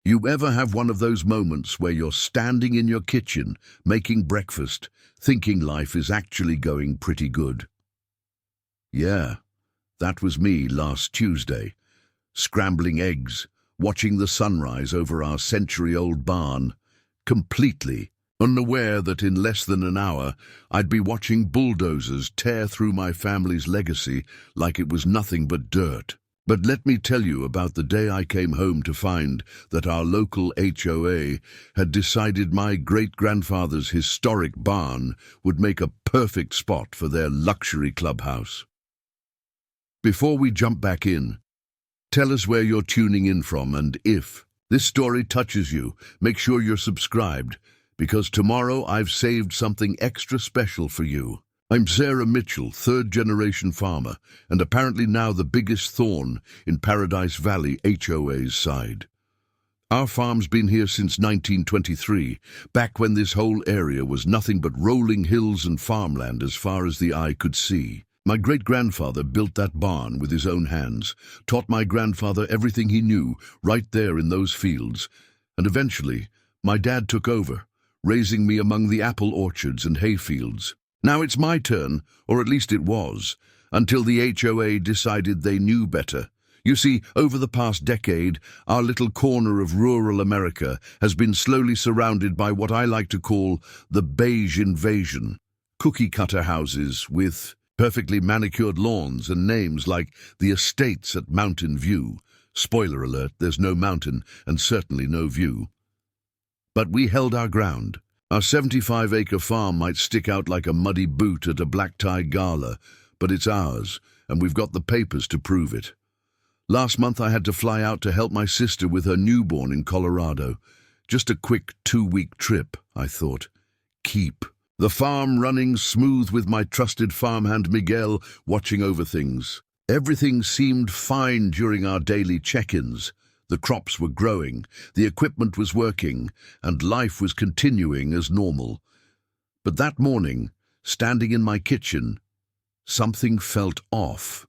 You ever have one of those moments where you're standing in your kitchen, making breakfast, thinking life is actually going pretty good? Yeah, that was me last Tuesday, scrambling eggs, watching the sunrise over our century-old barn, completely unaware that in less than an hour I'd be watching bulldozers tear through my family's legacy like it was nothing but dirt. But let me tell you about the day I came home to find that our local HOA had decided my great-grandfather's historic barn would make a perfect spot for their luxury clubhouse. Before we jump back in, tell us where you're tuning in from, and if this story touches you, make sure you're subscribed, because tomorrow I've saved something extra special for you. I'm Sarah Mitchell, third-generation farmer, and apparently now the biggest thorn in Paradise Valley HOA's side. Our farm's been here since 1923, back when this whole area was nothing but rolling hills and farmland as far as the eye could see. My great-grandfather built that barn with his own hands, taught my grandfather everything he knew right there in those fields, and eventually my dad took over, raising me among the apple orchards and hayfields. Now it's my turn, or at least it was, until the HOA decided they knew better. You see, over the past decade, our little corner of rural America has been slowly surrounded by what I like to call the beige invasion. Cookie-cutter houses with perfectly manicured lawns and names like the Estates at Mountain View. Spoiler alert, there's no mountain and certainly no view. But we held our ground. Our 75-acre farm might stick out like a muddy boot at a black-tie gala, but it's ours, and we've got the papers to prove it. Last month I had to fly out to help my sister with her newborn in Colorado. Just a quick 2-week trip, I thought. Keep the farm running smooth with my trusted farmhand Miguel watching over things. Everything seemed fine during our daily check-ins. The crops were growing, the equipment was working, and life was continuing as normal. But that morning, standing in my kitchen, something felt off.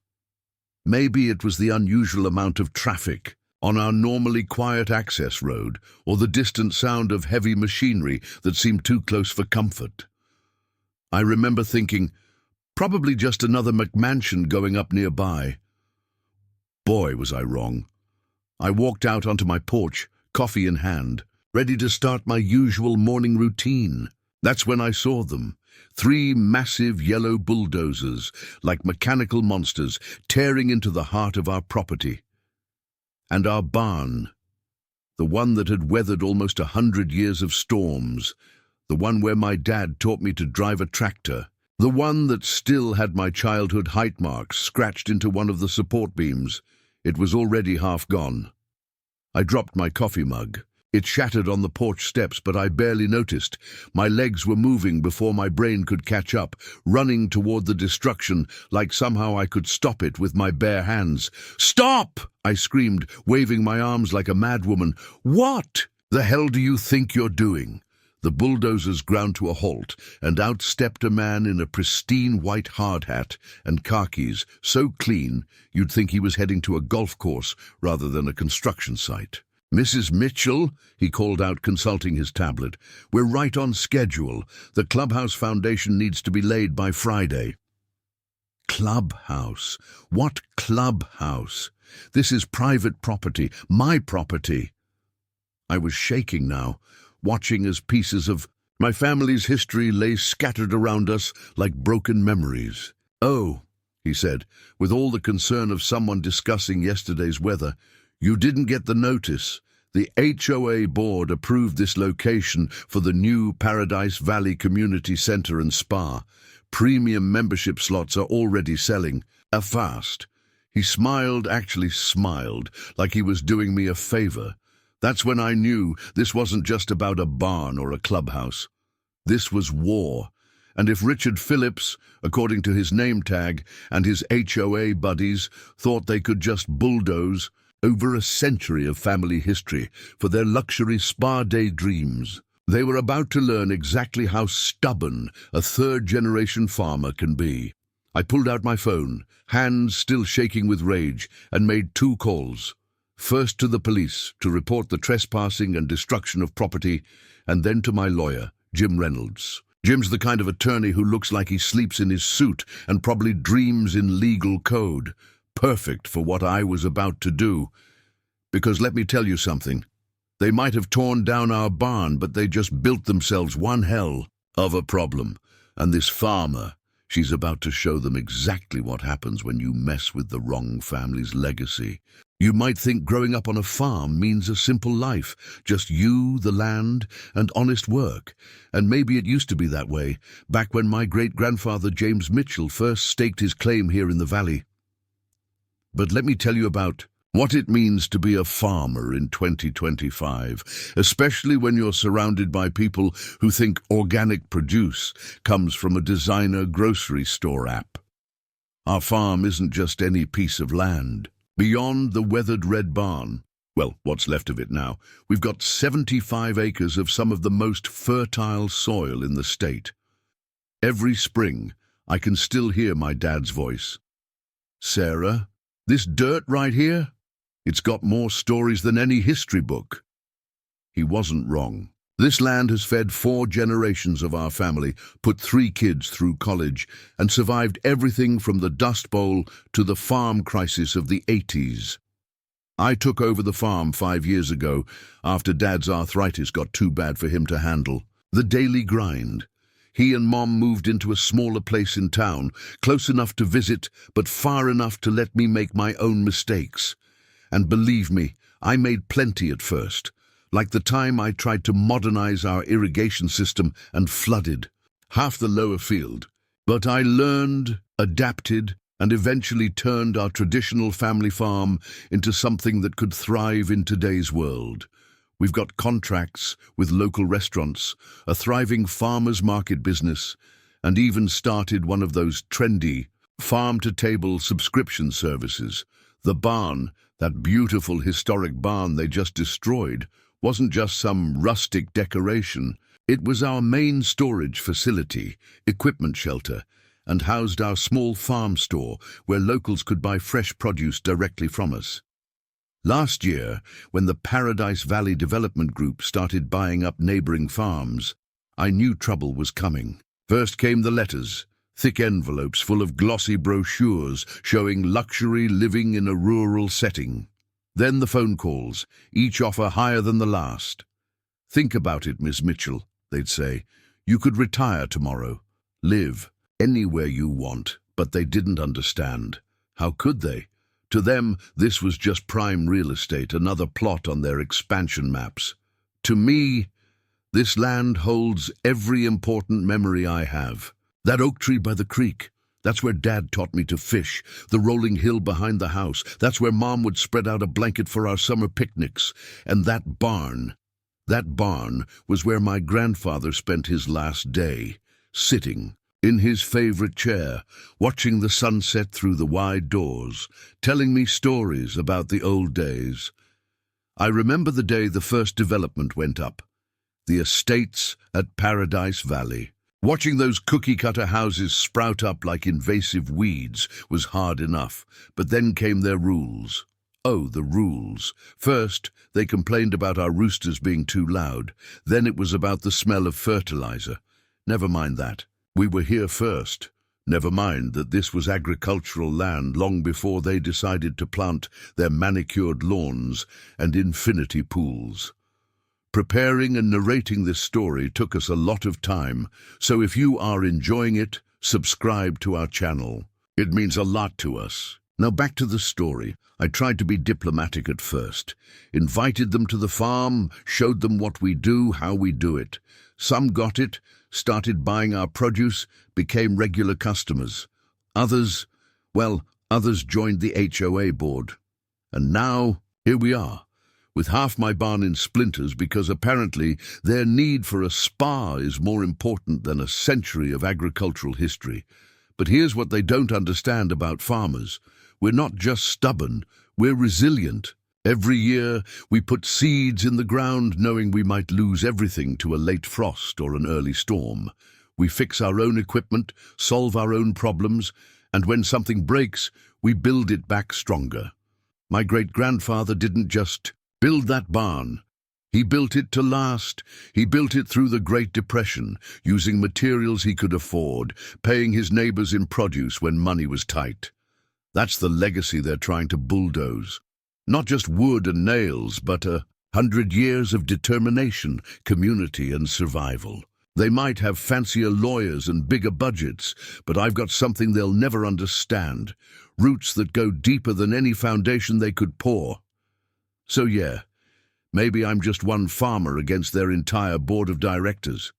Maybe it was the unusual amount of traffic on our normally quiet access road, or the distant sound of heavy machinery that seemed too close for comfort. I remember thinking, probably just another McMansion going up nearby. Boy, was I wrong. I walked out onto my porch, coffee in hand, ready to start my usual morning routine. That's when I saw them. 3 massive yellow bulldozers, like mechanical monsters, tearing into the heart of our property. And our barn, the one that had weathered almost 100 years of storms, the one where my dad taught me to drive a tractor, the one that still had my childhood height marks scratched into one of the support beams. It was already half gone. I dropped my coffee mug. It shattered on the porch steps, but I barely noticed. My legs were moving before my brain could catch up, running toward the destruction like somehow I could stop it with my bare hands. "Stop!" I screamed, waving my arms like a madwoman. "What the hell do you think you're doing?" The bulldozers ground to a halt, and out stepped a man in a pristine white hard hat and khakis, so clean you'd think he was heading to a golf course rather than a construction site. "Mrs. Mitchell," he called out, consulting his tablet, "we're right on schedule. The clubhouse foundation needs to be laid by Friday." Clubhouse? What clubhouse? This is private property, my property. I was shaking now, watching as pieces of my family's history lay scattered around us like broken memories. "Oh," he said, with all the concern of someone discussing yesterday's weather, "you didn't get the notice. The HOA board approved this location for the new Paradise Valley Community Center and Spa. Premium membership slots are already selling. Fast." He smiled, actually smiled, like he was doing me a favor. That's when I knew this wasn't just about a barn or a clubhouse. This was war. And if Richard Phillips, according to his name tag, and his HOA buddies thought they could just bulldoze over a century of family history for their luxury spa day dreams, they were about to learn exactly how stubborn a third-generation farmer can be. I pulled out my phone, hands still shaking with rage, and made 2 calls. First to the police to report the trespassing and destruction of property, and then to my lawyer, Jim Reynolds. Jim's the kind of attorney who looks like he sleeps in his suit and probably dreams in legal code. Perfect for what I was about to do. Because let me tell you something. They might have torn down our barn, but they just built themselves one hell of a problem. And this farmer, she's about to show them exactly what happens when you mess with the wrong family's legacy. You might think growing up on a farm means a simple life, just you, the land, and honest work. And maybe it used to be that way, back when my great-grandfather James Mitchell first staked his claim here in the valley. But let me tell you about what it means to be a farmer in 2025, especially when you're surrounded by people who think organic produce comes from a designer grocery store app. Our farm isn't just any piece of land. Beyond the weathered red barn, well, what's left of it now, we've got 75 acres of some of the most fertile soil in the state. Every spring, I can still hear my dad's voice. Sarah, this dirt right here, it's got more stories than any history book. He wasn't wrong. This land has fed 4 generations of our family, put 3 kids through college, and survived everything from the Dust Bowl to the farm crisis of the 80s. I took over the farm 5 years ago after Dad's arthritis got too bad for him to handle. The daily grind. He and Mom moved into a smaller place in town, close enough to visit, but far enough to let me make my own mistakes. And believe me, I made plenty at first. Like the time I tried to modernize our irrigation system and flooded half the lower field. But I learned, adapted, and eventually turned our traditional family farm into something that could thrive in today's world. We've got contracts with local restaurants, a thriving farmers market business, and even started one of those trendy farm-to-table subscription services. The barn, that beautiful historic barn they just destroyed, wasn't just some rustic decoration. It was our main storage facility, equipment shelter, and housed our small farm store where locals could buy fresh produce directly from us. Last year, when the Paradise Valley Development Group started buying up neighboring farms, I knew trouble was coming. First came the letters, thick envelopes full of glossy brochures showing luxury living in a rural setting. Then the phone calls, each offer higher than the last. Think about it, Miss Mitchell, they'd say. You could retire tomorrow, live anywhere you want, but they didn't understand. How could they? To them, this was just prime real estate, another plot on their expansion maps. To me, this land holds every important memory I have. That oak tree by the creek, that's where Dad taught me to fish. The rolling hill behind the house, that's where Mom would spread out a blanket for our summer picnics. And that barn was where my grandfather spent his last day, sitting in his favorite chair, watching the sunset through the wide doors, telling me stories about the old days. I remember the day the first development went up, the estates at Paradise Valley. Watching those cookie-cutter houses sprout up like invasive weeds was hard enough, but then came their rules. Oh, the rules. First, they complained about our roosters being too loud. Then it was about the smell of fertilizer. Never mind that. We were here first. Never mind that this was agricultural land long before they decided to plant their manicured lawns and infinity pools. Preparing and narrating this story took us a lot of time, so if you are enjoying it, subscribe to our channel. It means a lot to us. Now back to the story. I tried to be diplomatic at first. Invited them to the farm, showed them what we do, how we do it. Some got it, started buying our produce, became regular customers. Others joined the HOA board. And now, here we are, with half my barn in splinters because apparently their need for a spa is more important than a century of agricultural history. But here's what they don't understand about farmers. We're not just stubborn, we're resilient. Every year, we put seeds in the ground knowing we might lose everything to a late frost or an early storm. We fix our own equipment, solve our own problems, and when something breaks, we build it back stronger. My great-grandfather didn't just build that barn. He built it to last. He built it through the Great Depression, using materials he could afford, paying his neighbors in produce when money was tight. That's the legacy they're trying to bulldoze. Not just wood and nails, but 100 years of determination, community and survival. They might have fancier lawyers and bigger budgets, but I've got something they'll never understand. Roots that go deeper than any foundation they could pour. So yeah, maybe I'm just one farmer against their entire board of directors.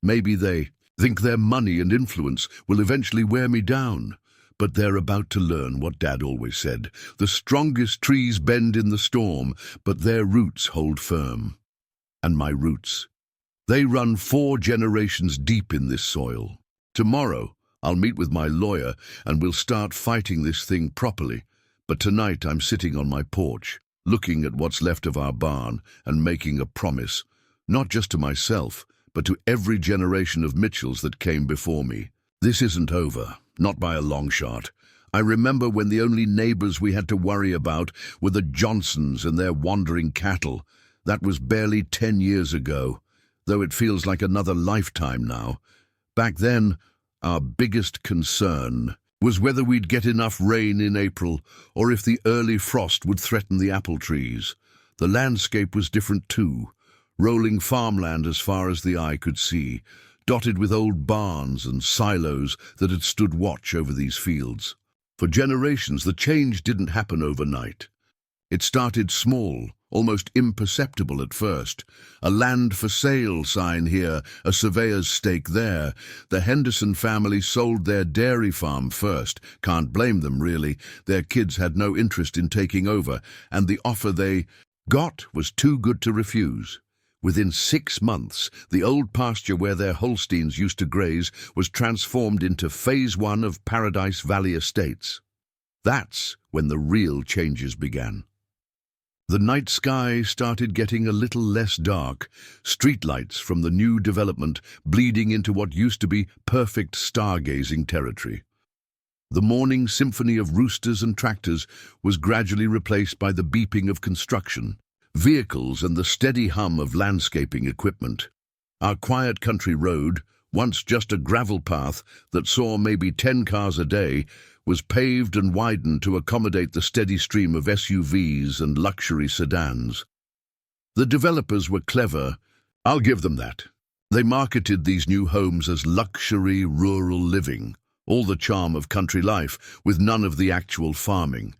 Maybe they think their money and influence will eventually wear me down. But they're about to learn what Dad always said. The strongest trees bend in the storm, but their roots hold firm. And my roots, they run 4 generations deep in this soil. Tomorrow, I'll meet with my lawyer and we'll start fighting this thing properly. But tonight I'm sitting on my porch, looking at what's left of our barn and making a promise, not just to myself, but to every generation of Mitchells that came before me. This isn't over, not by a long shot. I remember when the only neighbors we had to worry about were the Johnsons and their wandering cattle. That was barely 10 years ago, though it feels like another lifetime now. Back then, our biggest concern was whether we'd get enough rain in April or if the early frost would threaten the apple trees. The landscape was different too, rolling farmland as far as the eye could see, dotted with old barns and silos that had stood watch over these fields. For generations, the change didn't happen overnight. It started small, almost imperceptible at first. A land for sale sign here, a surveyor's stake there. The Henderson family sold their dairy farm first. Can't blame them, really. Their kids had no interest in taking over, and the offer they got was too good to refuse. Within 6 months, the old pasture where their Holsteins used to graze was transformed into Phase 1 of Paradise Valley Estates. That's when the real changes began. The night sky started getting a little less dark, streetlights from the new development bleeding into what used to be perfect stargazing territory. The morning symphony of roosters and tractors was gradually replaced by the beeping of construction, vehicles and the steady hum of landscaping equipment. Our quiet country road, once just a gravel path that saw maybe 10 cars a day, was paved and widened to accommodate the steady stream of SUVs and luxury sedans. The developers were clever, I'll give them that. They marketed these new homes as luxury rural living, all the charm of country life with none of the actual farming.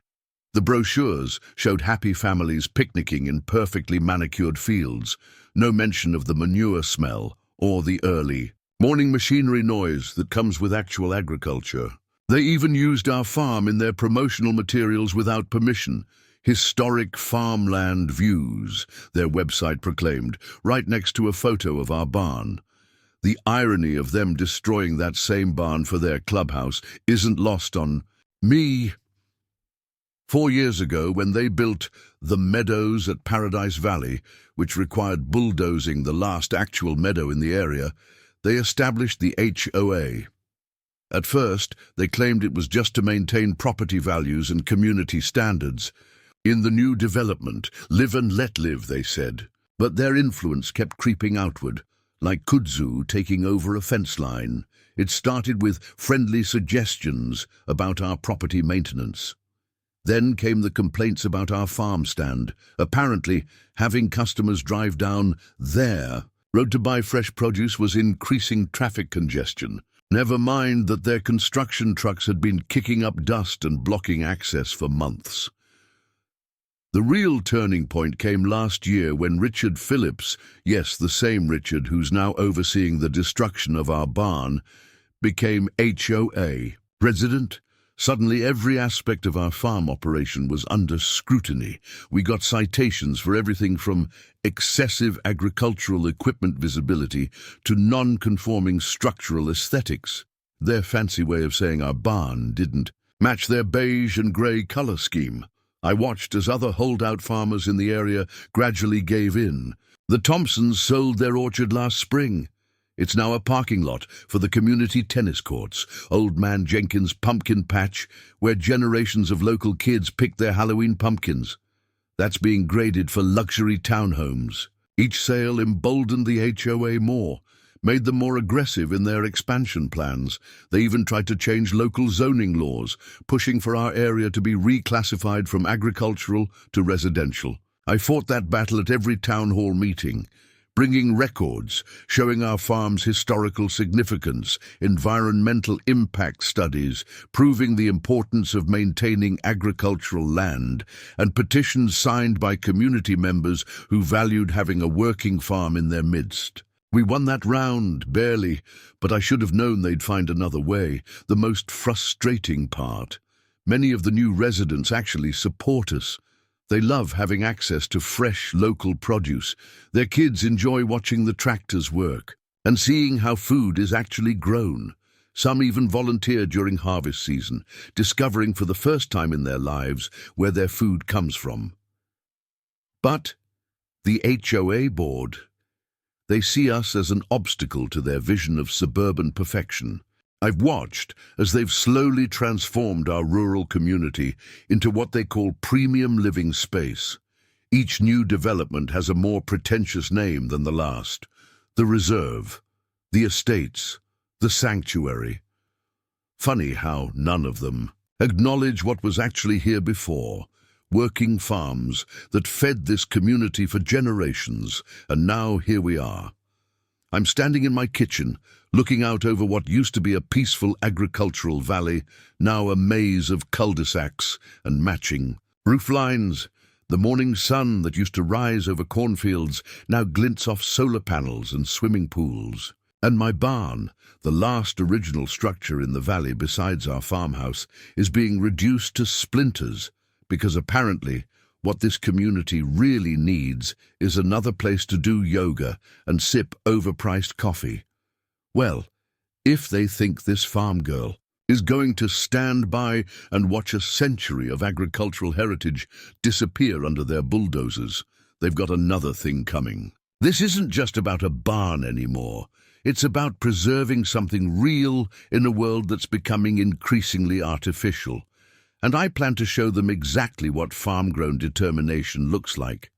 The brochures showed happy families picnicking in perfectly manicured fields, no mention of the manure smell or the early morning machinery noise that comes with actual agriculture. They even used our farm in their promotional materials without permission. Historic farmland views, their website proclaimed, right next to a photo of our barn. The irony of them destroying that same barn for their clubhouse isn't lost on me. 4 years ago, when they built the meadows at Paradise Valley, which required bulldozing the last actual meadow in the area, they established the HOA. At first, they claimed it was just to maintain property values and community standards. In the new development, live and let live, they said. But their influence kept creeping outward, like kudzu taking over a fence line. It started with friendly suggestions about our property maintenance. Then came the complaints about our farm stand, apparently having customers drive down their road to buy fresh produce was increasing traffic congestion. Never mind that their construction trucks had been kicking up dust and blocking access for months. The real turning point came last year when Richard Phillips, yes, the same Richard who's now overseeing the destruction of our barn, became HOA president. Suddenly every aspect of our farm operation was under scrutiny. We got citations for everything from excessive agricultural equipment visibility to non-conforming structural aesthetics. Their fancy way of saying our barn didn't match their beige and grey colour scheme. I watched as other holdout farmers in the area gradually gave in. The Thompsons sold their orchard last spring. It's now a parking lot for the community tennis courts, Old Man Jenkins' pumpkin patch, where generations of local kids pick their Halloween pumpkins. That's being graded for luxury townhomes. Each sale emboldened the HOA more, made them more aggressive in their expansion plans. They even tried to change local zoning laws, pushing for our area to be reclassified from agricultural to residential. I fought that battle at every town hall meeting, bringing records, showing our farm's historical significance, environmental impact studies, proving the importance of maintaining agricultural land, and petitions signed by community members who valued having a working farm in their midst. We won that round, barely, but I should have known they'd find another way. The most frustrating part: many of the new residents actually support us. They love having access to fresh, local produce. Their kids enjoy watching the tractors work and seeing how food is actually grown. Some even volunteer during harvest season, discovering for the first time in their lives where their food comes from. But the HOA board, they see us as an obstacle to their vision of suburban perfection. I've watched as they've slowly transformed our rural community into what they call premium living space. Each new development has a more pretentious name than the last: the Reserve, the Estates, the Sanctuary. Funny how none of them acknowledge what was actually here before: working farms that fed this community for generations, and now here we are. I'm standing in my kitchen, looking out over what used to be a peaceful agricultural valley, now a maze of cul-de-sacs and matching rooflines. The morning sun that used to rise over cornfields now glints off solar panels and swimming pools. And my barn, the last original structure in the valley besides our farmhouse, is being reduced to splinters, because apparently what this community really needs is another place to do yoga and sip overpriced coffee. Well, if they think this farm girl is going to stand by and watch a century of agricultural heritage disappear under their bulldozers, they've got another thing coming. This isn't just about a barn anymore. It's about preserving something real in a world that's becoming increasingly artificial. And I plan to show them exactly what farm-grown determination looks like.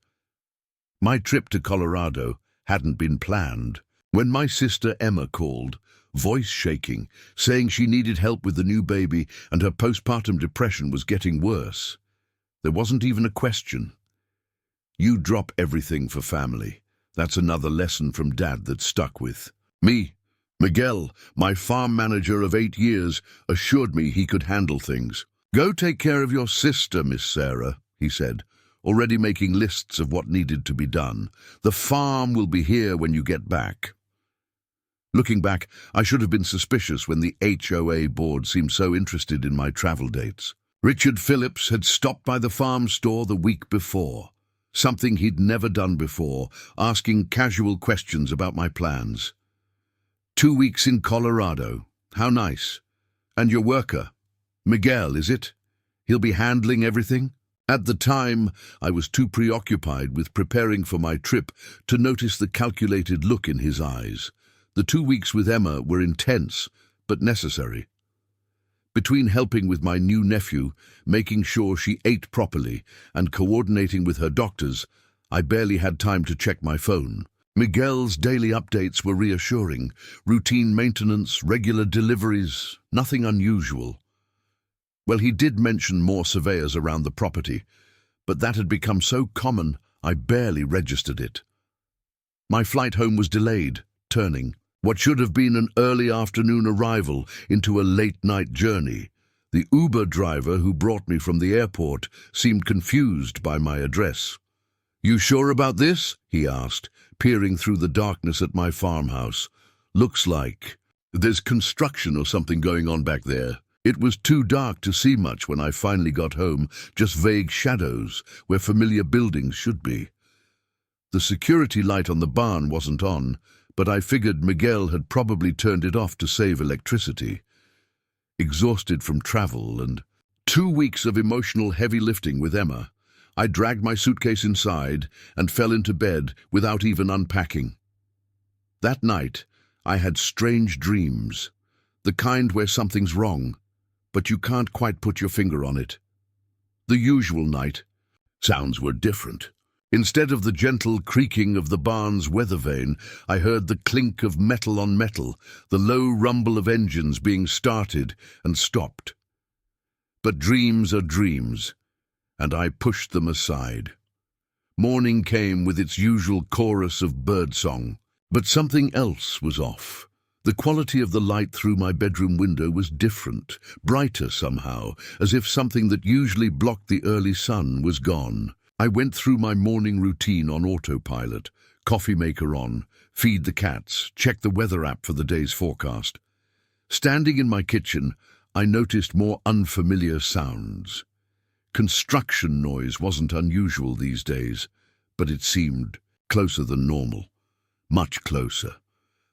My trip to Colorado hadn't been planned. When my sister Emma called, voice shaking, saying she needed help with the new baby and her postpartum depression was getting worse, there wasn't even a question. You drop everything for family. That's another lesson from Dad that stuck with me. Miguel, my farm manager of 8 years, assured me he could handle things. "Go take care of your sister, Miss Sarah," he said, already making lists of what needed to be done. "The farm will be here when you get back." Looking back, I should have been suspicious when the HOA board seemed so interested in my travel dates. Richard Phillips had stopped by the farm store the week before, something he'd never done before, asking casual questions about my plans. 2 weeks in Colorado. How nice. And your worker? Miguel, is it? He'll be handling everything? At the time, I was too preoccupied with preparing for my trip to notice the calculated look in his eyes. The 2 weeks with Emma were intense, but necessary. Between helping with my new nephew, making sure she ate properly, and coordinating with her doctors, I barely had time to check my phone. Miguel's daily updates were reassuring. Routine maintenance, regular deliveries, nothing unusual. Well, he did mention more surveyors around the property, but that had become so common I barely registered it. My flight home was delayed, turning what should have been an early afternoon arrival into a late-night journey. The Uber driver who brought me from the airport seemed confused by my address. "You sure about this?" he asked, peering through the darkness at my farmhouse. "Looks like there's construction or something going on back there." It was too dark to see much when I finally got home, just vague shadows where familiar buildings should be. The security light on the barn wasn't on, but I figured Miguel had probably turned it off to save electricity. Exhausted from travel and 2 weeks of emotional heavy lifting with Emma, I dragged my suitcase inside and fell into bed without even unpacking. That night, I had strange dreams, the kind where something's wrong, but you can't quite put your finger on it. The usual night, sounds were different. Instead of the gentle creaking of the barn's weather vane, I heard the clink of metal on metal, the low rumble of engines being started and stopped. But dreams are dreams, and I pushed them aside. Morning came with its usual chorus of birdsong, but something else was off. The quality of the light through my bedroom window was different, brighter somehow, as if something that usually blocked the early sun was gone. I went through my morning routine on autopilot, coffee maker on, feed the cats, check the weather app for the day's forecast. Standing in my kitchen, I noticed more unfamiliar sounds. Construction noise wasn't unusual these days, but it seemed closer than normal. Much closer.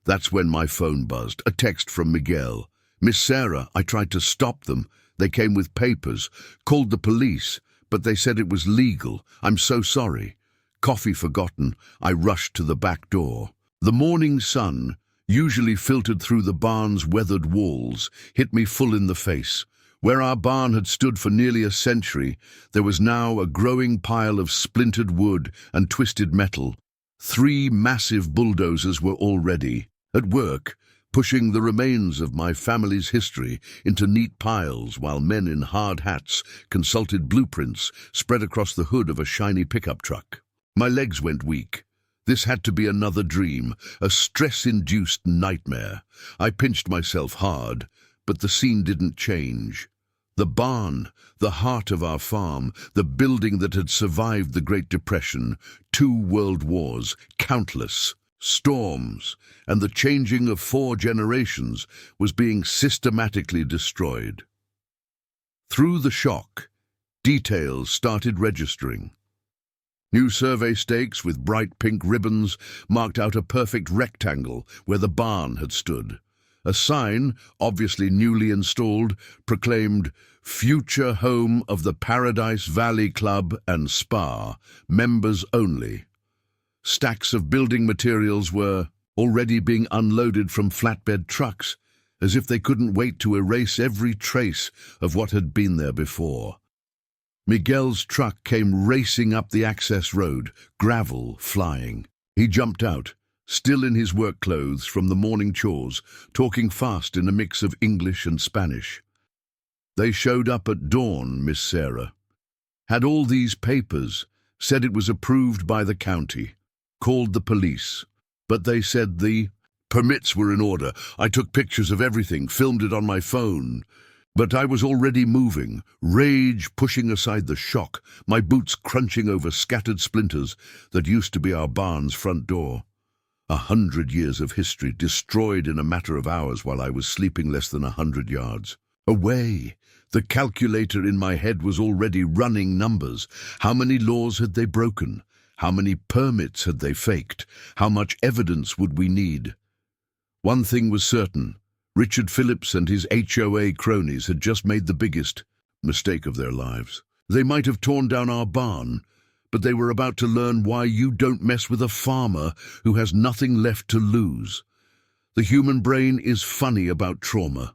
That's when my phone buzzed, a text from Miguel. "Miss Sarah, I tried to stop them. They came with papers, called the police, but they said it was legal. I'm so sorry." Coffee forgotten, I rushed to the back door. The morning sun, usually filtered through the barn's weathered walls, hit me full in the face. Where our barn had stood for nearly a century, there was now a growing pile of splintered wood and twisted metal. 3 massive bulldozers were already at work, pushing the remains of my family's history into neat piles while men in hard hats consulted blueprints spread across the hood of a shiny pickup truck. My legs went weak. This had to be another dream, a stress-induced nightmare. I pinched myself hard, but the scene didn't change. The barn, the heart of our farm, the building that had survived the Great Depression, 2 world wars, countless storms, and the changing of 4 generations, was being systematically destroyed. Through the shock, details started registering. New survey stakes with bright pink ribbons marked out a perfect rectangle where the barn had stood. A sign, obviously newly installed, proclaimed "Future Home of the Paradise Valley Club and Spa, Members Only." Stacks of building materials were already being unloaded from flatbed trucks, as if they couldn't wait to erase every trace of what had been there before. Miguel's truck came racing up the access road, gravel flying. He jumped out, still in his work clothes from the morning chores, talking fast in a mix of English and Spanish. "They showed up at dawn, Miss Sarah. Had all these papers, said it was approved by the county. Called the police, but they said the permits were in order. I took pictures of everything, filmed it on my phone. But I was already moving, rage pushing aside the shock, my boots crunching over scattered splinters that used to be our barn's front door. 100 years of history destroyed in a matter of hours while I was sleeping less than 100 yards away. The calculator in my head was already running numbers. How many laws had they broken? How many permits had they faked? How much evidence would we need? One thing was certain. Richard Phillips and his HOA cronies had just made the biggest mistake of their lives. They might have torn down our barn, but they were about to learn why you don't mess with a farmer who has nothing left to lose. The human brain is funny about trauma.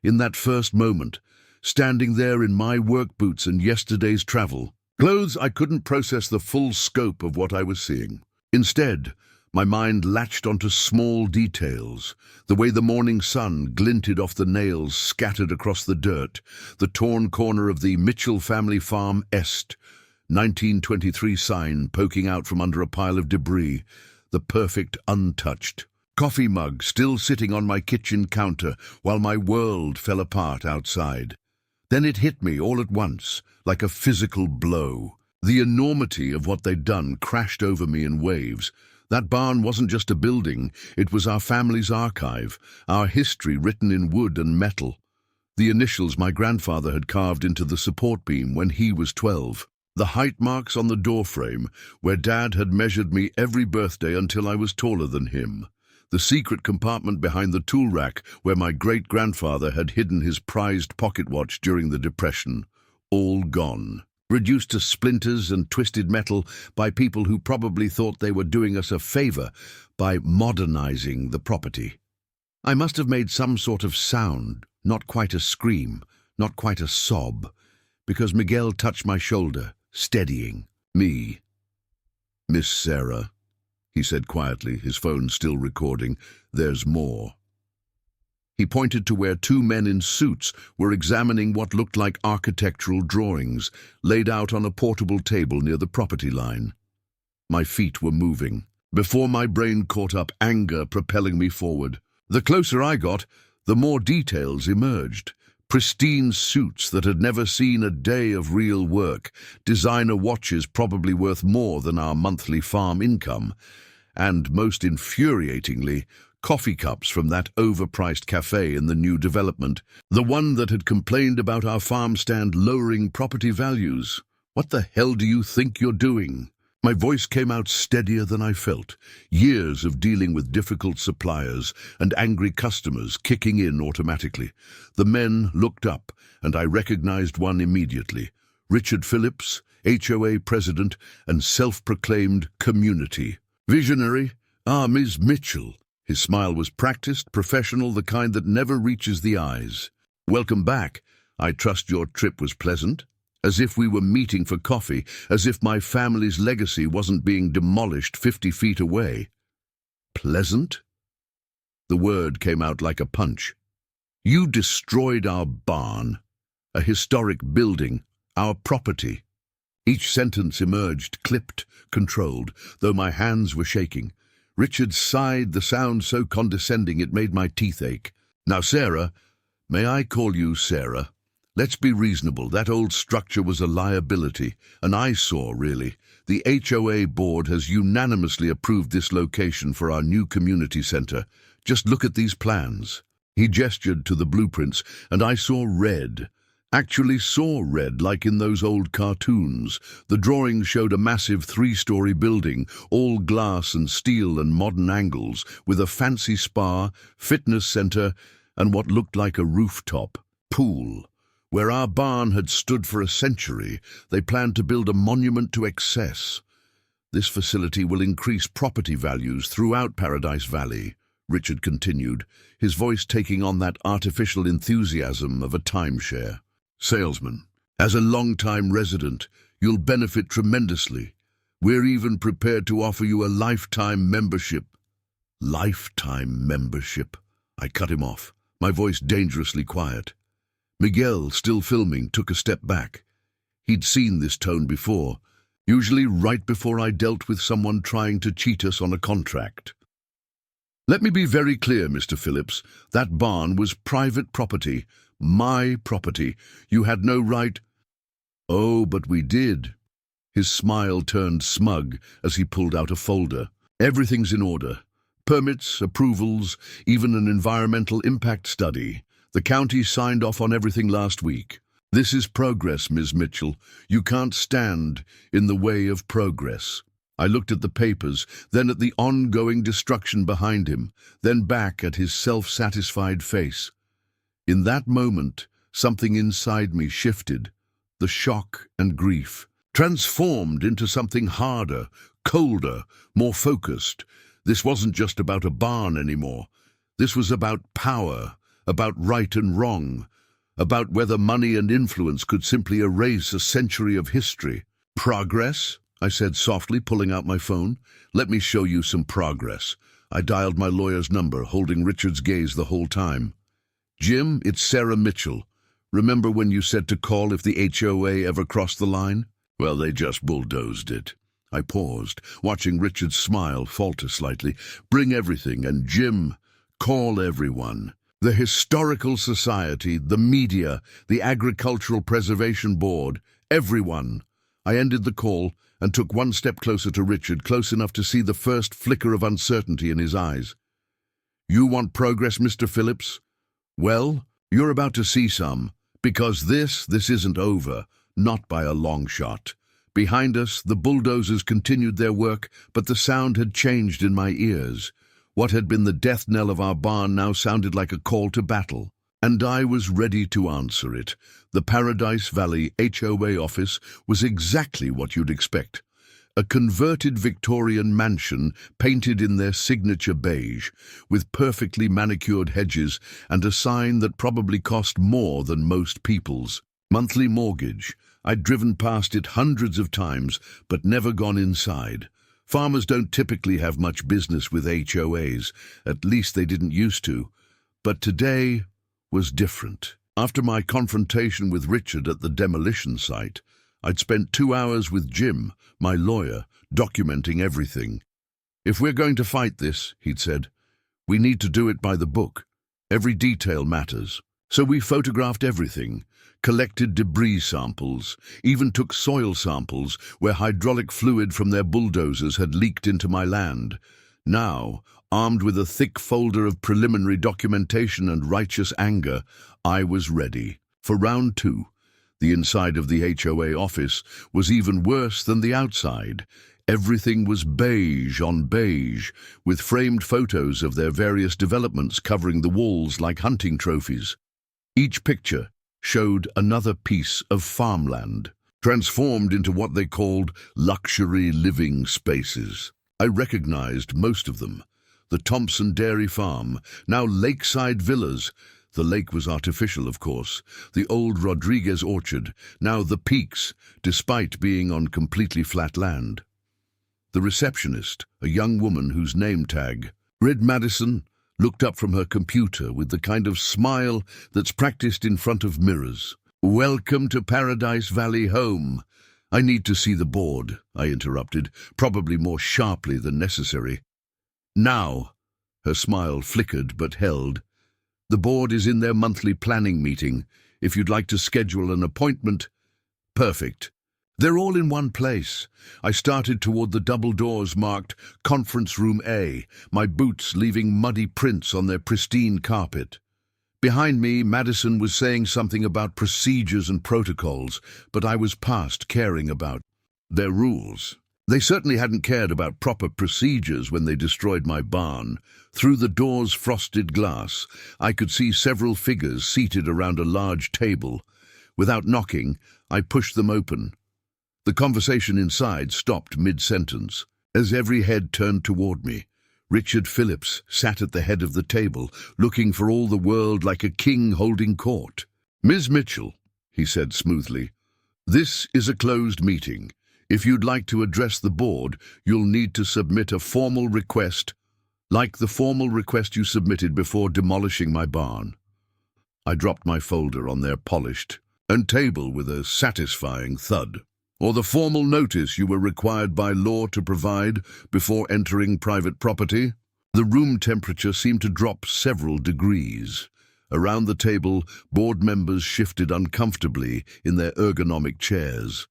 In that first moment, standing there in my work boots and yesterday's travel clothes, I couldn't process the full scope of what I was seeing. Instead, my mind latched onto small details, the way the morning sun glinted off the nails scattered across the dirt, the torn corner of the Mitchell family farm Est, 1923 sign poking out from under a pile of debris, the perfect untouched coffee mug still sitting on my kitchen counter while my world fell apart outside. Then it hit me all at once, like a physical blow. The enormity of what they'd done crashed over me in waves. That barn wasn't just a building, it was our family's archive, our history written in wood and metal. The initials my grandfather had carved into the support beam when he was 12. The height marks on the doorframe, where Dad had measured me every birthday until I was taller than him. The secret compartment behind the tool rack where my great-grandfather had hidden his prized pocket watch during the Depression. All gone. reduced to splinters and twisted metal by people who probably thought they were doing us a favor by modernizing the property. I must have made some sort of sound, not quite a scream, not quite a sob, because Miguel touched my shoulder, steadying me. "Miss Sarah," he said quietly, his phone still recording, "there's more." He pointed to where two men in suits were examining what looked like architectural drawings laid out on a portable table near the property line. My feet were moving. Before my brain caught up, anger propelling me forward. The closer I got, the more details emerged. Pristine suits that had never seen a day of real work, designer watches probably worth more than our monthly farm income, and, most infuriatingly, coffee cups from that overpriced cafe in the new development, the one that had complained about our farm stand lowering property values. "What the hell do you think you're doing?" My voice came out steadier than I felt, years of dealing with difficult suppliers and angry customers kicking in automatically. The men looked up, and I recognized one immediately. Richard Phillips, HOA president and self-proclaimed community visionary. Ms. Mitchell. His smile was practiced, professional, the kind that never reaches the eyes. "Welcome back. I trust your trip was pleasant." As if we were meeting for coffee, as if my family's legacy wasn't being demolished 50 feet away. Pleasant? The word came out like a punch. "You destroyed our barn, a historic building, our property." Each sentence emerged, clipped, controlled, though my hands were shaking. Richard sighed, the sound so condescending it made my teeth ache. "Now, Sarah, may I call you Sarah? Let's be reasonable. That old structure was a liability, an eyesore, really. The HOA board has unanimously approved this location for our new community center. Just look at these plans." He gestured to the blueprints, and I saw red. Actually saw red, like in those old cartoons. The drawings showed a massive 3-story building, all glass and steel and modern angles, with a fancy spa, fitness center, and what looked like a rooftop pool. Where our barn had stood for a century, they planned to build a monument to excess. "This facility will increase property values throughout Paradise Valley," Richard continued, his voice taking on that artificial enthusiasm of a timeshare. "Salesman, as a long-time resident, you'll benefit tremendously. We're even prepared to offer you a lifetime membership." "Lifetime membership?" I cut him off, my voice dangerously quiet. Miguel, still filming, took a step back. He'd seen this tone before, usually right before I dealt with someone trying to cheat us on a contract. "Let me be very clear, Mr. Phillips. That barn was private property, my property. You had no right—" "Oh, but we did." His smile turned smug as he pulled out a folder. "Everything's in order. Permits, approvals, even an environmental impact study. The county signed off on everything last week. This is progress, Ms. Mitchell. You can't stand in the way of progress." I looked at the papers, then at the ongoing destruction behind him, then back at his self-satisfied face. In that moment, something inside me shifted. The shock and grief transformed into something harder, colder, more focused. This wasn't just about a barn anymore. This was about power, about right and wrong, about whether money and influence could simply erase a century of history. "Progress?" I said softly, pulling out my phone. "Let me show you some progress." I dialed my lawyer's number, holding Richard's gaze the whole time. "Jim, it's Sarah Mitchell. Remember when you said to call if the HOA ever crossed the line? Well, they just bulldozed it." I paused, watching Richard smile, falter slightly. "Bring everything, and Jim, call everyone. The Historical Society, the media, the Agricultural Preservation Board, everyone." I ended the call and took one step closer to Richard, close enough to see the first flicker of uncertainty in his eyes. "You want progress, Mr. Phillips? Well, you're about to see some, because this isn't over, not by a long shot." Behind us, the bulldozers continued their work, but the sound had changed in my ears. What had been the death knell of our barn now sounded like a call to battle. And I was ready to answer it. The Paradise Valley HOA office was exactly what you'd expect. A converted Victorian mansion painted in their signature beige, with perfectly manicured hedges and a sign that probably cost more than most people's. Monthly mortgage. I'd driven past it hundreds of times, but never gone inside. Farmers don't typically have much business with HOAs, at least they didn't used to. But today was different. After my confrontation with Richard at the demolition site, I'd spent 2 hours with Jim, my lawyer, documenting everything. "If we're going to fight this," he'd said, "we need to do it by the book. Every detail matters." So we photographed everything, collected debris samples, even took soil samples where hydraulic fluid from their bulldozers had leaked into my land. Now, armed with a thick folder of preliminary documentation and righteous anger, I was ready for round 2. The inside of the HOA office was even worse than the outside. Everything was beige on beige, with framed photos of their various developments covering the walls like hunting trophies. Each picture showed another piece of farmland, transformed into what they called luxury living spaces. I recognized most of them. The Thompson Dairy Farm, now lakeside villas. The lake was artificial, of course. The old Rodriguez orchard, now the Peaks, despite being on completely flat land. The receptionist, a young woman whose name tag read Madison, looked up from her computer with the kind of smile that's practiced in front of mirrors. "Welcome to Paradise Valley Home." "I need to see the board," I interrupted, probably more sharply than necessary. "Now." Her smile flickered but held. "The board is in their monthly planning meeting. If you'd like to schedule an appointment." "Perfect." "They're all in one place." I started toward the double doors marked Conference Room A, my boots leaving muddy prints on their pristine carpet. Behind me, Madison was saying something about procedures and protocols, but I was past caring about their rules. They certainly hadn't cared about proper procedures when they destroyed my barn. Through the door's frosted glass, I could see several figures seated around a large table. Without knocking, I pushed them open. The conversation inside stopped mid-sentence. As every head turned toward me, Richard Phillips sat at the head of the table, looking for all the world like a king holding court. "Ms. Mitchell," he said smoothly, "this is a closed meeting. If you'd like to address the board, you'll need to submit a formal request, like the formal request you submitted before demolishing my barn." I dropped my folder on their polished table with a satisfying thud. "Or the formal notice you were required by law to provide before entering private property." The room temperature seemed to drop several degrees. Around the table, board members shifted uncomfortably in their ergonomic chairs.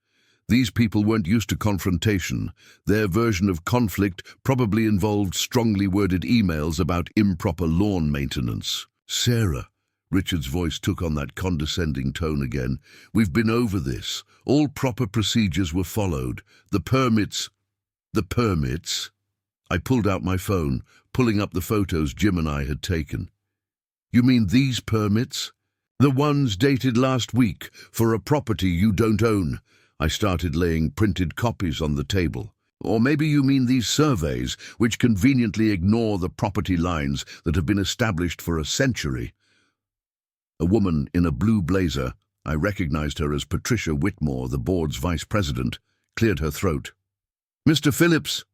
These people weren't used to confrontation. Their version of conflict probably involved strongly worded emails about improper lawn maintenance. "Sarah," Richard's voice took on that condescending tone again, "we've been over this. All proper procedures were followed. The permits..." "The permits?" I pulled out my phone, pulling up the photos Jim and I had taken. "You mean these permits?" "The ones dated last week, for a property you don't own." I started laying printed copies on the table. "Or maybe you mean these surveys, which conveniently ignore the property lines that have been established for a century." A woman in a blue blazer, I recognized her as Patricia Whitmore, the board's vice president, cleared her throat. "Mr. Phillips,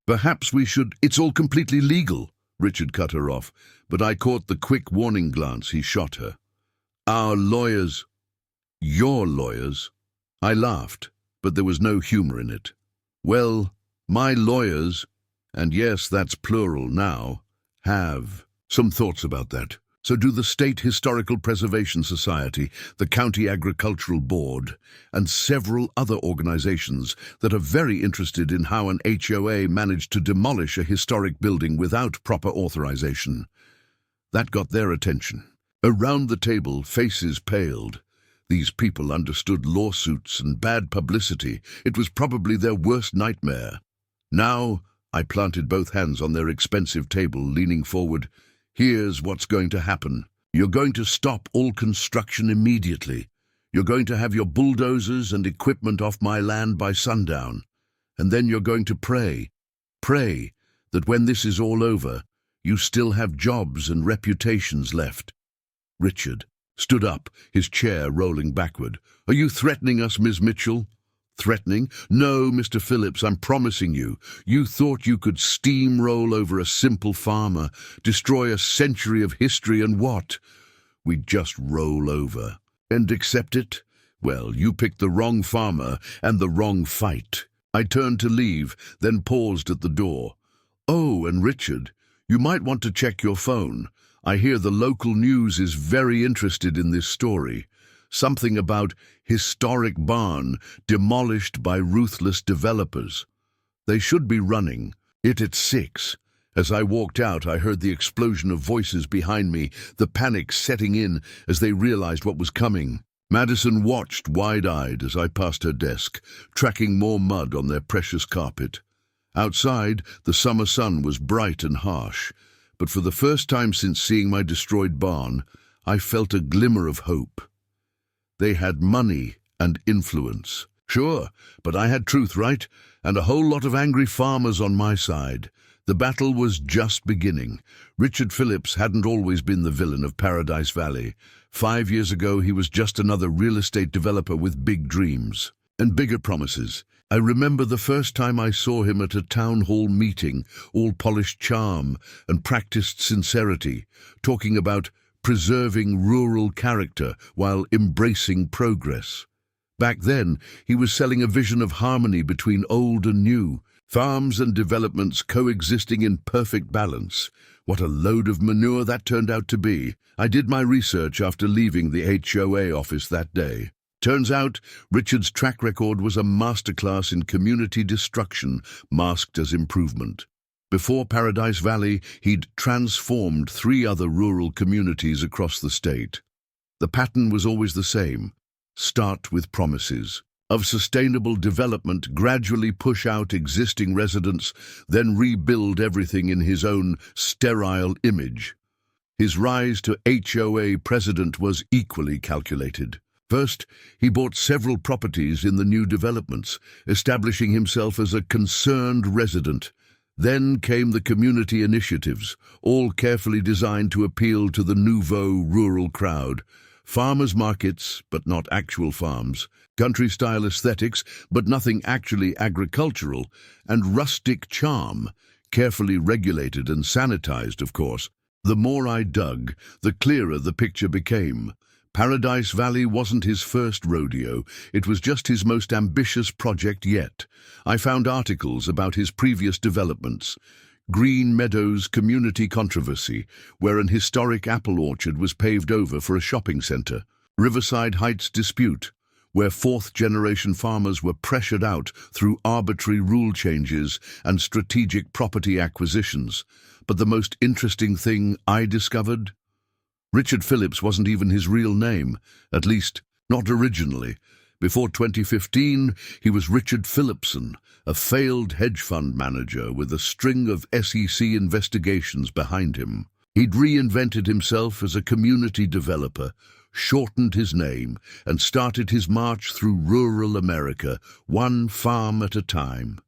perhaps we should..." "It's all completely legal," Richard cut her off, but I caught the quick warning glance he shot her. "Our lawyers..." "Your lawyers?" I laughed, but there was no humor in it. "Well, my lawyers, and yes, that's plural now, have some thoughts about that. So do the State Historical Preservation Society, the County Agricultural Board, and several other organizations that are very interested in how an HOA managed to demolish a historic building without proper authorization." That got their attention. Around the table, faces paled. These people understood lawsuits and bad publicity. It was probably their worst nightmare. Now, I planted both hands on their expensive table, leaning forward. "Here's what's going to happen. You're going to stop all construction immediately. You're going to have your bulldozers and equipment off my land by sundown. And then you're going to pray that when this is all over, you still have jobs and reputations left. Richard stood up, his chair rolling backward. Are you threatening us, Ms. Mitchell? Threatening? No, Mr. Phillips, I'm promising you. You thought you could steamroll over a simple farmer, destroy a century of history, and what? We'd just roll over. And accept it? Well, you picked the wrong farmer and the wrong fight. I turned to leave, then paused at the door. Oh, and Richard, you might want to check your phone. I hear the local news is very interested in this story. Something about historic barn demolished by ruthless developers. They should be running it at 6. As I walked out, I heard the explosion of voices behind me, the panic setting in as they realized what was coming. Madison watched wide-eyed as I passed her desk, tracking more mud on their precious carpet. Outside, the summer sun was bright and harsh, but for the first time since seeing my destroyed barn, I felt a glimmer of hope. They had money and influence. Sure, but I had truth, right? And a whole lot of angry farmers on my side. The battle was just beginning. Richard Phillips hadn't always been the villain of Paradise Valley. 5 years ago, he was just another real estate developer with big dreams and bigger promises. I remember the first time I saw him at a town hall meeting, all polished charm and practiced sincerity, talking about preserving rural character while embracing progress. Back then, he was selling a vision of harmony between old and new, farms and developments coexisting in perfect balance. What a load of manure that turned out to be. I did my research after leaving the HOA office that day. Turns out, Richard's track record was a masterclass in community destruction, masked as improvement. Before Paradise Valley, he'd transformed 3 other rural communities across the state. The pattern was always the same. Start with promises of sustainable development, gradually push out existing residents, then rebuild everything in his own sterile image. His rise to HOA president was equally calculated. First, he bought several properties in the new developments, establishing himself as a concerned resident. Then came the community initiatives, all carefully designed to appeal to the nouveau rural crowd. Farmers' markets, but not actual farms, country-style aesthetics, but nothing actually agricultural, and rustic charm, carefully regulated and sanitized, of course. The more I dug, the clearer the picture became. Paradise Valley wasn't his first rodeo, it was just his most ambitious project yet. I found articles about his previous developments. Green Meadows Community Controversy, where an historic apple orchard was paved over for a shopping center. Riverside Heights Dispute, where 4th-generation farmers were pressured out through arbitrary rule changes and strategic property acquisitions. But the most interesting thing I discovered? Richard Phillips wasn't even his real name, at least not originally. Before 2015, he was Richard Phillipson, a failed hedge fund manager with a string of SEC investigations behind him. He'd reinvented himself as a community developer, shortened his name, and started his march through rural America, one farm at a time.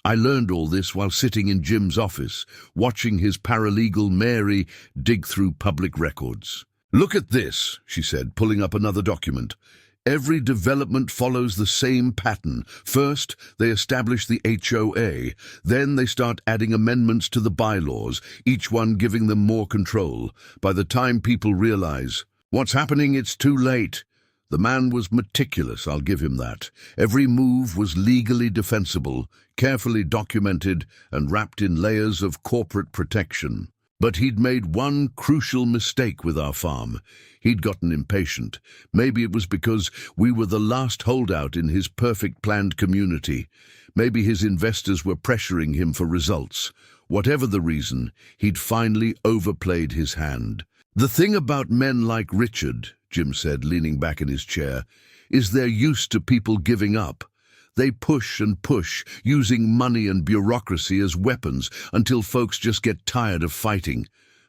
I learned all this while sitting in Jim's office, watching his paralegal Mary dig through public records. "Look at this," she said, pulling up another document. "Every development follows the same pattern. First, they establish the HOA. Then they start adding amendments to the bylaws, each one giving them more control. By the time people realize what's happening, it's too late." The man was meticulous, I'll give him that. Every move was legally defensible, carefully documented, and wrapped in layers of corporate protection. But he'd made one crucial mistake with our farm. He'd gotten impatient. Maybe it was because we were the last holdout in his perfect planned community. Maybe his investors were pressuring him for results. Whatever the reason, he'd finally overplayed his hand. "The thing about men like Richard," Jim said, leaning back in his chair, "is they're used to people giving up. They push and push, using money and bureaucracy as weapons until folks just get tired of fighting.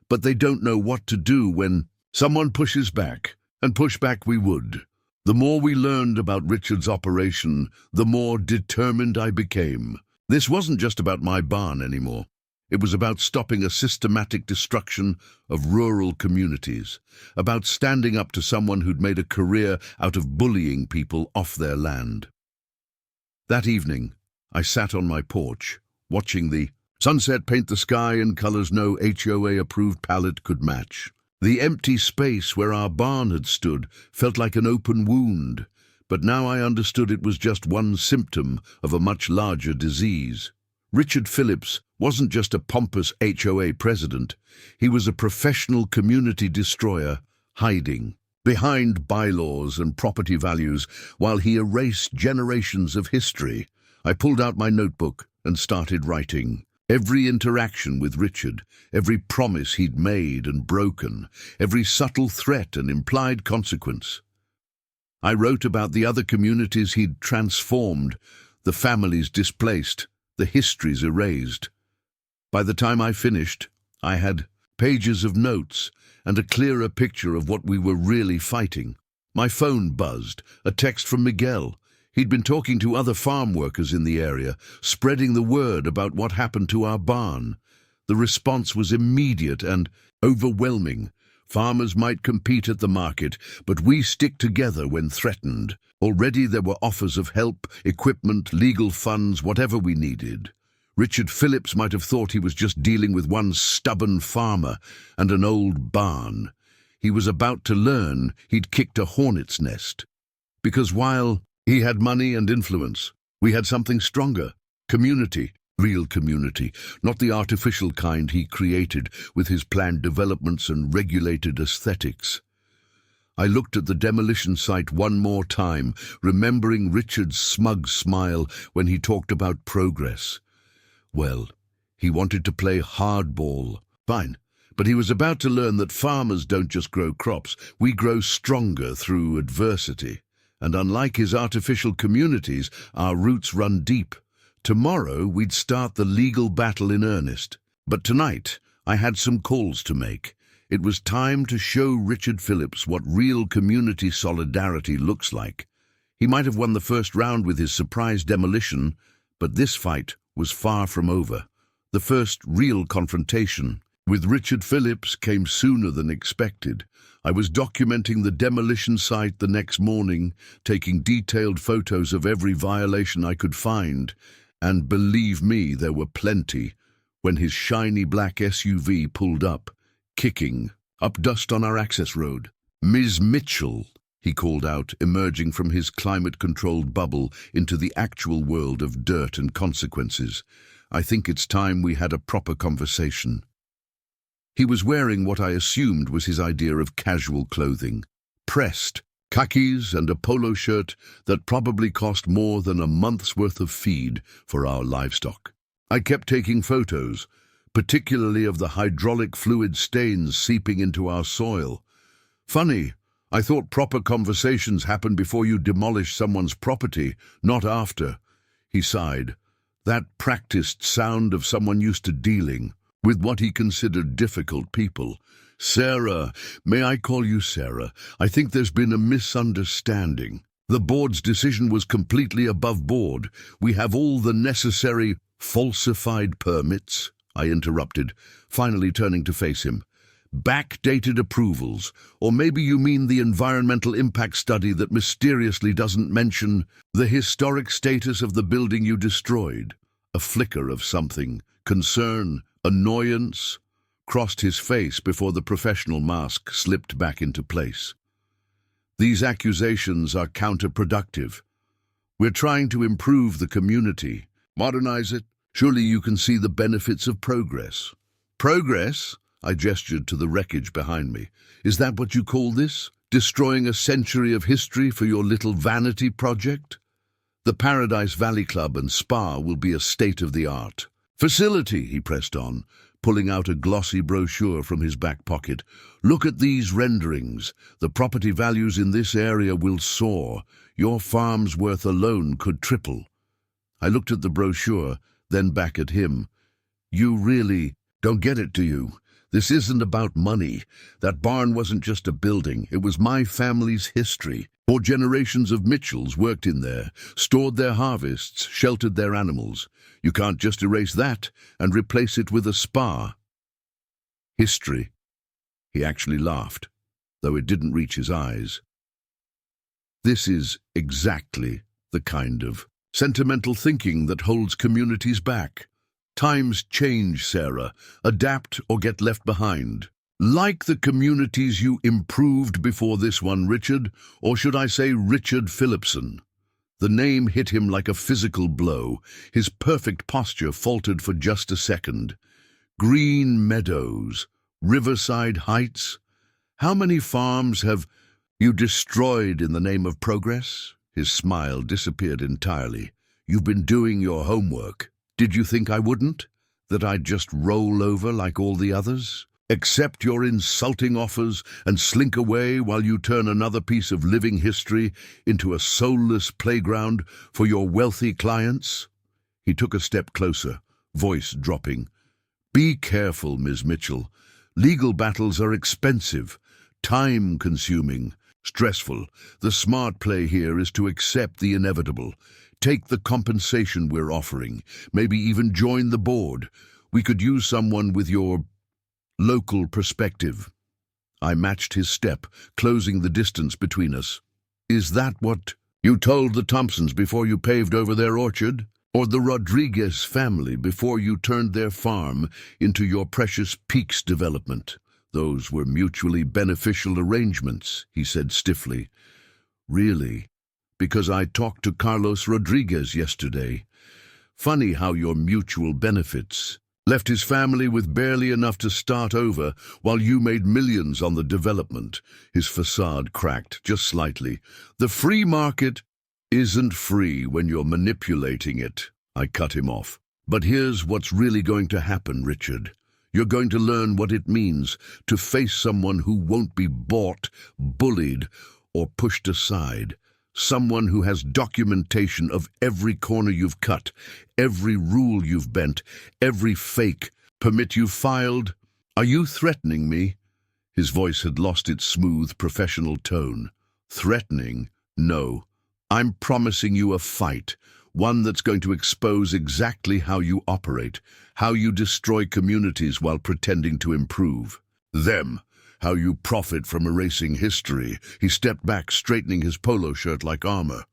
But they don't know what to do when Someone pushes back, and push back we would. The more we learned about Richard's operation, the more determined I became. This wasn't just about my barn anymore. It was about stopping a systematic destruction of rural communities, about standing up to someone who'd made a career out of bullying people off their land. That evening, I sat on my porch, watching the sunset paint the sky in colors no HOA-approved palette could match. The empty space where our barn had stood felt like an open wound, but now I understood it was just one symptom of a much larger disease. Richard Phillips wasn't just a pompous HOA president. He was a professional community destroyer, hiding behind bylaws and property values while he erased generations of history. I pulled out my notebook and started writing. Every interaction with Richard, every promise he'd made and broken, every subtle threat and implied consequence. I wrote about the other communities he'd transformed, the families displaced, the histories erased. By the time I finished, I had pages of notes and a clearer picture of what we were really fighting. My phone buzzed, a text from Miguel. He'd been talking to other farm workers in the area, spreading the word about what happened to our barn. The response was immediate and overwhelming. Farmers might compete at the market, but we stick together when threatened. Already there were offers of help, equipment, legal funds, whatever we needed. Richard Phillips might have thought he was just dealing with one stubborn farmer and an old barn. He was about to learn he'd kicked a hornet's nest. Because while he had money and influence, we had something stronger. Community. Real community, not the artificial kind he created with his planned developments and regulated aesthetics. I looked at the demolition site one more time, remembering Richard's smug smile when he talked about progress. Well, he wanted to play hardball. Fine, but he was about to learn that farmers don't just grow crops, we grow stronger through adversity. And unlike his artificial communities, our roots run deep. Tomorrow we'd start the legal battle in earnest. But tonight I had some calls to make. It was time to show Richard Phillips what real community solidarity looks like. He might have won the first round with his surprise demolition, but this fight was far from over. The first real confrontation with Richard Phillips came sooner than expected. I was documenting the demolition site the next morning, taking detailed photos of every violation I could find. And believe me, there were plenty, when his shiny black SUV pulled up, kicking up dust on our access road. "Ms. Mitchell," he called out, emerging from his climate-controlled bubble into the actual world of dirt and consequences. "I think it's time we had a proper conversation." He was wearing what I assumed was his idea of casual clothing. Pressed, khakis and a polo shirt that probably cost more than a month's worth of feed for our livestock. I kept taking photos, particularly of the hydraulic fluid stains seeping into our soil. "Funny, I thought proper conversations happen before you demolish someone's property, not after," he sighed. That practiced sound of someone used to dealing with what he considered difficult people. "Sarah, may I call you Sarah? I think there's been a misunderstanding. The board's decision was completely above board. We have all the necessary falsified permits," I interrupted, finally turning to face him. "Backdated approvals, or maybe you mean the environmental impact study that mysteriously doesn't mention the historic status of the building you destroyed." A flicker of something, concern, annoyance, crossed his face before the professional mask slipped back into place. "These accusations are counterproductive. We're trying to improve the community, modernize it. Surely you can see the benefits of progress." "Progress?" I gestured to the wreckage behind me. "Is that what you call this? Destroying a century of history for your little vanity project?" "The Paradise Valley Club and Spa will be a state-of-the-art facility," he pressed on, pulling out a glossy brochure from his back pocket. "Look at these renderings. The property values in this area will soar. Your farm's worth alone could triple." I looked at the brochure, then back at him. "You really don't get it, do you? This isn't about money. That barn wasn't just a building. It was my family's history. 4 generations of Mitchells worked in there, stored their harvests, sheltered their animals. You can't just erase that and replace it with a spa. History. He actually laughed, though it didn't reach his eyes. This is exactly the kind of sentimental thinking that holds communities back. Times change, Sarah. Adapt or get left behind. Like the communities you improved before this one, Richard, or should I say Richard Phillipson. The name hit him like a physical blow. His perfect posture faltered for just a second. Green meadows, riverside heights. How many farms have you destroyed in the name of progress? His smile disappeared entirely. You've been doing your homework. Did you think I wouldn't? That I'd just roll over like all the others? Accept your insulting offers and slink away while you turn another piece of living history into a soulless playground for your wealthy clients? He took a step closer, voice dropping. Be careful, Ms. Mitchell. Legal battles are expensive, time-consuming, stressful. The smart play here is to accept the inevitable. Take the compensation we're offering, maybe even join the board. We could use someone with your local perspective. I matched his step, closing the distance between us. Is that what you told the Thompsons before you paved over their orchard? Or the Rodriguez family before you turned their farm into your precious Peaks development? Those were mutually beneficial arrangements, he said stiffly. Really? Because I talked to Carlos Rodriguez yesterday. Funny how your mutual benefits left his family with barely enough to start over while you made millions on the development. His facade cracked just slightly. The free market isn't free when you're manipulating it. I cut him off. But here's what's really going to happen, Richard. You're going to learn what it means to face someone who won't be bought, bullied, or pushed aside. Someone who has documentation of every corner you've cut, every rule you've bent, every fake permit you've filed. Are you threatening me? His voice had lost its smooth, professional tone. Threatening? No. I'm promising you a fight, one that's going to expose exactly how you operate, how you destroy communities while pretending to improve them. How you profit from erasing history. He stepped back, straightening his polo shirt like armor.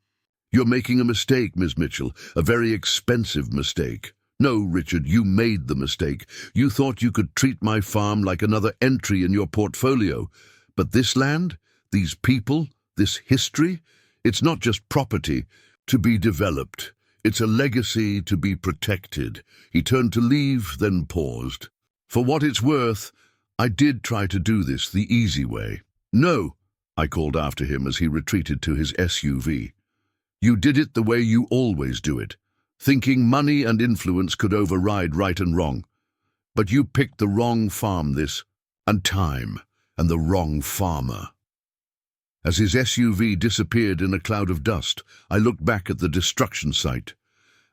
You're making a mistake, Ms. Mitchell, a very expensive mistake. No, Richard, you made the mistake. You thought you could treat my farm like another entry in your portfolio. But this land, these people, this history, it's not just property to be developed. It's a legacy to be protected. He turned to leave, then paused. For what it's worth, I did try to do this the easy way. No, I called after him as he retreated to his SUV. You did it the way you always do it, thinking money and influence could override right and wrong. But you picked the wrong farm and time, and the wrong farmer. As his SUV disappeared in a cloud of dust, I looked back at the destruction site.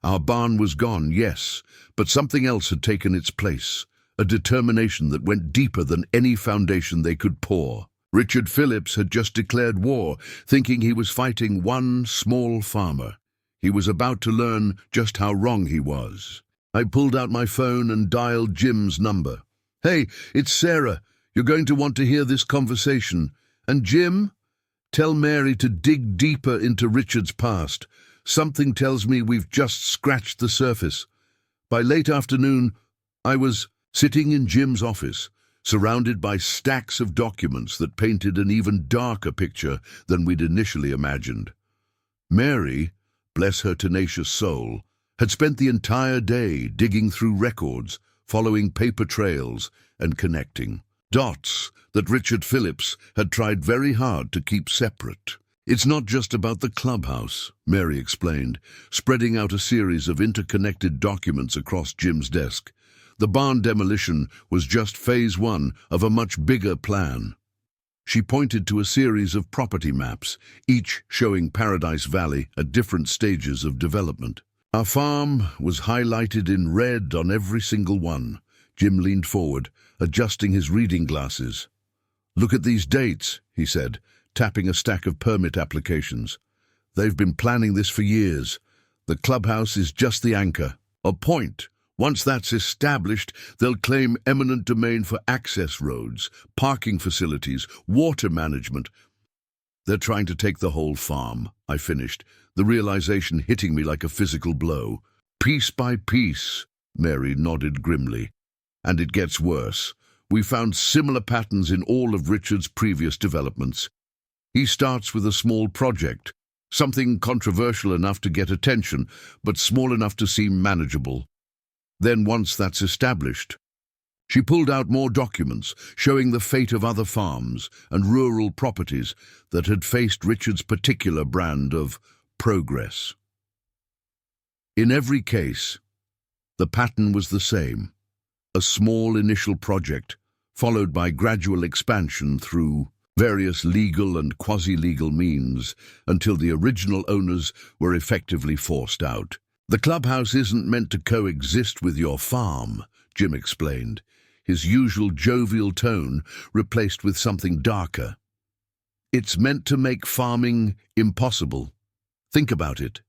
Our barn was gone, yes, but something else had taken its place. A determination that went deeper than any foundation they could pour. Richard Phillips had just declared war, thinking he was fighting one small farmer. He was about to learn just how wrong he was. I pulled out my phone and dialed Jim's number. Hey, it's Sarah. You're going to want to hear this conversation. And Jim, tell Mary to dig deeper into Richard's past. Something tells me we've just scratched the surface. By late afternoon, I was sitting in Jim's office, surrounded by stacks of documents that painted an even darker picture than we'd initially imagined. Mary, bless her tenacious soul, had spent the entire day digging through records, following paper trails, and connecting dots that Richard Phillips had tried very hard to keep separate. It's not just about the clubhouse, Mary explained, spreading out a series of interconnected documents across Jim's desk. The barn demolition was just phase 1 of a much bigger plan. She pointed to a series of property maps, each showing Paradise Valley at different stages of development. Our farm was highlighted in red on every single one, Jim leaned forward, adjusting his reading glasses. "Look at these dates," he said, tapping a stack of permit applications. "They've been planning this for years. The clubhouse is just the anchor. A point. Once that's established, they'll claim eminent domain for access roads, parking facilities, water management. They're trying to take the whole farm," I finished, the realization hitting me like a physical blow. "Piece by piece," Mary nodded grimly. "And it gets worse. We found similar patterns in all of Richard's previous developments. He starts with a small project, something controversial enough to get attention, but small enough to seem manageable. Then once that's established..." She pulled out more documents showing the fate of other farms and rural properties that had faced Richard's particular brand of progress. In every case, the pattern was the same: a small initial project, followed by gradual expansion through various legal and quasi-legal means until the original owners were effectively forced out. "The clubhouse isn't meant to coexist with your farm," Jim explained, his usual jovial tone replaced with something darker. "It's meant to make farming impossible. Think about it.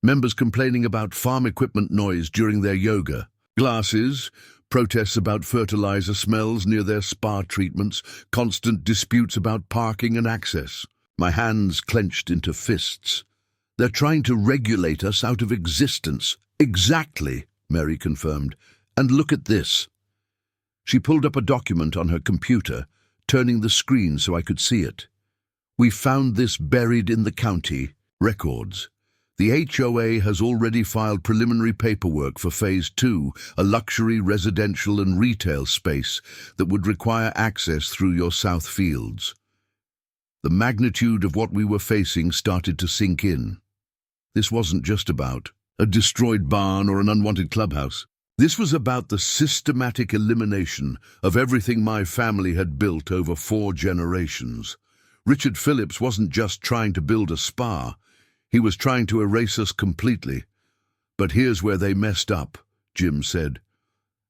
Members complaining about farm equipment noise during their yoga, classes, protests about fertilizer smells near their spa treatments, constant disputes about parking and access." My hands clenched into fists. "They're trying to regulate us out of existence." "Exactly," Mary confirmed. "And look at this." She pulled up a document on her computer, turning the screen so I could see it. "We found this buried in the county records. The HOA has already filed preliminary paperwork for Phase 2, a luxury residential and retail space that would require access through your south fields." The magnitude of what we were facing started to sink in. This wasn't just about a destroyed barn or an unwanted clubhouse. This was about the systematic elimination of everything my family had built over 4 generations. Richard Phillips wasn't just trying to build a spa. He was trying to erase us completely. "But here's where they messed up," Jim said.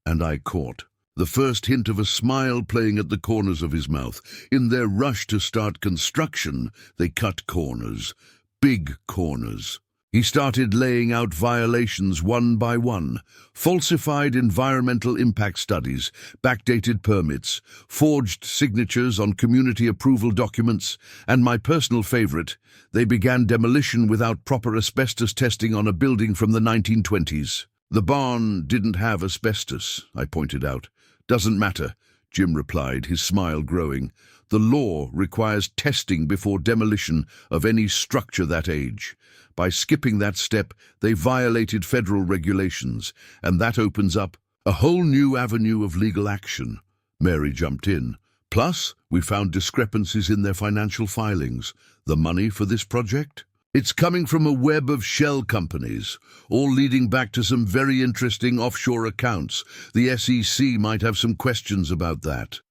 And I caught the first hint of a smile playing at the corners of his mouth. In their rush to start construction, they cut corners. Big corners. He started laying out violations one by one: falsified environmental impact studies, backdated permits, forged signatures on community approval documents, and my personal favorite, they began demolition without proper asbestos testing on a building from the 1920s. "The barn didn't have asbestos," I pointed out. "Doesn't matter," Jim replied, his smile growing. "The law requires testing before demolition of any structure that age. By skipping that step, they violated federal regulations, and that opens up a whole new avenue of legal action." Mary jumped in. "Plus, we found discrepancies in their financial filings. The money for this project? It's coming from a web of shell companies, all leading back to some very interesting offshore accounts. The SEC might have some questions about that."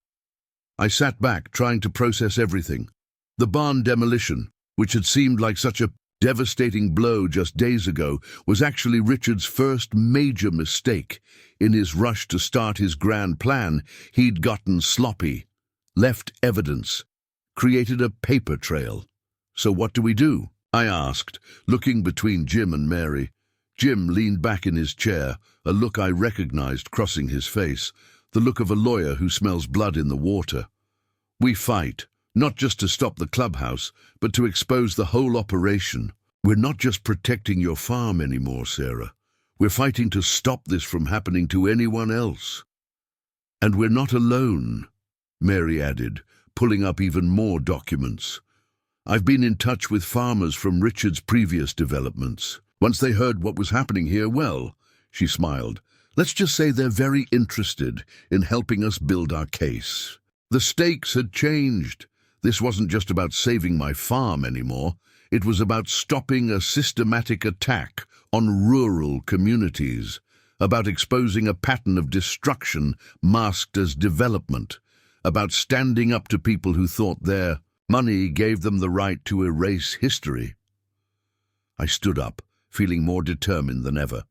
I sat back, trying to process everything. The barn demolition, which had seemed like such a devastating blow just days ago, was actually Richard's first major mistake. In his rush to start his grand plan, he'd gotten sloppy, left evidence, created a paper trail. "So what do we do?" I asked, looking between Jim and Mary. Jim leaned back in his chair, a look I recognized crossing his face, the look of a lawyer who smells blood in the water. "We fight. Not just to stop the clubhouse, but to expose the whole operation. We're not just protecting your farm anymore, Sarah. We're fighting to stop this from happening to anyone else." "And we're not alone," Mary added, pulling up even more documents. "I've been in touch with farmers from Richard's previous developments. Once they heard what was happening here, well," she smiled, "let's just say they're very interested in helping us build our case. The stakes had changed. This wasn't just about saving my farm anymore. It was about stopping a systematic attack on rural communities, about exposing a pattern of destruction masked as development, about standing up to people who thought their money gave them the right to erase history." I stood up, feeling more determined than ever.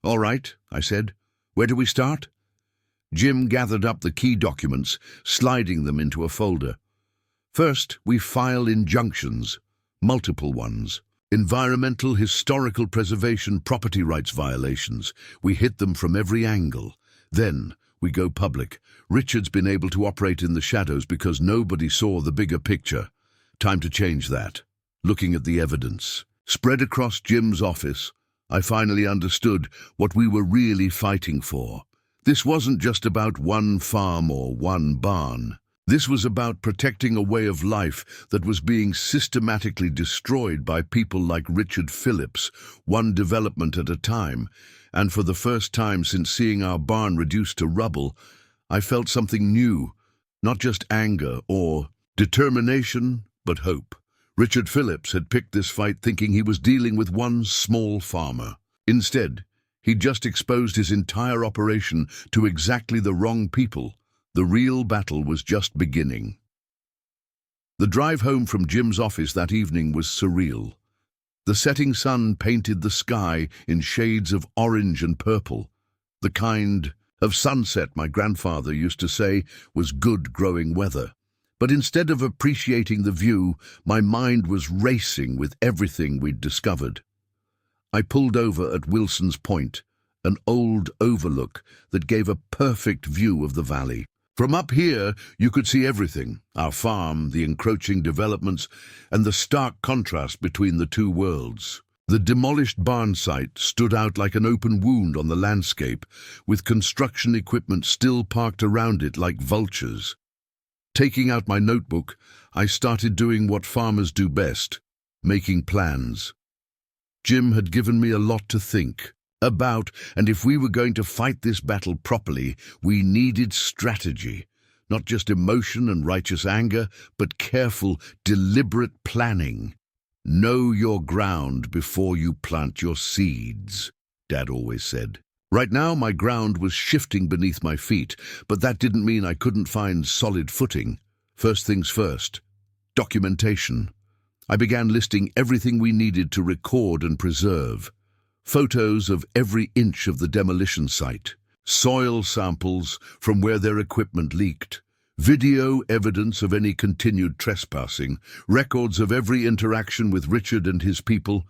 "All right," I said. "Where do we start?" Jim gathered up the key documents, sliding them into a folder. First, we file injunctions, multiple ones. Environmental, historical preservation, property rights violations. We hit them from every angle. Then, we go public. Richard's been able to operate in the shadows because nobody saw the bigger picture. Time to change that. Looking at the evidence. Spread across Jim's office, I finally understood what we were really fighting for. This wasn't just about one farm or one barn. This was about protecting a way of life that was being systematically destroyed by people like Richard Phillips, one development at a time. And for the first time since seeing our barn reduced to rubble, I felt something new, not just anger or determination, but hope. Richard Phillips had picked this fight thinking he was dealing with one small farmer. Instead, he'd just exposed his entire operation to exactly the wrong people. The real battle was just beginning. The drive home from Jim's office that evening was surreal. The setting sun painted the sky in shades of orange and purple, the kind of sunset my grandfather used to say was good growing weather. But instead of appreciating the view, my mind was racing with everything we'd discovered. I pulled over at Wilson's Point, an old overlook that gave a perfect view of the valley. From up here, you could see everything, our farm, the encroaching developments, and the stark contrast between the two worlds. The demolished barn site stood out like an open wound on the landscape, with construction equipment still parked around it like vultures. Taking out my notebook, I started doing what farmers do best, making plans. Jim had given me a lot to think about, and if we were going to fight this battle properly, we needed strategy. Not just emotion and righteous anger, but careful, deliberate planning. Know your ground before you plant your seeds, Dad always said. Right now, my ground was shifting beneath my feet, but that didn't mean I couldn't find solid footing. First things first, documentation. I began listing everything we needed to record and preserve. Photos of every inch of the demolition site, soil samples from where their equipment leaked, video evidence of any continued trespassing, records of every interaction with Richard and his people,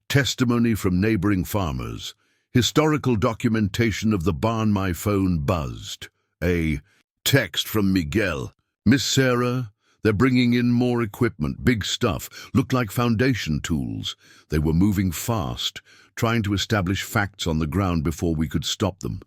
testimony from neighboring farmers, historical documentation of the barn. My phone buzzed. A text from Miguel. "Miss Sarah, they're bringing in more equipment, big stuff, looked like foundation tools. They were moving fast, trying to establish facts on the ground before we could stop them."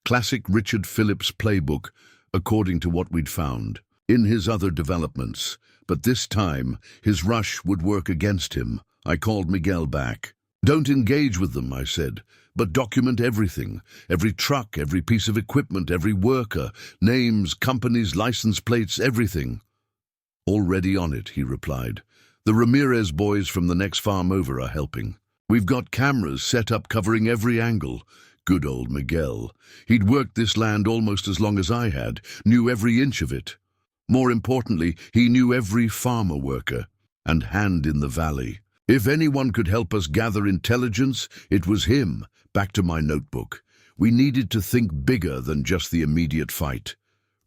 Classic Richard Phillips playbook, according to what we'd found in his other developments. But this time, his rush would work against him. I called Miguel back. "Don't engage with them," I said, "but document everything. Every truck, every piece of equipment, every worker, names, companies, license plates, everything." "Already on it," he replied. "The Ramirez boys from the next farm over are helping. We've got cameras set up covering every angle." Good old Miguel. He'd worked this land almost as long as I had, knew every inch of it. More importantly, he knew every farmer worker and hand in the valley. If anyone could help us gather intelligence, it was him. Back to my notebook. We needed to think bigger than just the immediate fight.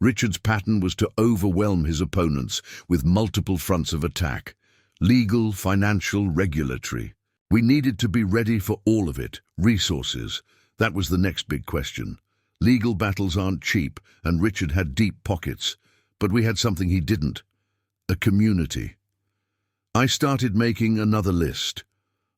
Richard's pattern was to overwhelm his opponents with multiple fronts of attack. Legal, financial, regulatory. We needed to be ready for all of it. Resources. That was the next big question. Legal battles aren't cheap, and Richard had deep pockets. But we had something he didn't. A community. I started making another list.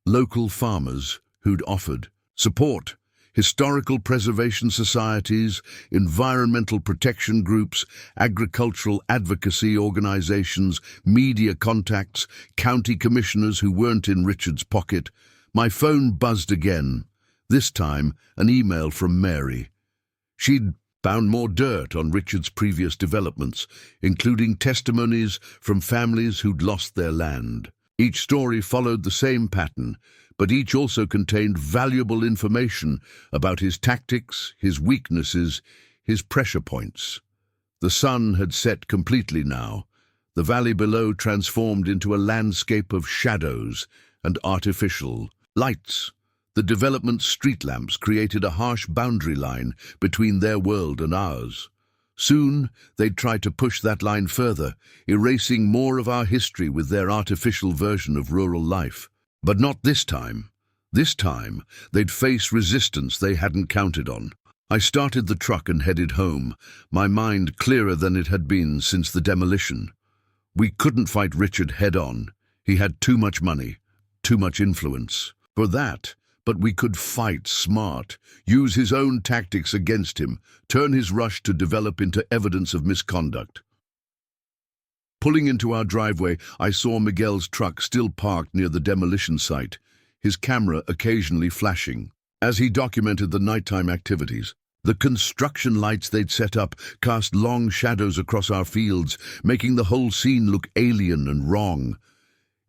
Local farmers who'd offered support. Historical preservation societies, environmental protection groups, agricultural advocacy organizations, media contacts, county commissioners who weren't in Richard's pocket. My phone buzzed again. This time, an email from Mary. She'd found more dirt on Richard's previous developments, including testimonies from families who'd lost their land. Each story followed the same pattern, but each also contained valuable information about his tactics, his weaknesses, his pressure points. The sun had set completely now, the valley below transformed into a landscape of shadows and artificial lights. The development's street lamps created a harsh boundary line between their world and ours. Soon, they'd try to push that line further, erasing more of our history with their artificial version of rural life. But not this time. This time, they'd face resistance they hadn't counted on. I started the truck and headed home, my mind clearer than it had been since the demolition. We couldn't fight Richard head-on. He had too much money, too much influence. For that, but we could fight smart, use his own tactics against him, turn his rush to develop into evidence of misconduct. Pulling into our driveway, I saw Miguel's truck still parked near the demolition site, his camera occasionally flashing. As he documented the nighttime activities, the construction lights they'd set up cast long shadows across our fields, making the whole scene look alien and wrong.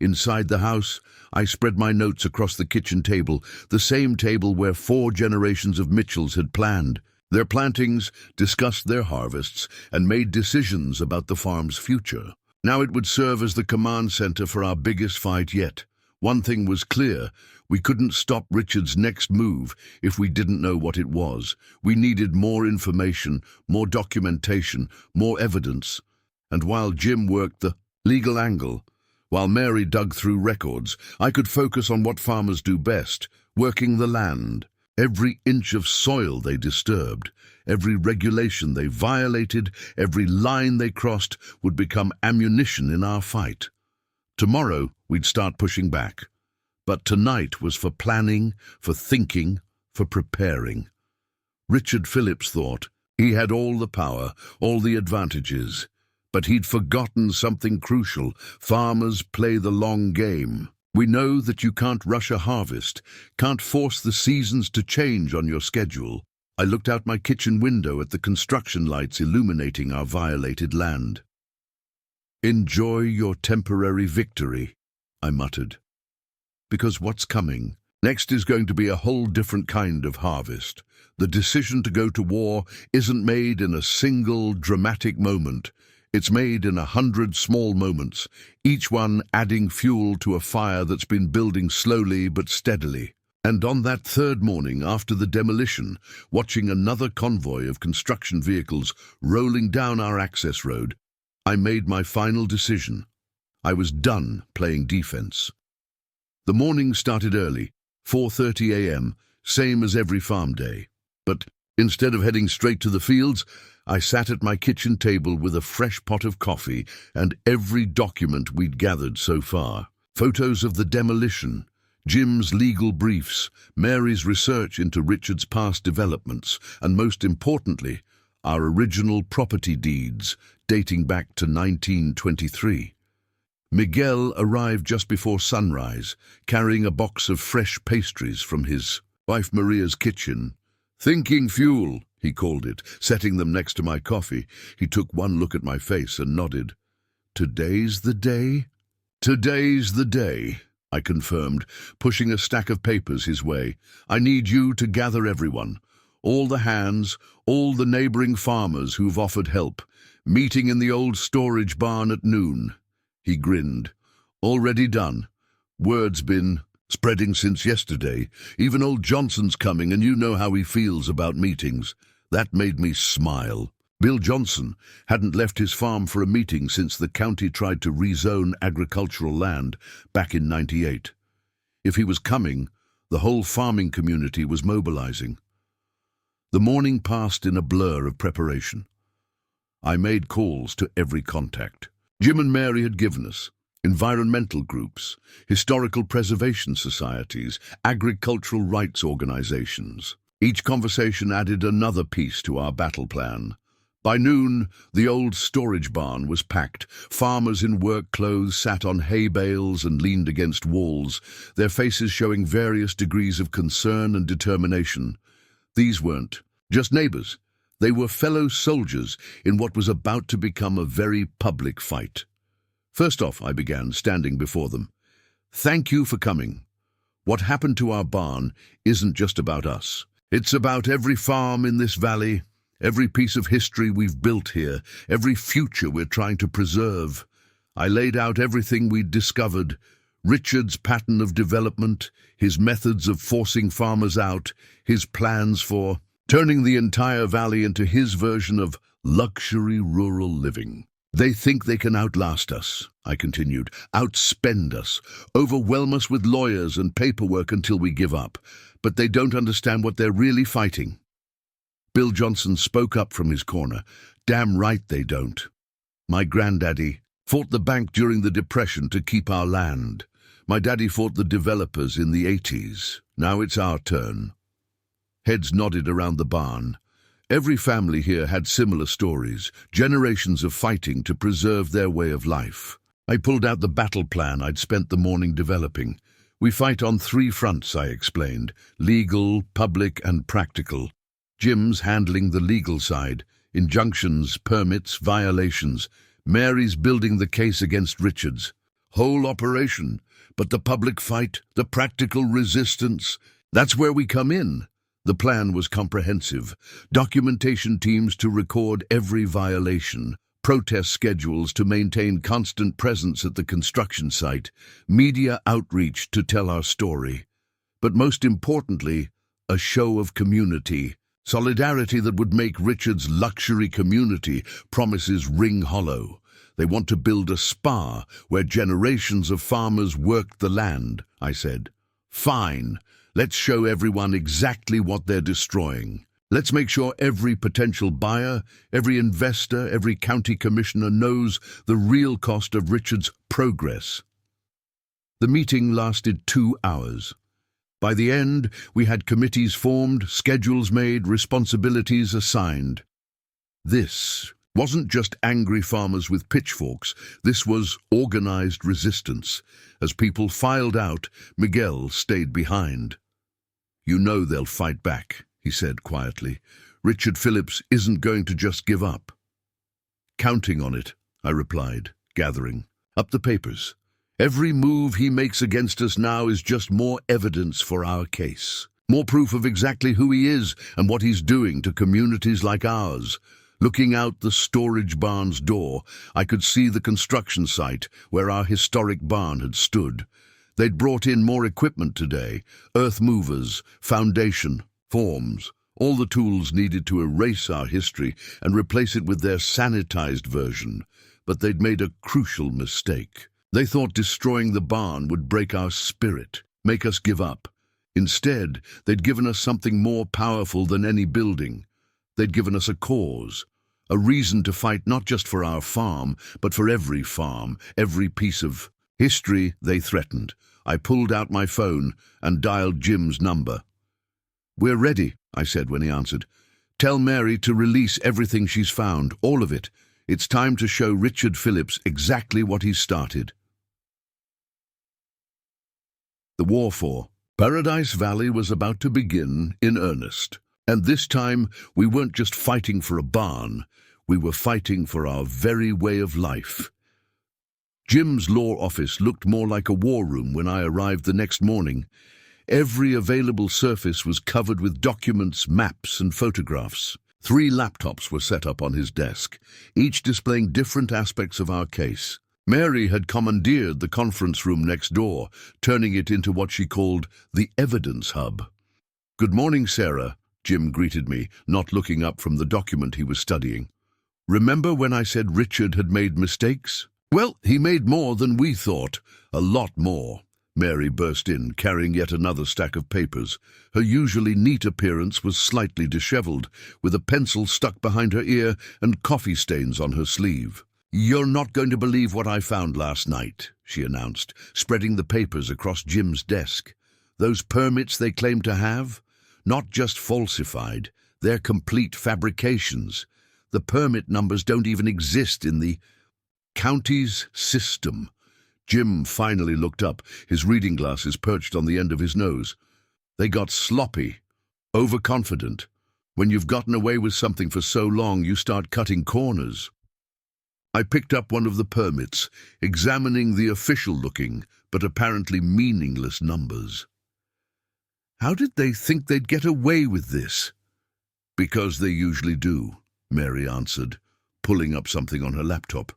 Inside the house, I spread my notes across the kitchen table, the same table where 4 generations of Mitchells had planned their plantings, discussed their harvests, and made decisions about the farm's future. Now it would serve as the command center for our biggest fight yet. One thing was clear: we couldn't stop Richard's next move if we didn't know what it was. We needed more information, more documentation, more evidence. And while Jim worked the legal angle, while Mary dug through records, I could focus on what farmers do best, working the land. Every inch of soil they disturbed, every regulation they violated, every line they crossed would become ammunition in our fight. Tomorrow, we'd start pushing back. But tonight was for planning, for thinking, for preparing. Richard Phillips thought he had all the power, all the advantages. But he'd forgotten something crucial. Farmers play the long game. We know that you can't rush a harvest, can't force the seasons to change on your schedule. I looked out my kitchen window at the construction lights illuminating our violated land. "Enjoy your temporary victory," I muttered. Because what's coming next is going to be a whole different kind of harvest. The decision to go to war isn't made in a single dramatic moment. It's made in 100 small moments, each one adding fuel to a fire that's been building slowly but steadily. And on that third morning after the demolition, watching another convoy of construction vehicles rolling down our access road, I made my final decision. I was done playing defense. The morning started early, 4:30 a.m., same as every farm day. But instead of heading straight to the fields, I sat at my kitchen table with a fresh pot of coffee and every document we'd gathered so far. Photos of the demolition, Jim's legal briefs, Mary's research into Richard's past developments, and most importantly, our original property deeds dating back to 1923. Miguel arrived just before sunrise, carrying a box of fresh pastries from his wife Maria's kitchen. "Thinking fuel," he called it, setting them next to my coffee. He took one look at my face and nodded. "Today's the day?" "Today's the day," I confirmed, pushing a stack of papers his way. "I need you to gather everyone. All the hands, all the neighboring farmers who've offered help. Meeting in the old storage barn at noon." He grinned. "Already done. Word's been spreading since yesterday. Even old Johnson's coming, and you know how he feels about meetings." That made me smile. Bill Johnson hadn't left his farm for a meeting since the county tried to rezone agricultural land back in '98. If he was coming, the whole farming community was mobilizing. The morning passed in a blur of preparation. I made calls to every contact. Jim and Mary had given us environmental groups, historical preservation societies, agricultural rights organizations. Each conversation added another piece to our battle plan. By noon, the old storage barn was packed. Farmers in work clothes sat on hay bales and leaned against walls, their faces showing various degrees of concern and determination. These weren't just neighbors. They were fellow soldiers in what was about to become a very public fight. First off, I began, standing before them. "Thank you for coming. What happened to our barn isn't just about us. It's about every farm in this valley, every piece of history we've built here, every future we're trying to preserve." I laid out everything we'd discovered: Richard's pattern of development, his methods of forcing farmers out, his plans for turning the entire valley into his version of luxury rural living. They think they can outlast us, I continued, outspend us, overwhelm us with lawyers and paperwork until we give up. But they don't understand what they're really fighting. Bill Johnson spoke up from his corner. Damn right they don't. My granddaddy fought the bank during the Depression to keep our land. My daddy fought the developers in the 80s. Now it's our turn. Heads nodded around the barn. Every family here had similar stories, generations of fighting to preserve their way of life. I pulled out the battle plan I'd spent the morning developing. We fight on 3 fronts, I explained, legal, public, and practical. Jim's handling the legal side, injunctions, permits, violations. Mary's building the case against Richards. Whole operation, but the public fight, the practical resistance, that's where we come in. The plan was comprehensive. Documentation teams to record every violation, protest schedules to maintain constant presence at the construction site, media outreach to tell our story. But most importantly, a show of community. Solidarity that would make Richard's luxury community promises ring hollow. They want to build a spa where generations of farmers worked the land, I said. Fine. Let's show everyone exactly what they're destroying. Let's make sure every potential buyer, every investor, every county commissioner knows the real cost of Richard's progress. The meeting lasted 2 hours. By the end, we had committees formed, schedules made, responsibilities assigned. This wasn't just angry farmers with pitchforks. This was organized resistance. As people filed out, Miguel stayed behind. You know they'll fight back, he said quietly. Richard Phillips isn't going to just give up. Counting on it, I replied, gathering up the papers. Every move he makes against us now is just more evidence for our case. More proof of exactly who he is and what he's doing to communities like ours. Looking out the storage barn's door, I could see the construction site where our historic barn had stood. They'd brought in more equipment today, earth movers, foundation, forms, all the tools needed to erase our history and replace it with their sanitized version. But they'd made a crucial mistake. They thought destroying the barn would break our spirit, make us give up. Instead, they'd given us something more powerful than any building. They'd given us a cause, a reason to fight not just for our farm, but for every farm, every piece of history they threatened. I pulled out my phone and dialed Jim's number. We're ready, I said when he answered. Tell Mary to release everything she's found, all of it. It's time to show Richard Phillips exactly what he's started. The war for Paradise Valley was about to begin in earnest. And this time, we weren't just fighting for a barn. We were fighting for our very way of life. Jim's law office looked more like a war room when I arrived the next morning. Every available surface was covered with documents, maps, and photographs. 3 laptops were set up on his desk, each displaying different aspects of our case. Mary had commandeered the conference room next door, turning it into what she called the evidence hub. Good morning, Sarah, Jim greeted me, not looking up from the document he was studying. Remember when I said Richard had made mistakes? Well, he made more than we thought, a lot more. Mary burst in, carrying yet another stack of papers. Her usually neat appearance was slightly disheveled, with a pencil stuck behind her ear and coffee stains on her sleeve. You're not going to believe what I found last night, she announced, spreading the papers across Jim's desk. Those permits they claim to have? Not just falsified, they're complete fabrications. The permit numbers don't even exist in the county's system. Jim finally looked up, his reading glasses perched on the end of his nose. They got sloppy, overconfident. When you've gotten away with something for so long, you start cutting corners. I picked up one of the permits, examining the official-looking, but apparently meaningless numbers. How did they think they'd get away with this? Because they usually do, Mary answered, pulling up something on her laptop.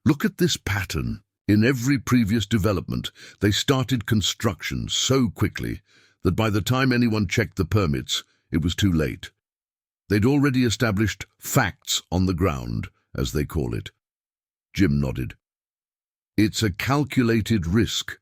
Look at this pattern. In every previous development, they started construction so quickly that by the time anyone checked the permits, it was too late. They'd already established facts on the ground, as they call it. Jim nodded. It's a calculated risk.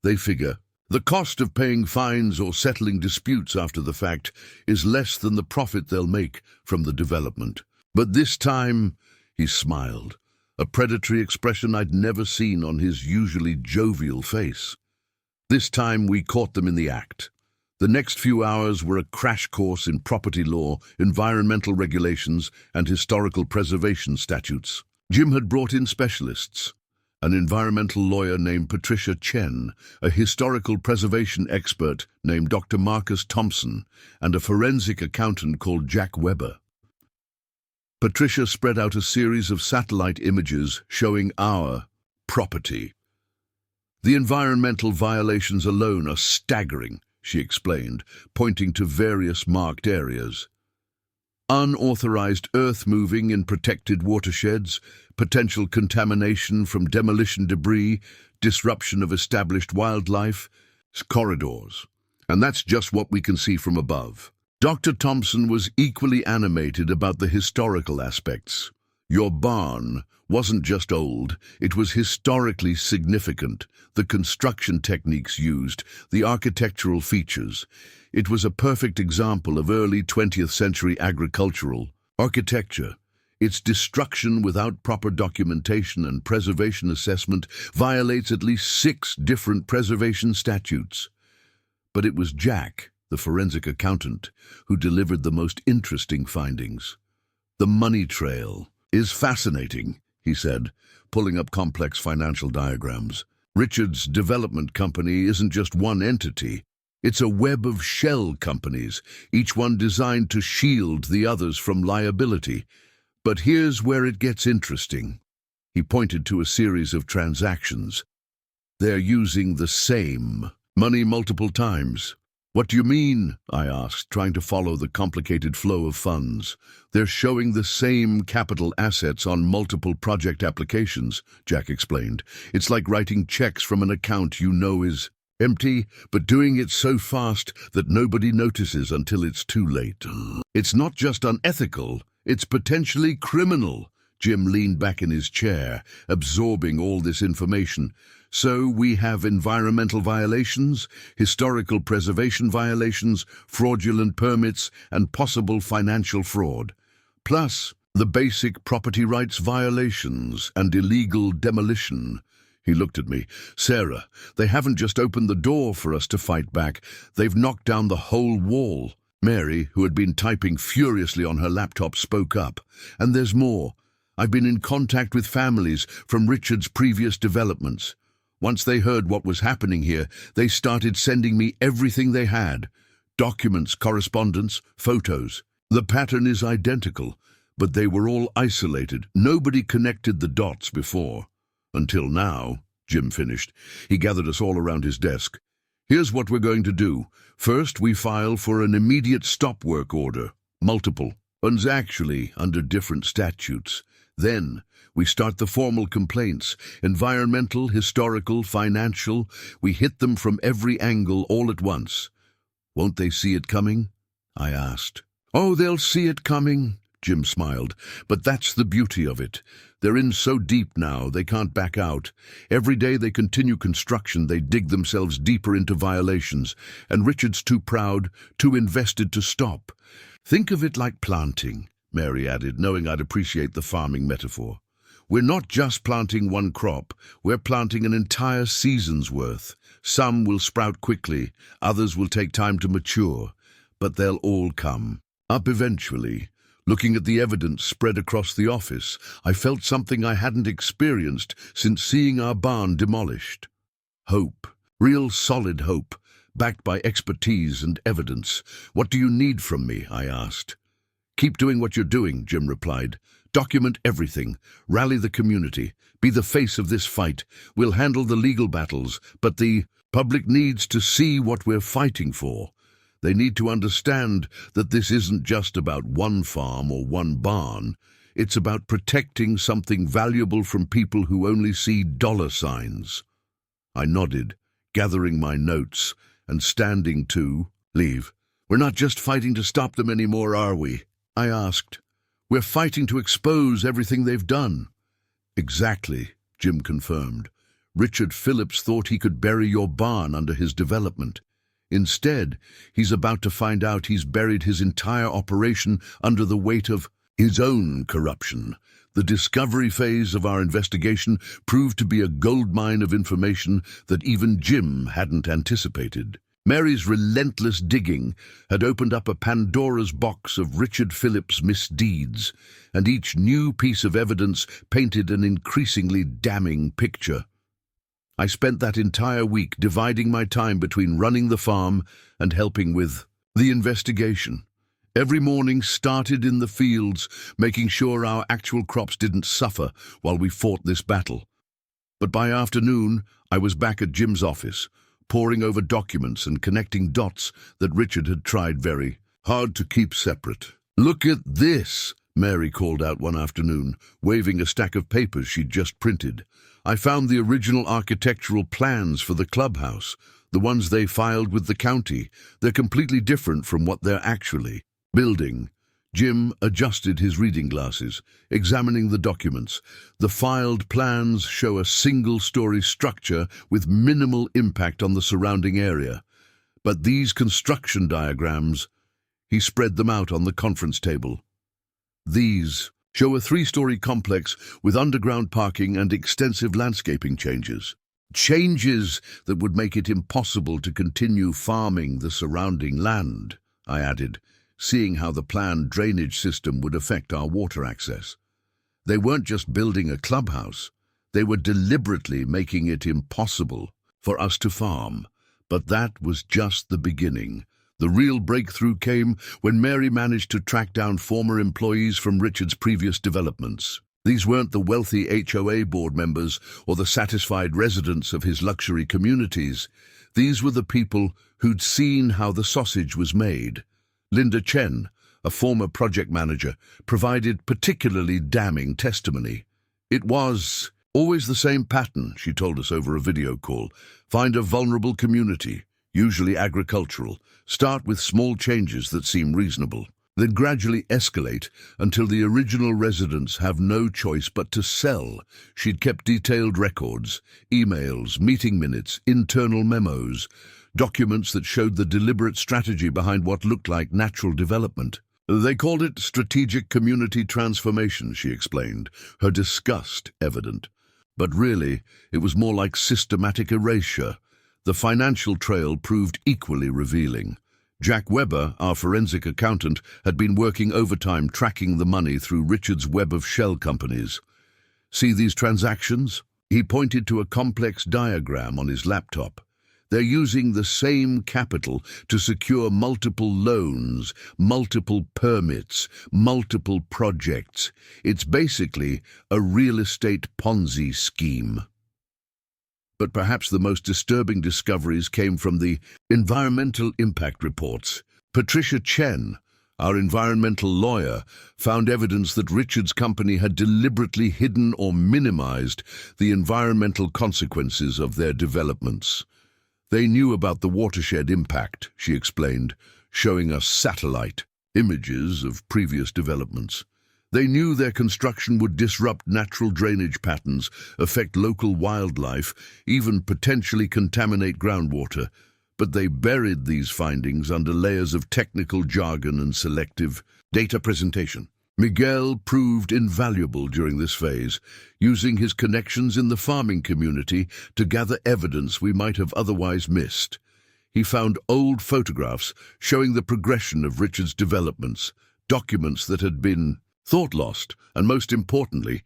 They figure the cost of paying fines or settling disputes after the fact is less than the profit they'll make from the development. But this time, he smiled, a predatory expression I'd never seen on his usually jovial face. This time we caught them in the act. The next few hours were a crash course in property law, environmental regulations, and historical preservation statutes. Jim had brought in specialists, an environmental lawyer named Patricia Chen, a historical preservation expert named Dr. Marcus Thompson, and a forensic accountant called Jack Weber. Patricia spread out a series of satellite images showing our property. The environmental violations alone are staggering, she explained, pointing to various marked areas. Unauthorized earth moving in protected watersheds, potential contamination from demolition debris, disruption of established wildlife, corridors. And that's just what we can see from above. Dr. Thompson was equally animated about the historical aspects. Your barn wasn't just old, it was historically significant. The construction techniques used, the architectural features. It was a perfect example of early 20th century agricultural architecture. Its destruction without proper documentation and preservation assessment violates at least 6 different preservation statutes. But it was Jack, the forensic accountant, who delivered the most interesting findings. The money trail is fascinating, he said, pulling up complex financial diagrams. Richard's development company isn't just one entity. It's a web of shell companies, each one designed to shield the others from liability. But here's where it gets interesting. He pointed to a series of transactions. They're using the same money multiple times. What do you mean? I asked, trying to follow the complicated flow of funds. They're showing the same capital assets on multiple project applications, Jack explained. It's like writing checks from an account you know is empty, but doing it so fast that nobody notices until it's too late. It's not just unethical, it's potentially criminal. Jim leaned back in his chair, absorbing all this information. So we have environmental violations, historical preservation violations, fraudulent permits, and possible financial fraud. Plus, the basic property rights violations and illegal demolition. He looked at me. Sarah, they haven't just opened the door for us to fight back. They've knocked down the whole wall. Mary, who had been typing furiously on her laptop, spoke up. And there's more. I've been in contact with families from Richard's previous developments. Once they heard what was happening here, they started sending me everything they had. Documents, correspondence, photos. The pattern is identical, but they were all isolated. Nobody connected the dots before. Until now, Jim finished. He gathered us all around his desk. Here's what we're going to do. First, we file for an immediate stop work order. Multiple ones actually under different statutes. Then, we start the formal complaints, environmental, historical, financial. We hit them from every angle all at once. Won't they see it coming? I asked. Oh, they'll see it coming, Jim smiled. But that's the beauty of it. They're in so deep now, they can't back out. Every day they continue construction, they dig themselves deeper into violations. And Richard's too proud, too invested to stop. Think of it like planting, Mary added, knowing I'd appreciate the farming metaphor. We're not just planting one crop, we're planting an entire season's worth. Some will sprout quickly, others will take time to mature, but they'll all come up eventually. Looking at the evidence spread across the office, I felt something I hadn't experienced since seeing our barn demolished. Hope, real solid hope, backed by expertise and evidence. What do you need from me? I asked. Keep doing what you're doing, Jim replied. Document everything. Rally the community. Be the face of this fight. We'll handle the legal battles, but the public needs to see what we're fighting for. They need to understand that this isn't just about one farm or one barn. It's about protecting something valuable from people who only see dollar signs. I nodded, gathering my notes and standing to leave. We're not just fighting to stop them anymore, are we? I asked. We're fighting to expose everything they've done. Exactly, Jim confirmed. Richard Phillips thought he could bury your barn under his development. Instead, he's about to find out he's buried his entire operation under the weight of his own corruption. The discovery phase of our investigation proved to be a goldmine of information that even Jim hadn't anticipated. Mary's relentless digging had opened up a Pandora's box of Richard Phillips' misdeeds, and each new piece of evidence painted an increasingly damning picture. I spent that entire week dividing my time between running the farm and helping with the investigation. Every morning started in the fields, making sure our actual crops didn't suffer while we fought this battle. But by afternoon, I was back at Jim's office, poring over documents and connecting dots that Richard had tried very hard to keep separate. "Look at this," Mary called out one afternoon, waving a stack of papers she'd just printed. "I found the original architectural plans for the clubhouse, the ones they filed with the county. They're completely different from what they're actually building." Jim adjusted his reading glasses, examining the documents. The filed plans show a single-story structure with minimal impact on the surrounding area. But these construction diagrams, he spread them out on the conference table. These show a 3-story complex with underground parking and extensive landscaping changes. Changes that would make it impossible to continue farming the surrounding land, I added, seeing how the planned drainage system would affect our water access. They weren't just building a clubhouse, they were deliberately making it impossible for us to farm. But that was just the beginning. The real breakthrough came when Mary managed to track down former employees from Richard's previous developments. These weren't the wealthy HOA board members or the satisfied residents of his luxury communities. These were the people who'd seen how the sausage was made. Linda Chen, a former project manager, provided particularly damning testimony. "It was always the same pattern," she told us over a video call. "Find a vulnerable community, usually agricultural. Start with small changes that seem reasonable. Then gradually escalate until the original residents have no choice but to sell." She'd kept detailed records, emails, meeting minutes, internal memos, documents that showed the deliberate strategy behind what looked like natural development. "They called it strategic community transformation," she explained, her disgust evident. But really, it was more like systematic erasure. The financial trail proved equally revealing. Jack Weber, our forensic accountant, had been working overtime tracking the money through Richard's web of shell companies. "See these transactions?" He pointed to a complex diagram on his laptop. "They're using the same capital to secure multiple loans, multiple permits, multiple projects. It's basically a real estate Ponzi scheme." But perhaps the most disturbing discoveries came from the environmental impact reports. Patricia Chen, our environmental lawyer, found evidence that Richard's company had deliberately hidden or minimized the environmental consequences of their developments. "They knew about the watershed impact," she explained, showing us satellite images of previous developments. "They knew their construction would disrupt natural drainage patterns, affect local wildlife, even potentially contaminate groundwater. But they buried these findings under layers of technical jargon and selective data presentation." Miguel proved invaluable during this phase, using his connections in the farming community to gather evidence we might have otherwise missed. He found old photographs showing the progression of Richard's developments, documents that had been thought lost, and most importantly,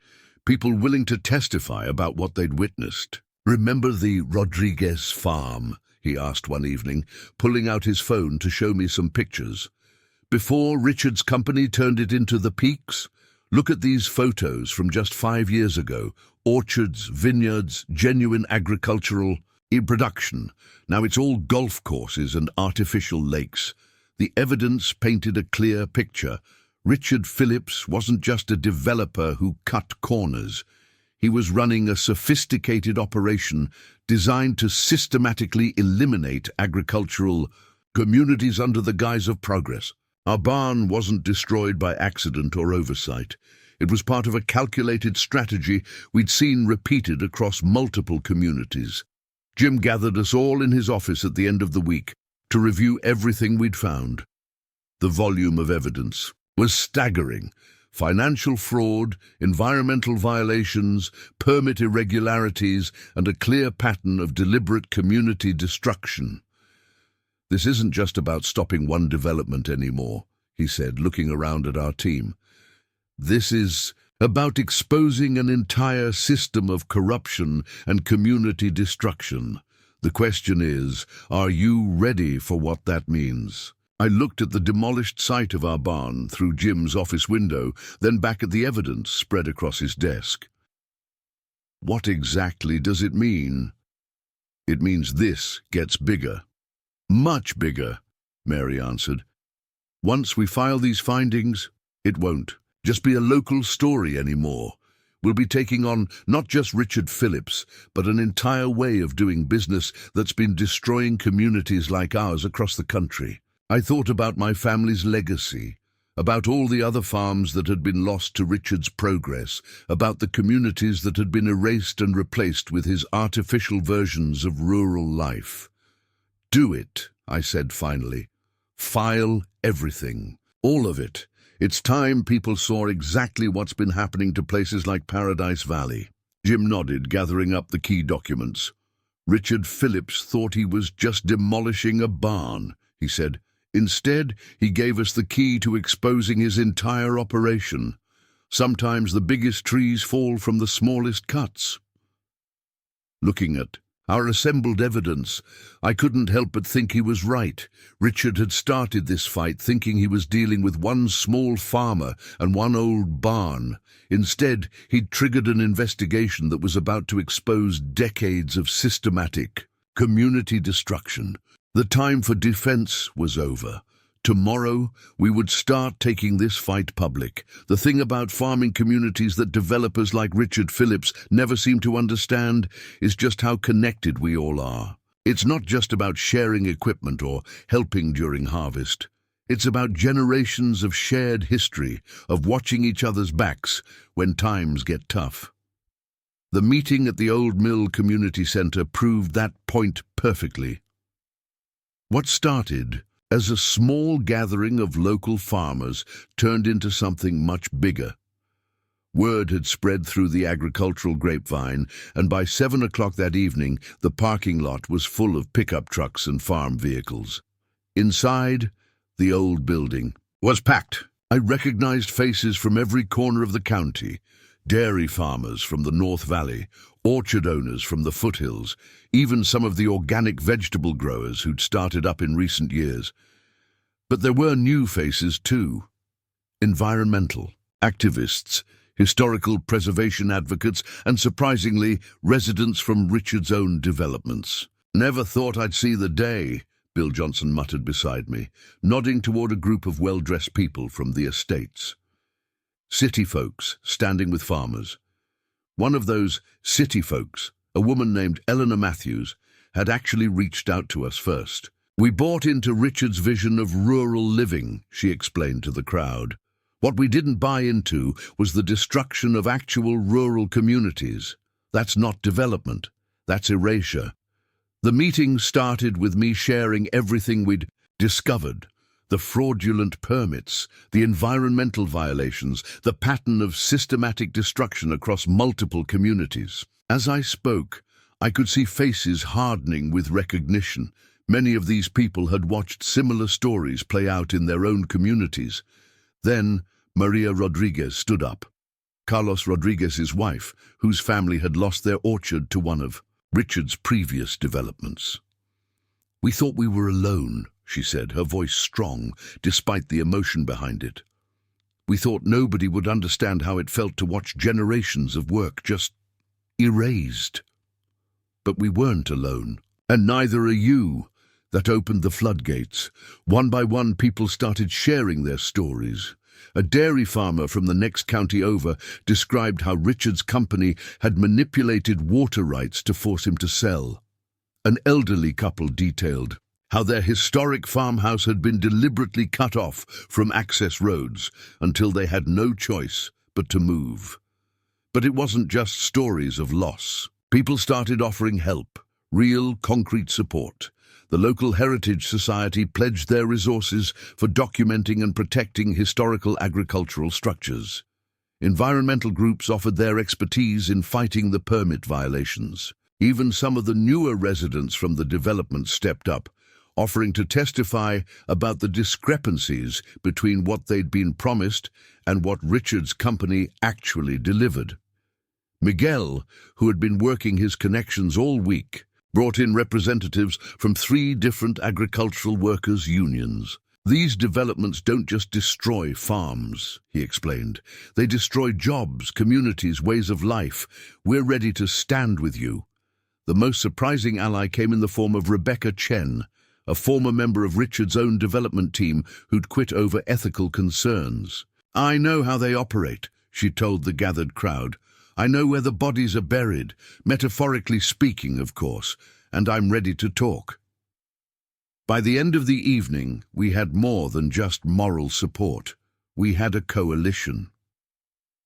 people willing to testify about what they'd witnessed. "Remember the Rodriguez farm?" he asked one evening, pulling out his phone to show me some pictures. "Before Richard's company turned it into the Peaks? Look at these photos from just 5 years ago. Orchards, vineyards, genuine agricultural production. Now it's all golf courses and artificial lakes." The evidence painted a clear picture. Richard Phillips wasn't just a developer who cut corners. He was running a sophisticated operation designed to systematically eliminate agricultural communities under the guise of progress. Our barn wasn't destroyed by accident or oversight. It was part of a calculated strategy we'd seen repeated across multiple communities. Jim gathered us all in his office at the end of the week to review everything we'd found. The volume of evidence was staggering. Financial fraud, environmental violations, permit irregularities, and a clear pattern of deliberate community destruction. "This isn't just about stopping one development anymore," he said, looking around at our team. "This is about exposing an entire system of corruption and community destruction. The question is, are you ready for what that means?" I looked at the demolished site of our barn through Jim's office window, then back at the evidence spread across his desk. "What exactly does it mean?" "It means this gets bigger." "Much bigger," Mary answered. "Once we file these findings, it won't just be a local story anymore. We'll be taking on not just Richard Phillips, but an entire way of doing business that's been destroying communities like ours across the country." I thought about my family's legacy, about all the other farms that had been lost to Richard's progress, about the communities that had been erased and replaced with his artificial versions of rural life. "Do it," I said finally. "File everything. All of it. It's time people saw exactly what's been happening to places like Paradise Valley." Jim nodded, gathering up the key documents. "Richard Phillips thought he was just demolishing a barn," he said. "Instead, he gave us the key to exposing his entire operation. Sometimes the biggest trees fall from the smallest cuts." Looking at our assembled evidence, I couldn't help but think he was right. Richard had started this fight thinking he was dealing with one small farmer and one old barn. Instead, he'd triggered an investigation that was about to expose decades of systematic community destruction. The time for defense was over. Tomorrow, we would start taking this fight public. The thing about farming communities that developers like Richard Phillips never seem to understand is just how connected we all are. It's not just about sharing equipment or helping during harvest. It's about generations of shared history, of watching each other's backs when times get tough. The meeting at the Old Mill Community Center proved that point perfectly. What started as a small gathering of local farmers turned into something much bigger. Word had spread through the agricultural grapevine, and by 7 o'clock that evening, the parking lot was full of pickup trucks and farm vehicles. Inside, the old building was packed. I recognized faces from every corner of the county. Dairy farmers from the North Valley, orchard owners from the foothills, even some of the organic vegetable growers who'd started up in recent years. But there were new faces too. Environmental activists, historical preservation advocates, and surprisingly, residents from Richard's own developments. "Never thought I'd see the day," Bill Johnson muttered beside me, nodding toward a group of well-dressed people from the estates. City folks standing with farmers. One of those city folks, a woman named Eleanor Matthews, had actually reached out to us first. "We bought into Richard's vision of rural living," she explained to the crowd. "What we didn't buy into was the destruction of actual rural communities. That's not development, that's erasure." The meeting started with me sharing everything we'd discovered. The fraudulent permits, the environmental violations, the pattern of systematic destruction across multiple communities. As I spoke, I could see faces hardening with recognition. Many of these people had watched similar stories play out in their own communities. Then Maria Rodriguez stood up. Carlos Rodriguez's wife, whose family had lost their orchard to one of Richard's previous developments. "We thought we were alone," she said, her voice strong, despite the emotion behind it. "We thought nobody would understand how it felt to watch generations of work just erased. But we weren't alone, and neither are you." That opened the floodgates. One by one, people started sharing their stories. A dairy farmer from the next county over described how Richard's company had manipulated water rights to force him to sell. An elderly couple detailed how their historic farmhouse had been deliberately cut off from access roads until they had no choice but to move. But it wasn't just stories of loss. People started offering help, real, concrete support. The local Heritage Society pledged their resources for documenting and protecting historical agricultural structures. Environmental groups offered their expertise in fighting the permit violations. Even some of the newer residents from the development stepped up, offering to testify about the discrepancies between what they'd been promised and what Richard's company actually delivered. Miguel, who had been working his connections all week, brought in representatives from 3 different agricultural workers' unions. These developments don't just destroy farms, he explained. They destroy jobs, communities, ways of life. We're ready to stand with you. The most surprising ally came in the form of Rebecca Chen, a former member of Richard's own development team who'd quit over ethical concerns. I know how they operate, she told the gathered crowd. I know where the bodies are buried, metaphorically speaking, of course, and I'm ready to talk. By the end of the evening, we had more than just moral support. We had a coalition.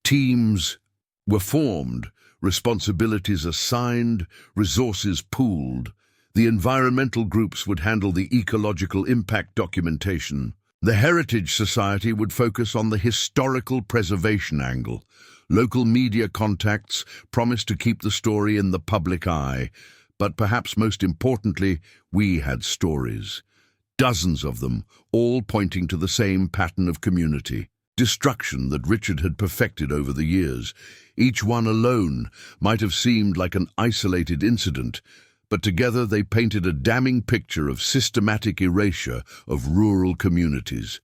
Teams were formed, responsibilities assigned, resources pooled. The environmental groups would handle the ecological impact documentation. The Heritage Society would focus on the historical preservation angle. Local media contacts promised to keep the story in the public eye. But perhaps most importantly, we had stories. Dozens of them, all pointing to the same pattern of community. Destruction that Richard had perfected over the years. Each one alone might have seemed like an isolated incident, but together they painted a damning picture of systematic erasure of rural communities.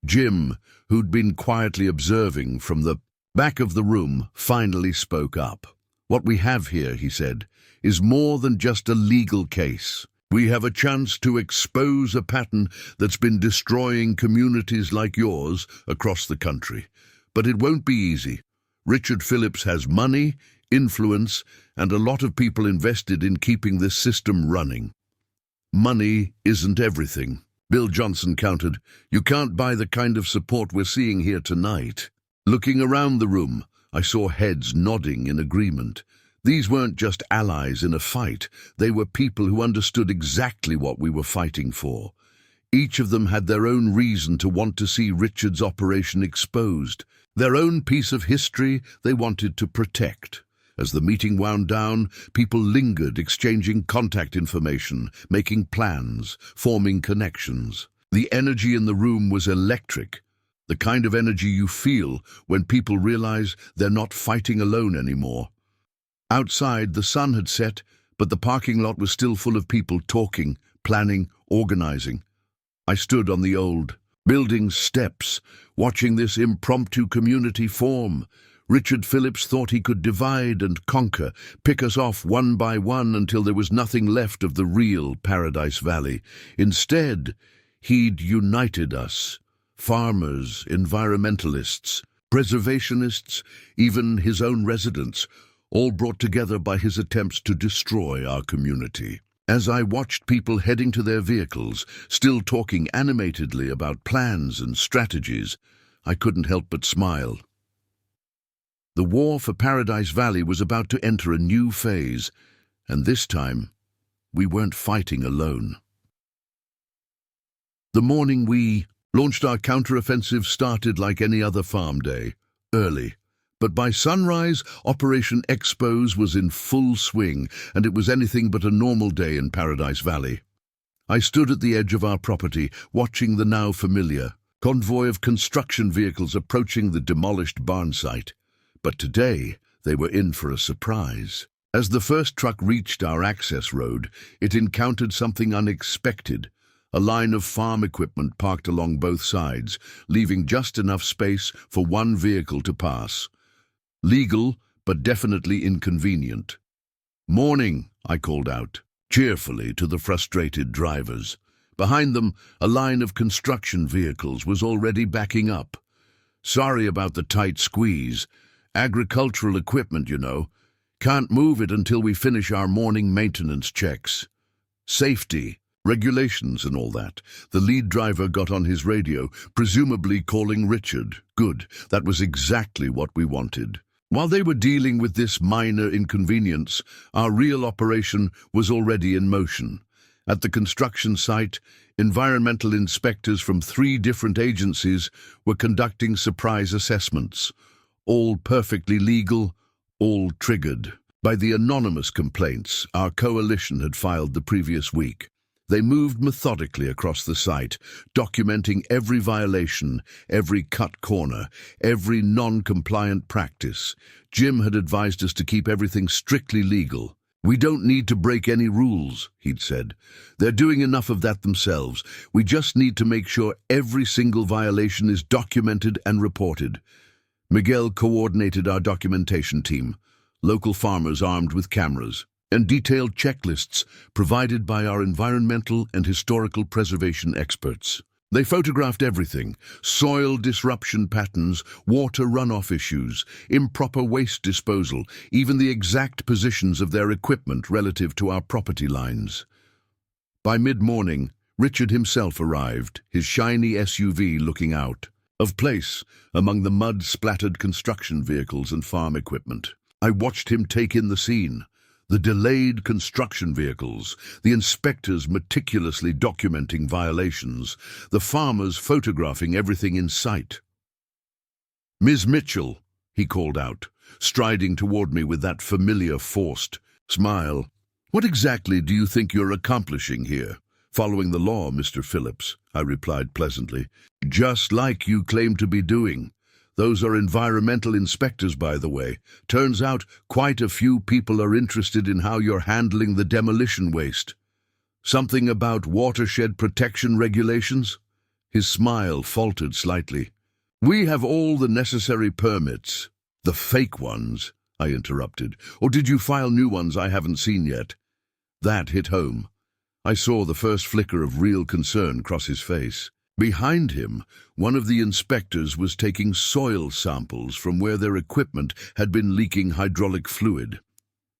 Jim, who'd been quietly observing from the back of the room, finally spoke up. What we have here, he said, is more than just a legal case. We have a chance to expose a pattern that's been destroying communities like yours across the country. But it won't be easy. Richard Phillips has money, influence, and a lot of people invested in keeping this system running. Money isn't everything. Bill Johnson countered. You can't buy the kind of support we're seeing here tonight. Looking around the room, I saw heads nodding in agreement. These weren't just allies in a fight. They were people who understood exactly what we were fighting for. Each of them had their own reason to want to see Richard's operation exposed, their own piece of history they wanted to protect. As the meeting wound down, people lingered, exchanging contact information, making plans, forming connections. The energy in the room was electric, the kind of energy you feel when people realize they're not fighting alone anymore. Outside, the sun had set, but the parking lot was still full of people talking, planning, organizing. I stood on the old building steps, watching this impromptu community form. Richard Phillips thought he could divide and conquer, pick us off one by one until there was nothing left of the real Paradise Valley. Instead, he'd united us. Farmers, environmentalists, preservationists, even his own residents, all brought together by his attempts to destroy our community. As I watched people heading to their vehicles, still talking animatedly about plans and strategies, I couldn't help but smile. The war for Paradise Valley was about to enter a new phase, and this time, we weren't fighting alone. The morning we launched our counteroffensive started like any other farm day, early. But by sunrise, Operation Expose was in full swing, and it was anything but a normal day in Paradise Valley. I stood at the edge of our property, watching the now familiar convoy of construction vehicles approaching the demolished barn site. But today, they were in for a surprise. As the first truck reached our access road, it encountered something unexpected. A line of farm equipment parked along both sides, leaving just enough space for one vehicle to pass. Legal, but definitely inconvenient. "Morning," I called out, cheerfully to the frustrated drivers. Behind them, a line of construction vehicles was already backing up. Sorry about the tight squeeze. Agricultural equipment, you know. Can't move it until we finish our morning maintenance checks. Safety, regulations and all that. The lead driver got on his radio, presumably calling Richard. Good, that was exactly what we wanted. While they were dealing with this minor inconvenience, our real operation was already in motion. At the construction site, environmental inspectors from 3 different agencies were conducting surprise assessments. All perfectly legal, all triggered by the anonymous complaints our coalition had filed the previous week. They moved methodically across the site, documenting every violation, every cut corner, every non-compliant practice. Jim had advised us to keep everything strictly legal. We don't need to break any rules, he'd said. They're doing enough of that themselves. We just need to make sure every single violation is documented and reported. Miguel coordinated our documentation team, local farmers armed with cameras, and detailed checklists provided by our environmental and historical preservation experts. They photographed everything: soil disruption patterns, water runoff issues, improper waste disposal, even the exact positions of their equipment relative to our property lines. By mid-morning, Richard himself arrived, his shiny SUV looking out of place among the mud-splattered construction vehicles and farm equipment. I watched him take in the scene. The delayed construction vehicles, the inspectors meticulously documenting violations, the farmers photographing everything in sight. "Ms. Mitchell," he called out, striding toward me with that familiar forced smile. "What exactly do you think you're accomplishing here?" "Following the law, Mr. Phillips," I replied pleasantly. "Just like you claim to be doing. Those are environmental inspectors, by the way. Turns out quite a few people are interested in how you're handling the demolition waste. Something about watershed protection regulations?" His smile faltered slightly. "We have all the necessary permits." "The fake ones," I interrupted. "Or did you file new ones I haven't seen yet?" That hit home. I saw the first flicker of real concern cross his face. Behind him, one of the inspectors was taking soil samples from where their equipment had been leaking hydraulic fluid.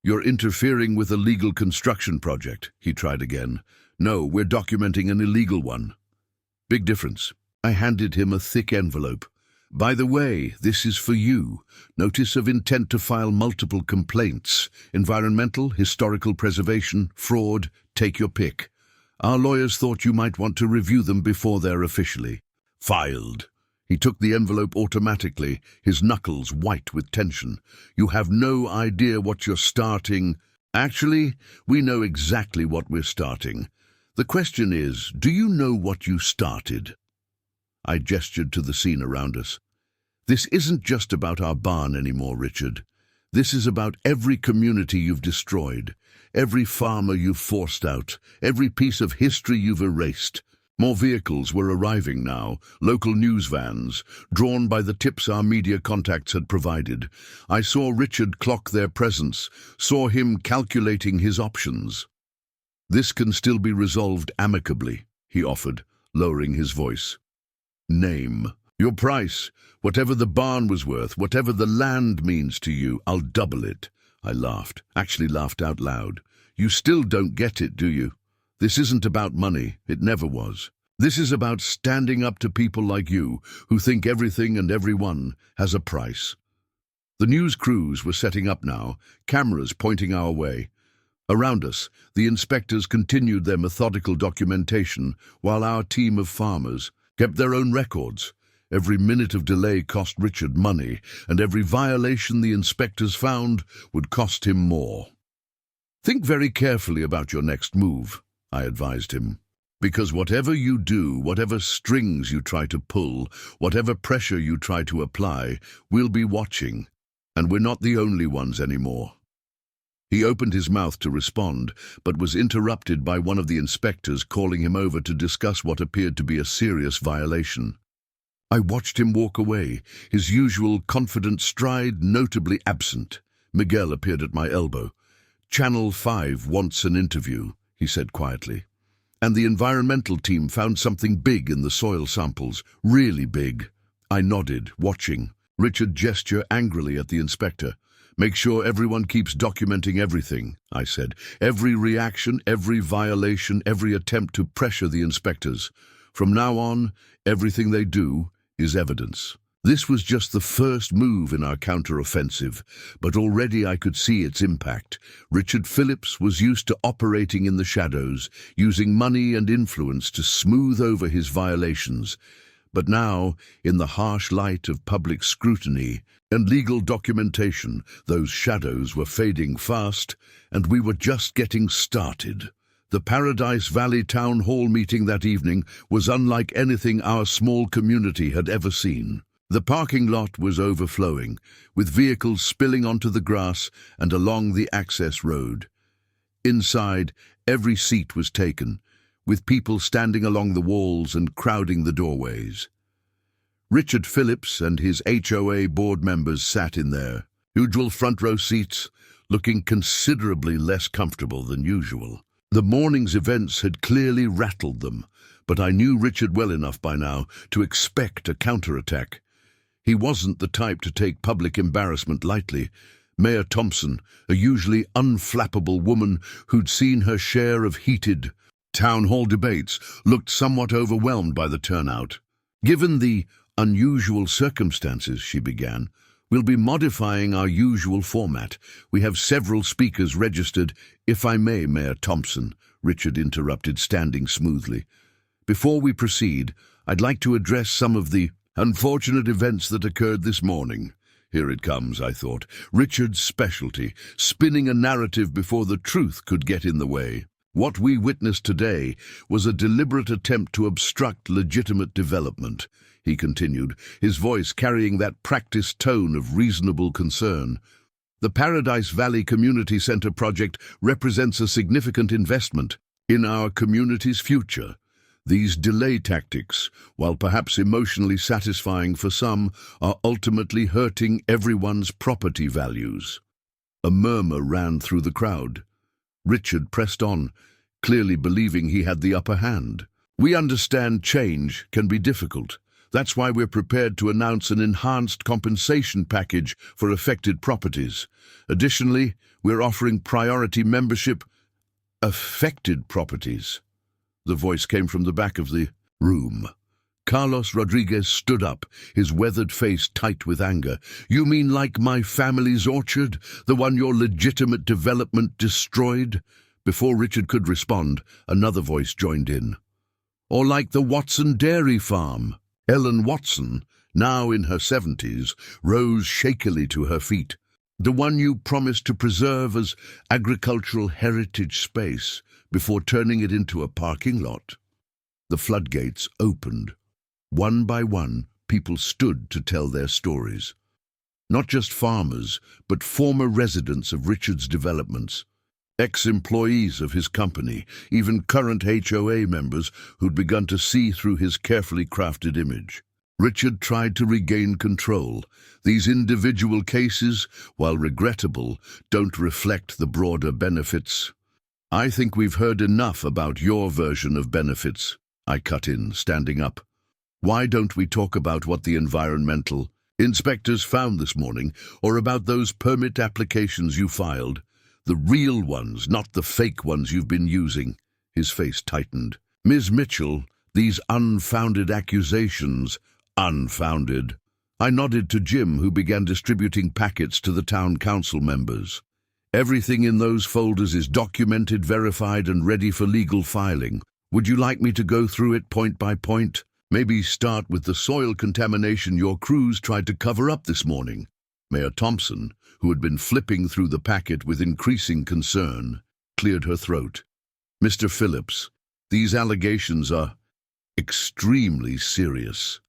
"You're interfering with a legal construction project," he tried again. "No, we're documenting an illegal one." Big difference. I handed him a thick envelope. "By the way, this is for you. Notice of intent to file multiple complaints. Environmental, historical preservation, fraud, take your pick. Our lawyers thought you might want to review them before they're officially filed." He took the envelope automatically, his knuckles white with tension. "You have no idea what you're starting." "Actually, we know exactly what we're starting. The question is, do you know what you started?" I gestured to the scene around us. "This isn't just about our barn anymore, Richard. This is about every community you've destroyed, every farmer you've forced out, every piece of history you've erased." More vehicles were arriving now, local news vans, drawn by the tips our media contacts had provided. I saw Richard clock their presence, saw him calculating his options. "This can still be resolved amicably," he offered, lowering his voice. "Name your price. Whatever the barn was worth, whatever the land means to you, I'll double it." I laughed, actually laughed out loud. "You still don't get it, do you? This isn't about money. It never was. This is about standing up to people like you, who think everything and everyone has a price." The news crews were setting up now, cameras pointing our way. Around us, the inspectors continued their methodical documentation, while our team of farmers kept their own records. Every minute of delay cost Richard money, and every violation the inspectors found would cost him more. "Think very carefully about your next move," I advised him. "Because whatever you do, whatever strings you try to pull, whatever pressure you try to apply, we'll be watching, and we're not the only ones anymore." He opened his mouth to respond, but was interrupted by one of the inspectors calling him over to discuss what appeared to be a serious violation. I watched him walk away, his usual confident stride notably absent. Miguel appeared at my elbow. "Channel 5 wants an interview," he said quietly. And the environmental team found something big in the soil samples, really big. I nodded, watching. Richard gestured angrily at the inspector. "Make sure everyone keeps documenting everything," I said. "Every reaction, every violation, every attempt to pressure the inspectors. From now on, everything they do is evidence." This was just the first move in our counter-offensive, but already I could see its impact. Richard Phillips was used to operating in the shadows, using money and influence to smooth over his violations. But now, in the harsh light of public scrutiny and legal documentation, those shadows were fading fast, and we were just getting started. The Paradise Valley Town Hall meeting that evening was unlike anything our small community had ever seen. The parking lot was overflowing, with vehicles spilling onto the grass and along the access road. Inside, every seat was taken, with people standing along the walls and crowding the doorways. Richard Phillips and his HOA board members sat in their usual front row seats, looking considerably less comfortable than usual. The morning's events had clearly rattled them, but I knew Richard well enough by now to expect a counterattack. He wasn't the type to take public embarrassment lightly. Mayor Thompson, a usually unflappable woman who'd seen her share of heated town hall debates, looked somewhat overwhelmed by the turnout. "Given the unusual circumstances," she began, "we'll be modifying our usual format. We have several speakers registered." "If I may, Mayor Thompson," Richard interrupted, standing smoothly. "Before we proceed, I'd like to address some of the unfortunate events that occurred this morning." Here it comes, I thought. Richard's specialty, spinning a narrative before the truth could get in the way. "What we witnessed today was a deliberate attempt to obstruct legitimate development," he continued, his voice carrying that practiced tone of reasonable concern. "The Paradise Valley Community Center project represents a significant investment in our community's future. These delay tactics, while perhaps emotionally satisfying for some, are ultimately hurting everyone's property values." A murmur ran through the crowd. Richard pressed on, clearly believing he had the upper hand. "We understand change can be difficult. That's why we're prepared to announce an enhanced compensation package for affected properties. Additionally, we're offering priority membership." "Affected properties?" The voice came from the back of the room. Carlos Rodriguez stood up, his weathered face tight with anger. "You mean like my family's orchard, the one your legitimate development destroyed?" Before Richard could respond, another voice joined in. "Or like the Watson dairy farm?" Ellen Watson, now in her 70s, rose shakily to her feet. "The one you promised to preserve as agricultural heritage space before turning it into a parking lot." The floodgates opened. One by one, people stood to tell their stories. Not just farmers, but former residents of Richard's developments, ex-employees of his company, even current HOA members who'd begun to see through his carefully crafted image. Richard tried to regain control. These individual cases, while regrettable, don't reflect the broader benefits. "I think we've heard enough about your version of benefits," I cut in, standing up. "Why don't we talk about what the environmental inspectors found this morning, or about those permit applications you filed? The real ones, not the fake ones you've been using." His face tightened. "Ms. Mitchell, these unfounded accusations..." "Unfounded." I nodded to Jim, who began distributing packets to the town council members. "Everything in those folders is documented, verified, and ready for legal filing. Would you like me to go through it point by point? Maybe start with the soil contamination your crews tried to cover up this morning?" Mayor Thompson, who had been flipping through the packet with increasing concern, cleared her throat. "Mr. Phillips, these allegations are extremely serious."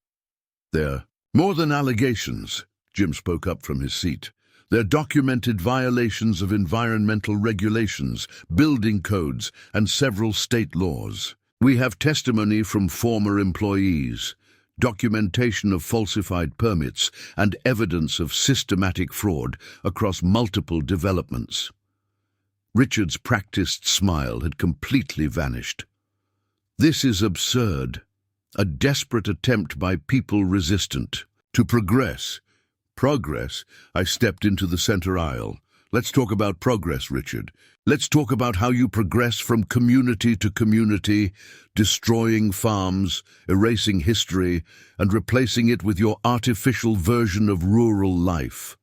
"They're more than allegations," Jim spoke up from his seat. "They're documented violations of environmental regulations, building codes, and several state laws. We have testimony from former employees, documentation of falsified permits, and evidence of systematic fraud across multiple developments." Richard's practiced smile had completely vanished. This is absurd. A desperate attempt by people resistant to progress. Progress? I stepped into the center aisle. Let's talk about progress, Richard. Let's talk about how you progress from community to community, destroying farms, erasing history, and replacing it with your artificial version of rural life.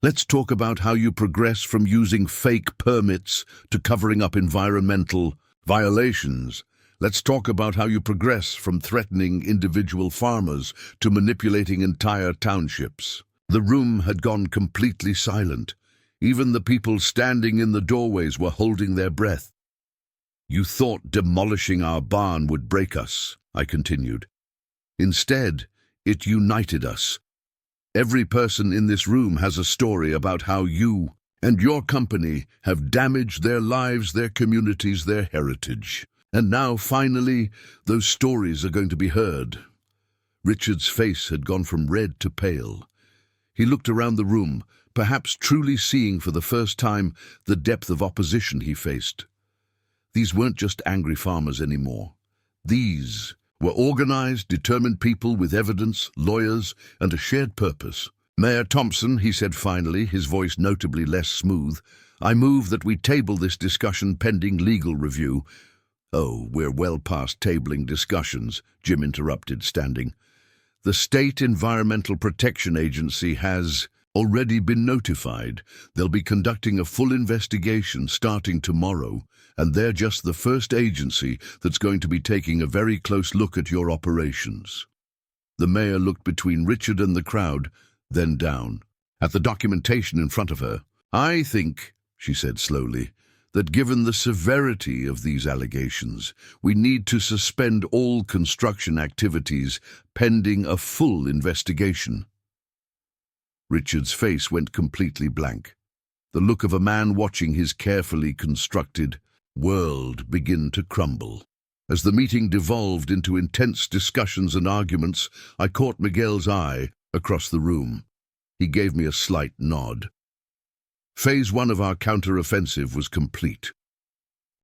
Let's talk about how you progress from using fake permits to covering up environmental violations. Let's talk about how you progress from threatening individual farmers to manipulating entire townships. The room had gone completely silent. Even the people standing in the doorways were holding their breath. You thought demolishing our barn would break us, I continued. Instead, it united us. Every person in this room has a story about how you and your company have damaged their lives, their communities, their heritage. And now, finally, those stories are going to be heard. Richard's face had gone from red to pale. He looked around the room, perhaps truly seeing for the first time the depth of opposition he faced. These weren't just angry farmers anymore. These were organized, determined people with evidence, lawyers, and a shared purpose. Mayor Thompson, he said finally, his voice notably less smooth, I move that we table this discussion pending legal review. Oh, we're well past tabling discussions, Jim interrupted, standing. The State Environmental Protection Agency has already been notified. They'll be conducting a full investigation starting tomorrow, and they're just the first agency that's going to be taking a very close look at your operations. The mayor looked between Richard and the crowd, then down at the documentation in front of her. I think, she said slowly, that given the severity of these allegations, we need to suspend all construction activities pending a full investigation. Richard's face went completely blank. The look of a man watching his carefully constructed world begin to crumble. As the meeting devolved into intense discussions and arguments, I caught Miguel's eye across the room. He gave me a slight nod. Phase 1 of our counter-offensive was complete.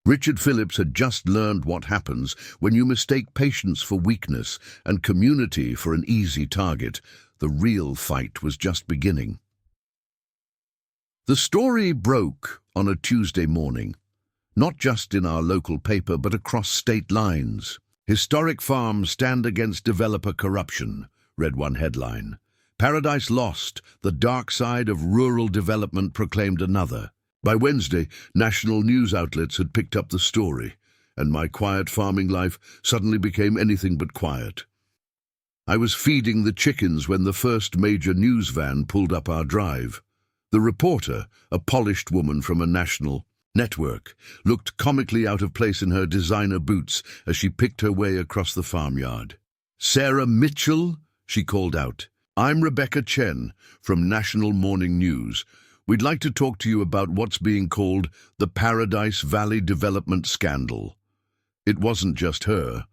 Richard Phillips had just learned what happens when you mistake patience for weakness and community for an easy target. The real fight was just beginning. The story broke on a Tuesday morning, not just in our local paper but across state lines. Historic farms stand against developer corruption, read one headline. Paradise lost, the dark side of rural development, proclaimed another. By Wednesday, national news outlets had picked up the story, and my quiet farming life suddenly became anything but quiet. I was feeding the chickens when the first major news van pulled up our drive. The reporter, a polished woman from a national network, looked comically out of place in her designer boots as she picked her way across the farmyard. "Sarah Mitchell?" she called out. "I'm Rebecca Chen from National Morning News. We'd like to talk to you about what's being called the Paradise Valley development scandal." It wasn't just her.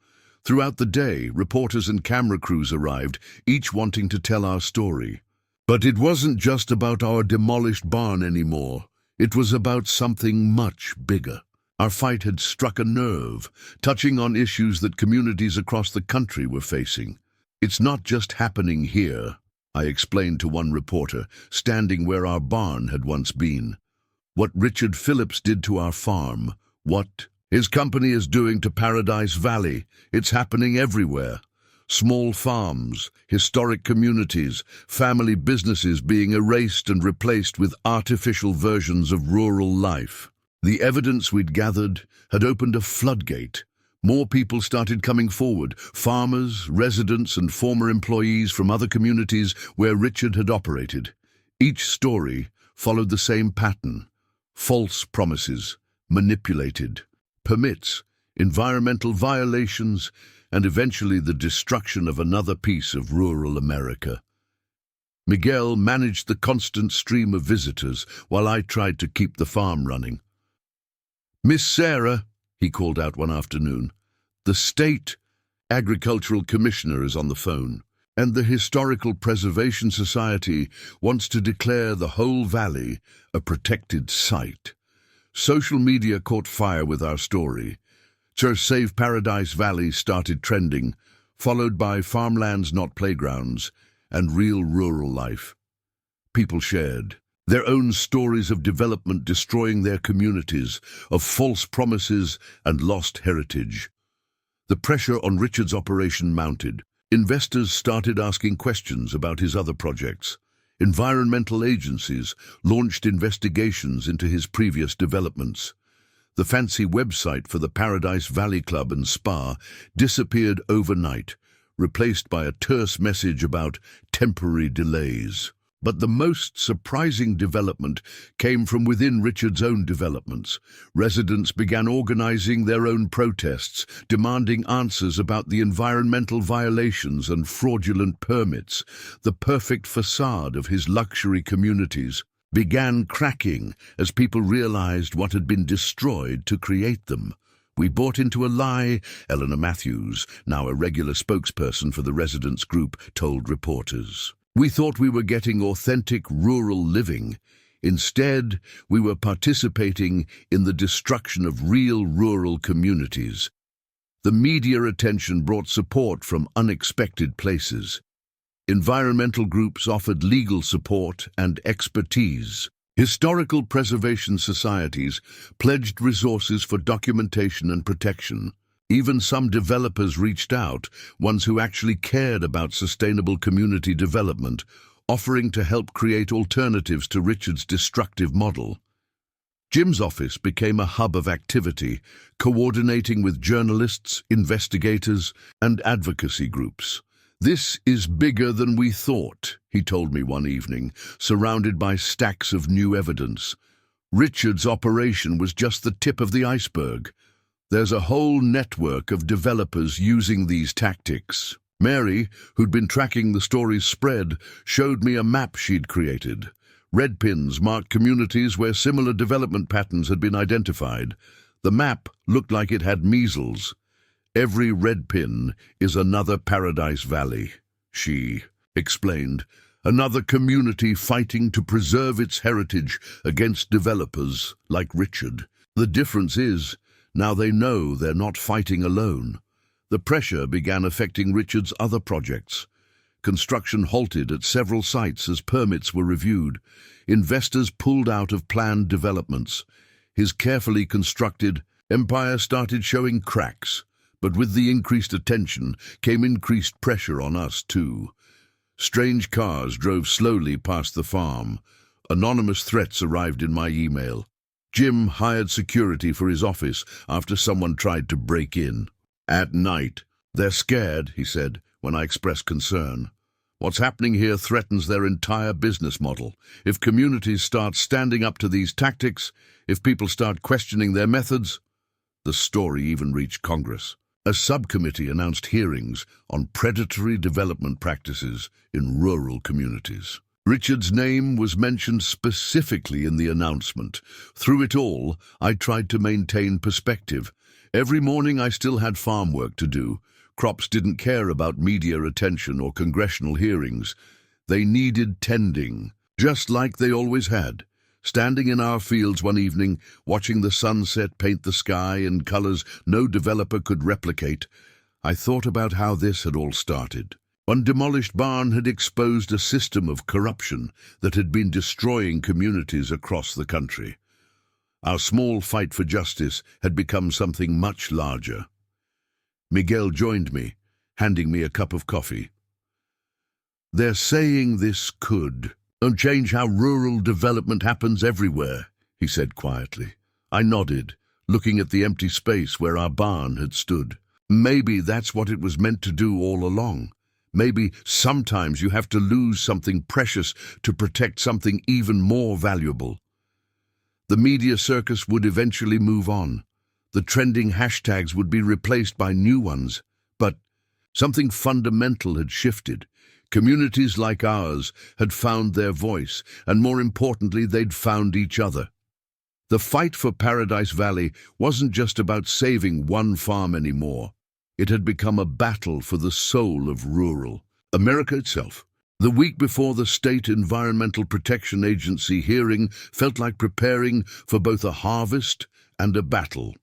Throughout the day, reporters and camera crews arrived, each wanting to tell our story. But it wasn't just about our demolished barn anymore. It was about something much bigger. Our fight had struck a nerve, touching on issues that communities across the country were facing. "It's not just happening here," I explained to one reporter, standing where our barn had once been. "What Richard Phillips did to our farm, what his company is doing to Paradise Valley, it's happening everywhere. Small farms, historic communities, family businesses being erased and replaced with artificial versions of rural life." The evidence we'd gathered had opened a floodgate. More people started coming forward, farmers, residents, and former employees from other communities where Richard had operated. Each story followed the same pattern: false promises, manipulated permits, environmental violations, and eventually the destruction of another piece of rural America. Miguel managed the constant stream of visitors while I tried to keep the farm running. "Miss Sarah," he called out one afternoon, "the State Agricultural Commissioner is on the phone, and the Historical Preservation Society wants to declare the whole valley a protected site." Social media caught fire with our story. So Save Paradise Valley started trending, followed by Farmlands Not Playgrounds and Real Rural Life. People shared their own stories of development destroying their communities, of false promises and lost heritage. The pressure on Richard's operation mounted. Investors started asking questions about his other projects. Environmental agencies launched investigations into his previous developments. The fancy website for the Paradise Valley Club and Spa disappeared overnight, replaced by a terse message about temporary delays. But the most surprising development came from within Richard's own developments. Residents began organizing their own protests, demanding answers about the environmental violations and fraudulent permits. The perfect facade of his luxury communities began cracking as people realized what had been destroyed to create them. "We bought into a lie," Eleanor Matthews, now a regular spokesperson for the residents' group, told reporters. "We thought we were getting authentic rural living. Instead, we were participating in the destruction of real rural communities." The media attention brought support from unexpected places. Environmental groups offered legal support and expertise. Historical preservation societies pledged resources for documentation and protection. Even some developers reached out, ones who actually cared about sustainable community development, offering to help create alternatives to Richard's destructive model. Jim's office became a hub of activity, coordinating with journalists, investigators, and advocacy groups. "This is bigger than we thought," he told me one evening, surrounded by stacks of new evidence. "Richard's operation was just the tip of the iceberg. There's a whole network of developers using these tactics." Mary, who'd been tracking the story's spread, showed me a map she'd created. Red pins marked communities where similar development patterns had been identified. The map looked like it had measles. "Every red pin is another Paradise Valley," she explained. "Another community fighting to preserve its heritage against developers like Richard. The difference is, now they know they're not fighting alone." The pressure began affecting Richard's other projects. Construction halted at several sites as permits were reviewed. Investors pulled out of planned developments. His carefully constructed empire started showing cracks. But with the increased attention came increased pressure on us too. Strange cars drove slowly past the farm. Anonymous threats arrived in my email. Jim hired security for his office after someone tried to break in. At night, "They're scared," he said, when I expressed concern. "What's happening here threatens their entire business model. If communities start standing up to these tactics, if people start questioning their methods..." The story even reached Congress. A subcommittee announced hearings on predatory development practices in rural communities. Richard's name was mentioned specifically in the announcement. Through it all, I tried to maintain perspective. Every morning I still had farm work to do. Crops didn't care about media attention or congressional hearings. They needed tending, just like they always had. Standing in our fields one evening, watching the sunset paint the sky in colors no developer could replicate, I thought about how this had all started. One demolished barn had exposed a system of corruption that had been destroying communities across the country. Our small fight for justice had become something much larger. Miguel joined me, handing me a cup of coffee. "They're saying this could change how rural development happens everywhere," he said quietly. I nodded, looking at the empty space where our barn had stood. Maybe that's what it was meant to do all along. Maybe sometimes you have to lose something precious to protect something even more valuable. The media circus would eventually move on. The trending hashtags would be replaced by new ones. But something fundamental had shifted. Communities like ours had found their voice, and more importantly, they'd found each other. The fight for Paradise Valley wasn't just about saving one farm anymore. It had become a battle for the soul of rural America itself. The week before the State Environmental Protection Agency hearing felt like preparing for both a harvest and a battle.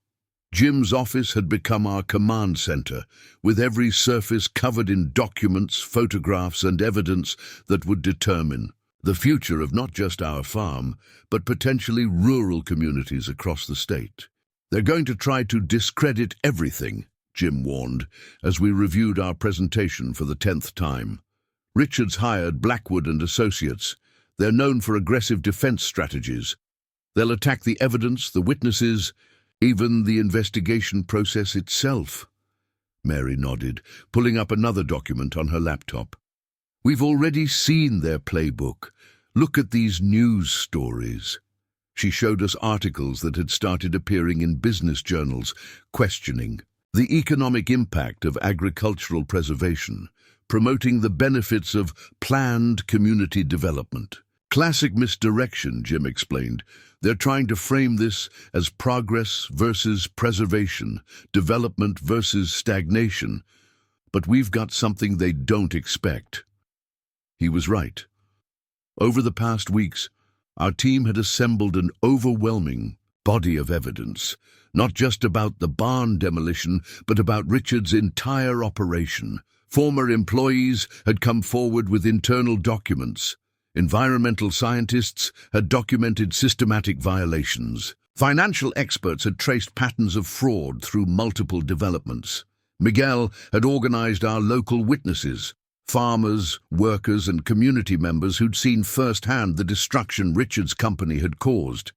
Jim's office had become our command center, with every surface covered in documents, photographs, and evidence that would determine the future of not just our farm, but potentially rural communities across the state. They're going to try to discredit everything, Jim warned, as we reviewed our presentation for the 10th time. Richards hired Blackwood and Associates. They're known for aggressive defense strategies. They'll attack the evidence, the witnesses, even the investigation process itself. Mary nodded, pulling up another document on her laptop. We've already seen their playbook. Look at these news stories. She showed us articles that had started appearing in business journals, questioning the economic impact of agricultural preservation, promoting the benefits of planned community development. Classic misdirection, Jim explained. They're trying to frame this as progress versus preservation, development versus stagnation. But we've got something they don't expect. He was right. Over the past weeks, our team had assembled an overwhelming body of evidence, not just about the barn demolition, but about Richard's entire operation. Former employees had come forward with internal documents. Environmental scientists had documented systematic violations. Financial experts had traced patterns of fraud through multiple developments. Miguel had organized our local witnesses, farmers, workers, and community members who'd seen firsthand the destruction Richard's company had caused.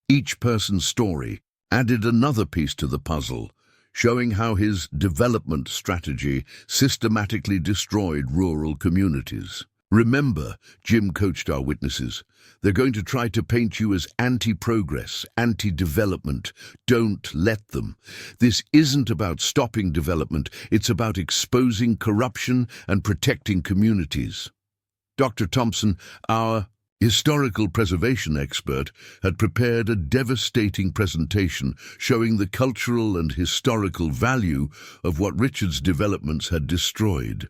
Each person's story added another piece to the puzzle, showing how his development strategy systematically destroyed rural communities. Remember, Jim coached our witnesses, they're going to try to paint you as anti-progress, anti-development. Don't let them. This isn't about stopping development, it's about exposing corruption and protecting communities. Dr. Thompson, our historical preservation expert, had prepared a devastating presentation showing the cultural and historical value of what Richard's developments had destroyed.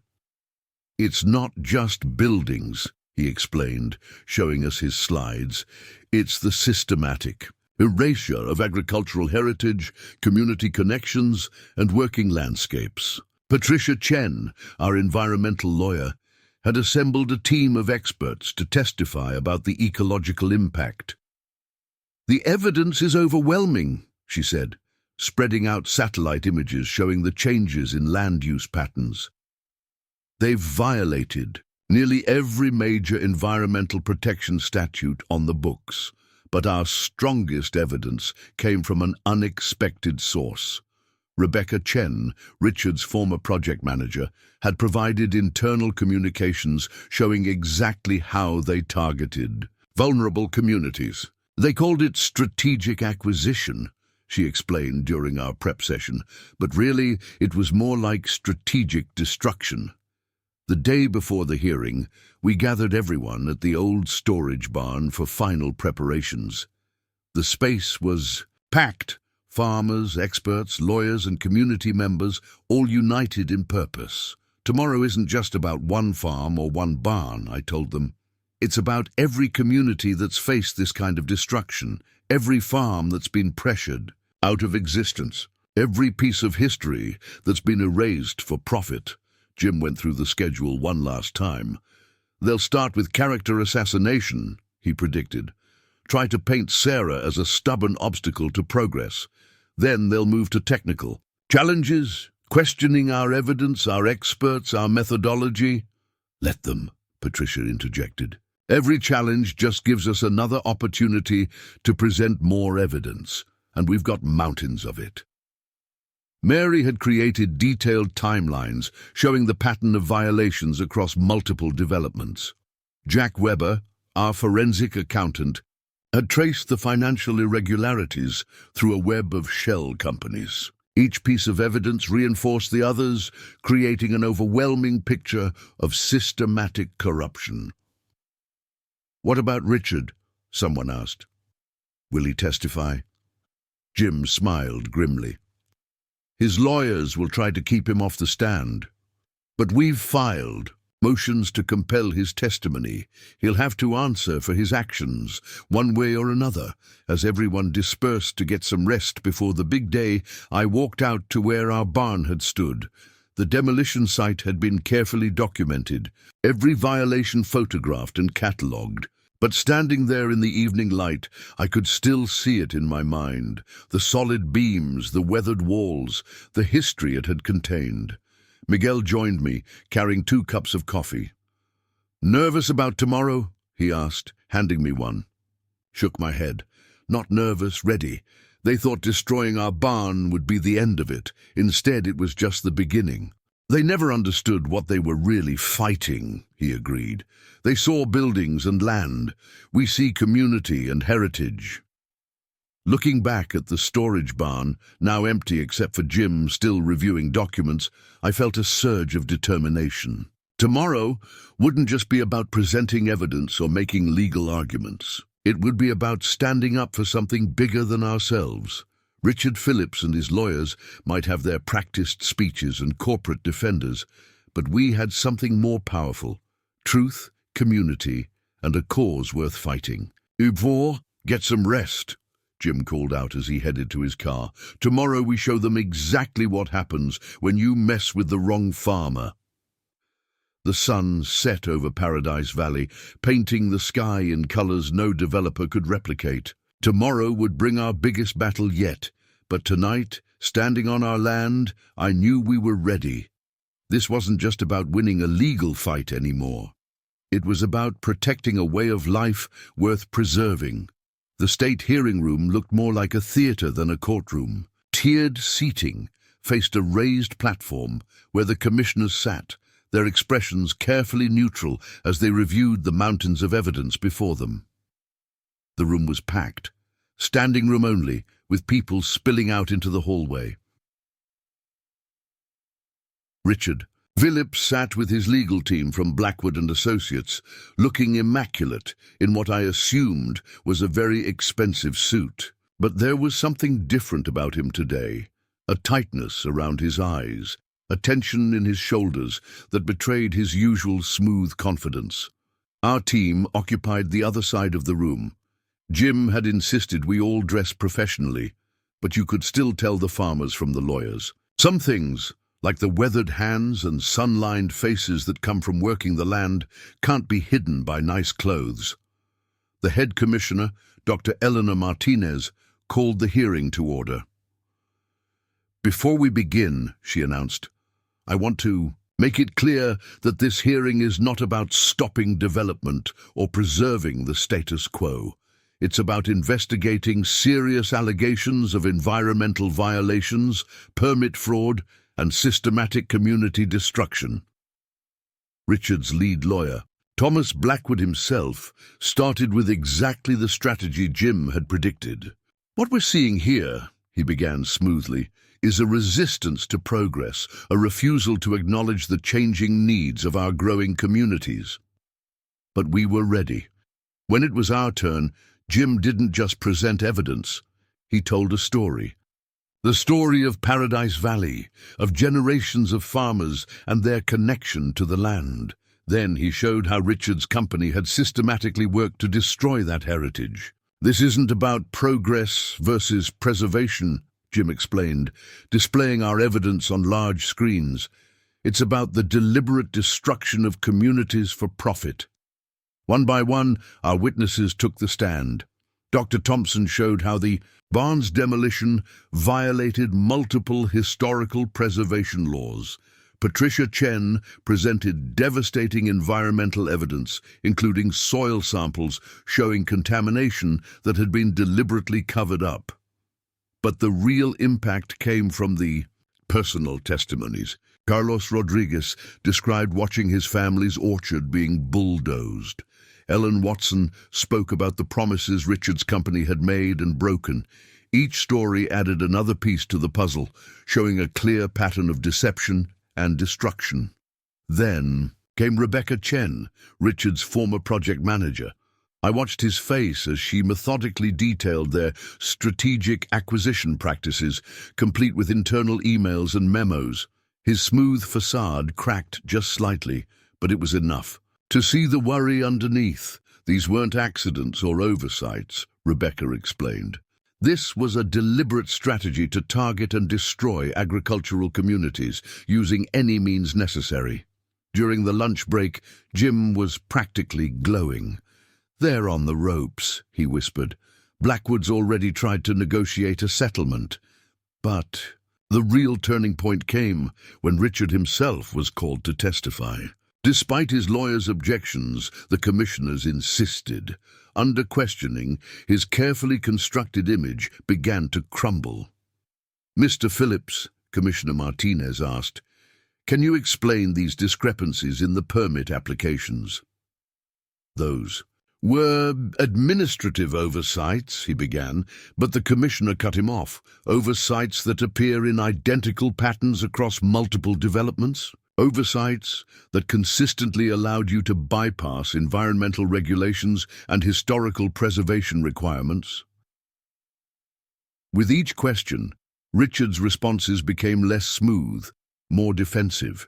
It's not just buildings, he explained, showing us his slides. It's the systematic erasure of agricultural heritage, community connections, and working landscapes. Patricia Chen, our environmental lawyer, had assembled a team of experts to testify about the ecological impact. The evidence is overwhelming, she said, spreading out satellite images showing the changes in land use patterns. They've violated nearly every major environmental protection statute on the books, but our strongest evidence came from an unexpected source. Rebecca Chen, Richard's former project manager, had provided internal communications showing exactly how they targeted vulnerable communities. They called it strategic acquisition, she explained during our prep session, but really it was more like strategic destruction. The day before the hearing, we gathered everyone at the old storage barn for final preparations. The space was packed. Farmers, experts, lawyers, and community members, all united in purpose. Tomorrow isn't just about one farm or one barn, I told them. It's about every community that's faced this kind of destruction, every farm that's been pressured out of existence, every piece of history that's been erased for profit. Jim went through the schedule one last time. They'll start with character assassination, he predicted. Try to paint Sarah as a stubborn obstacle to progress. Then they'll move to technical challenges, questioning our evidence, our experts, our methodology. Let them, Patricia interjected. Every challenge just gives us another opportunity to present more evidence, and we've got mountains of it. Mary had created detailed timelines showing the pattern of violations across multiple developments. Jack Weber, our forensic accountant, had traced the financial irregularities through a web of shell companies. Each piece of evidence reinforced the others, creating an overwhelming picture of systematic corruption. "What about Richard?" someone asked. "Will he testify?" Jim smiled grimly. "His lawyers will try to keep him off the stand. But we've filed motions to compel his testimony. He'll have to answer for his actions, one way or another. As everyone dispersed to get some rest before the big day, I walked out to where our barn had stood. The demolition site had been carefully documented, every violation photographed and catalogued. But standing there in the evening light, I could still see it in my mind, the solid beams, the weathered walls, the history it had contained. Miguel joined me, carrying 2 cups of coffee. "Nervous about tomorrow?" he asked, handing me one. Shook my head. Not nervous, ready. They thought destroying our barn would be the end of it. Instead, it was just the beginning. They never understood what they were really fighting, he agreed. They saw buildings and land. We see community and heritage. Looking back at the storage barn, now empty except for Jim still reviewing documents, I felt a surge of determination. Tomorrow wouldn't just be about presenting evidence or making legal arguments. It would be about standing up for something bigger than ourselves. Richard Phillips and his lawyers might have their practiced speeches and corporate defenders, but we had something more powerful: truth, community, and a cause worth fighting. "Yvonne, get some rest," Jim called out as he headed to his car. "Tomorrow we show them exactly what happens when you mess with the wrong farmer." The sun set over Paradise Valley, painting the sky in colors no developer could replicate. Tomorrow would bring our biggest battle yet, but tonight, standing on our land, I knew we were ready. This wasn't just about winning a legal fight anymore. It was about protecting a way of life worth preserving. The state hearing room looked more like a theater than a courtroom. Tiered seating faced a raised platform where the commissioners sat, their expressions carefully neutral as they reviewed the mountains of evidence before them. The room was packed, standing room only, with people spilling out into the hallway. Richard Phillips sat with his legal team from Blackwood and Associates, looking immaculate in what I assumed was a very expensive suit. But there was something different about him today, a tightness around his eyes, a tension in his shoulders that betrayed his usual smooth confidence. Our team occupied the other side of the room. Jim had insisted we all dress professionally, but you could still tell the farmers from the lawyers. Some things, like the weathered hands and sun-lined faces that come from working the land, can't be hidden by nice clothes. The head commissioner, Dr. Eleanor Martinez, called the hearing to order. "Before we begin," she announced, "I want to make it clear that this hearing is not about stopping development or preserving the status quo. It's about investigating serious allegations of environmental violations, permit fraud, and systematic community destruction." Richard's lead lawyer, Thomas Blackwood himself, started with exactly the strategy Jim had predicted. "What we're seeing here," he began smoothly, "is a resistance to progress, a refusal to acknowledge the changing needs of our growing communities." But we were ready. When it was our turn, Jim didn't just present evidence. He told a story. The story of Paradise Valley, of generations of farmers and their connection to the land. Then he showed how Richard's company had systematically worked to destroy that heritage. "This isn't about progress versus preservation," Jim explained, displaying our evidence on large screens. "It's about the deliberate destruction of communities for profit." One by one, our witnesses took the stand. Dr. Thompson showed how the barn's demolition violated multiple historical preservation laws. Patricia Chen presented devastating environmental evidence, including soil samples showing contamination that had been deliberately covered up. But the real impact came from the personal testimonies. Carlos Rodriguez described watching his family's orchard being bulldozed. Ellen Watson spoke about the promises Richard's company had made and broken. Each story added another piece to the puzzle, showing a clear pattern of deception and destruction. Then came Rebecca Chen, Richard's former project manager. I watched his face as she methodically detailed their strategic acquisition practices, complete with internal emails and memos. His smooth facade cracked just slightly, but it was enough. To see the worry underneath, these weren't accidents or oversights, Rebecca explained. This was a deliberate strategy to target and destroy agricultural communities using any means necessary. During the lunch break, Jim was practically glowing. "They're on the ropes," he whispered. "Blackwood's already tried to negotiate a settlement." But the real turning point came when Richard himself was called to testify. Despite his lawyer's objections, the commissioners insisted. Under questioning, his carefully constructed image began to crumble. "Mr. Phillips," Commissioner Martinez asked, "can you explain these discrepancies in the permit applications?" "Those were administrative oversights," he began, but the commissioner cut him off. "Oversights that appear in identical patterns across multiple developments? Oversights that consistently allowed you to bypass environmental regulations and historical preservation requirements?" With each question, Richard's responses became less smooth, more defensive.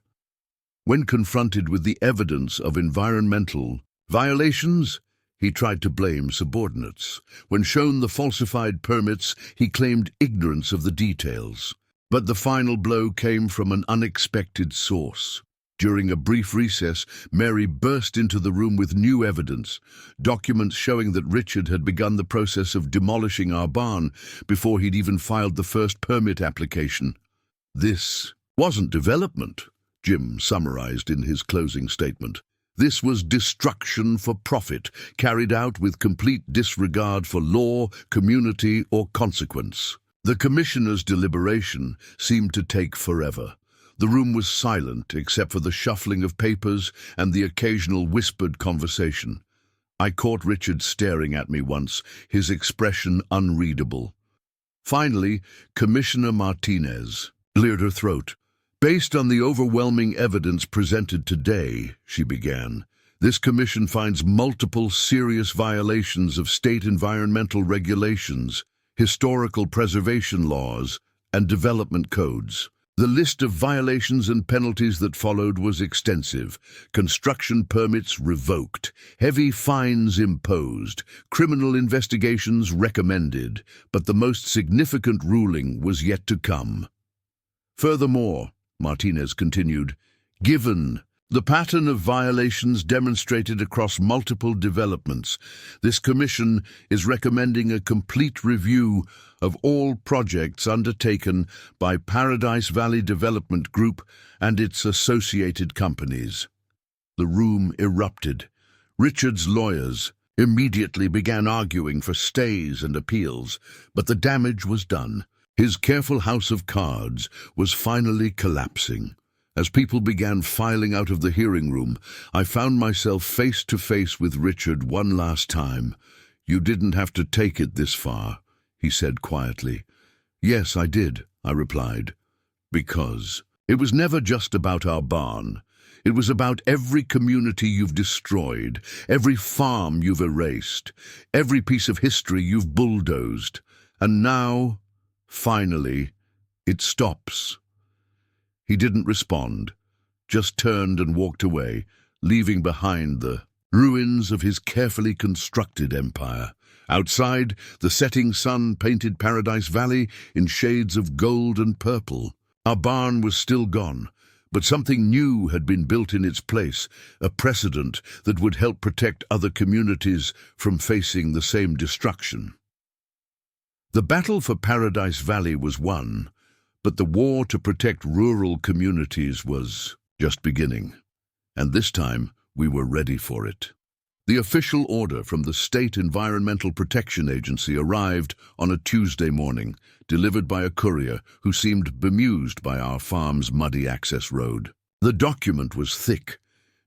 When confronted with the evidence of environmental violations, he tried to blame subordinates. When shown the falsified permits, he claimed ignorance of the details. But the final blow came from an unexpected source. During a brief recess, Mary burst into the room with new evidence, documents showing that Richard had begun the process of demolishing our barn before he'd even filed the first permit application. "This wasn't development," Jim summarized in his closing statement. "This was destruction for profit, carried out with complete disregard for law, community, or consequence." The commissioner's deliberation seemed to take forever. The room was silent except for the shuffling of papers and the occasional whispered conversation. I caught Richard staring at me once, his expression unreadable. Finally, Commissioner Martinez cleared her throat. "Based on the overwhelming evidence presented today," she began, "this commission finds multiple serious violations of state environmental regulations, historical preservation laws, and development codes. The list of violations and penalties that followed was extensive. Construction permits revoked, heavy fines imposed, criminal investigations recommended, but the most significant ruling was yet to come. Furthermore," Martinez continued, "given the pattern of violations demonstrated across multiple developments, this commission is recommending a complete review of all projects undertaken by Paradise Valley Development Group and its associated companies." The room erupted. Richard's lawyers immediately began arguing for stays and appeals, but the damage was done. His careful house of cards was finally collapsing. As people began filing out of the hearing room, I found myself face to face with Richard one last time. "You didn't have to take it this far," he said quietly. "Yes, I did," I replied. "Because it was never just about our barn. It was about every community you've destroyed, every farm you've erased, every piece of history you've bulldozed. And now, finally, it stops." He didn't respond, just turned and walked away, leaving behind the ruins of his carefully constructed empire. Outside, the setting sun painted Paradise Valley in shades of gold and purple. Our barn was still gone, but something new had been built in its place, a precedent that would help protect other communities from facing the same destruction. The battle for Paradise Valley was won, but the war to protect rural communities was just beginning. And this time, we were ready for it. The official order from the State Environmental Protection Agency arrived on a Tuesday morning, delivered by a courier who seemed bemused by our farm's muddy access road. The document was thick,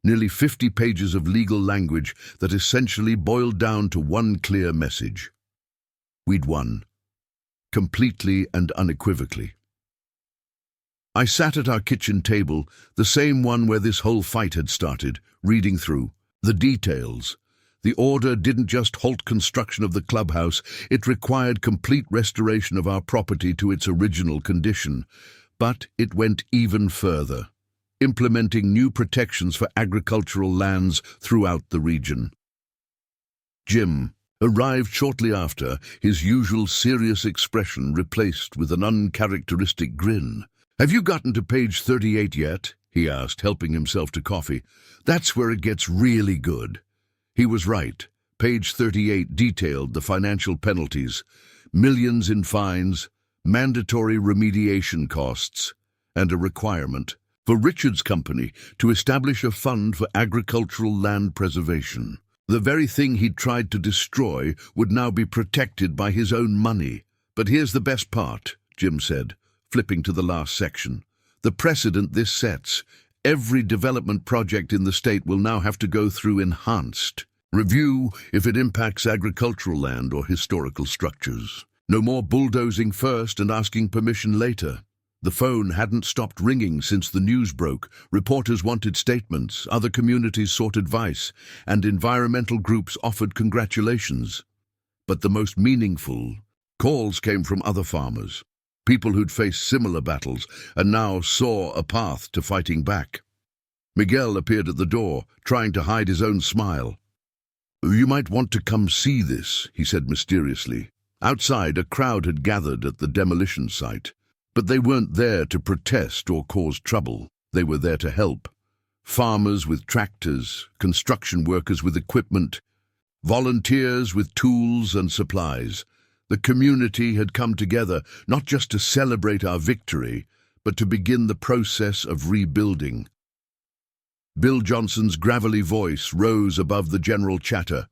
nearly 50 pages of legal language that essentially boiled down to one clear message. We'd won, completely and unequivocally. I sat at our kitchen table, the same one where this whole fight had started, reading through the details. The order didn't just halt construction of the clubhouse, it required complete restoration of our property to its original condition. But it went even further. implementing new protections for agricultural lands throughout the region. Jim arrived shortly after, his usual serious expression replaced with an uncharacteristic grin. "Have you gotten to page 38 yet?" he asked, helping himself to coffee. "That's where it gets really good." He was right. Page 38 detailed the financial penalties, millions in fines, mandatory remediation costs, and a requirement for Richard's company to establish a fund for agricultural land preservation. The very thing he'd tried to destroy would now be protected by his own money. "But here's the best part," Jim said, flipping to the last section. "The precedent this sets. Every development project in the state will now have to go through enhanced review if it impacts agricultural land or historical structures. No more bulldozing first and asking permission later." The phone hadn't stopped ringing since the news broke. Reporters wanted statements, other communities sought advice, and environmental groups offered congratulations. But the most meaningful calls came from other farmers, people who'd faced similar battles and now saw a path to fighting back. Miguel appeared at the door, trying to hide his own smile. "You might want to come see this," he said mysteriously. Outside, a crowd had gathered at the demolition site. But they weren't there to protest or cause trouble. They were there to help. Farmers with tractors, construction workers with equipment, volunteers with tools and supplies. The community had come together not just to celebrate our victory, but to begin the process of rebuilding. Bill Johnson's gravelly voice rose above the general chatter.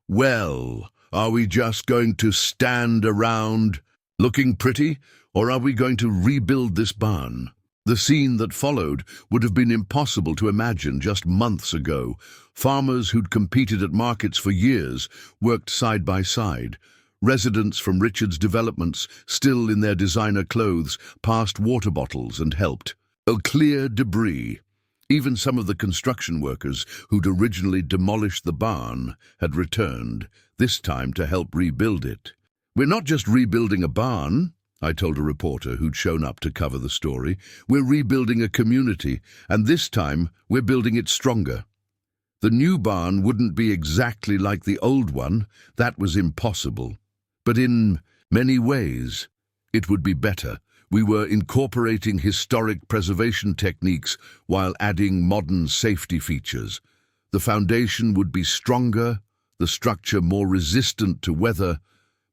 "Well, are we just going to stand around looking pretty? Or are we going to rebuild this barn?" The scene that followed would have been impossible to imagine just months ago. Farmers who'd competed at markets for years worked side by side. Residents from Richard's developments, still in their designer clothes, passed water bottles and helped clear debris. Even some of the construction workers who'd originally demolished the barn had returned, this time to help rebuild it. "We're not just rebuilding a barn," I told a reporter who'd shown up to cover the story. "We're rebuilding a community, and this time we're building it stronger." The new barn wouldn't be exactly like the old one, that was impossible. But in many ways, it would be better. We were incorporating historic preservation techniques while adding modern safety features. The foundation would be stronger, the structure more resistant to weather,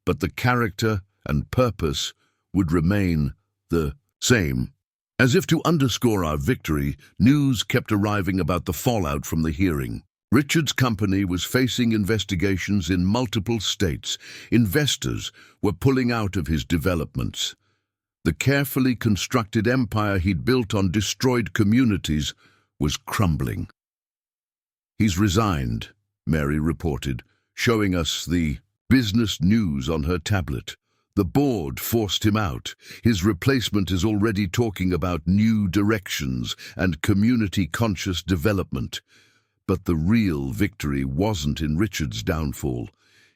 but the character and purpose would remain the same. As if to underscore our victory, news kept arriving about the fallout from the hearing. Richard's company was facing investigations in multiple states. Investors were pulling out of his developments. The carefully constructed empire he'd built on destroyed communities was crumbling. "He's resigned," Mary reported, showing us the business news on her tablet. "The board forced him out. His replacement is already talking about new directions and community-conscious development." But the real victory wasn't in Richard's downfall.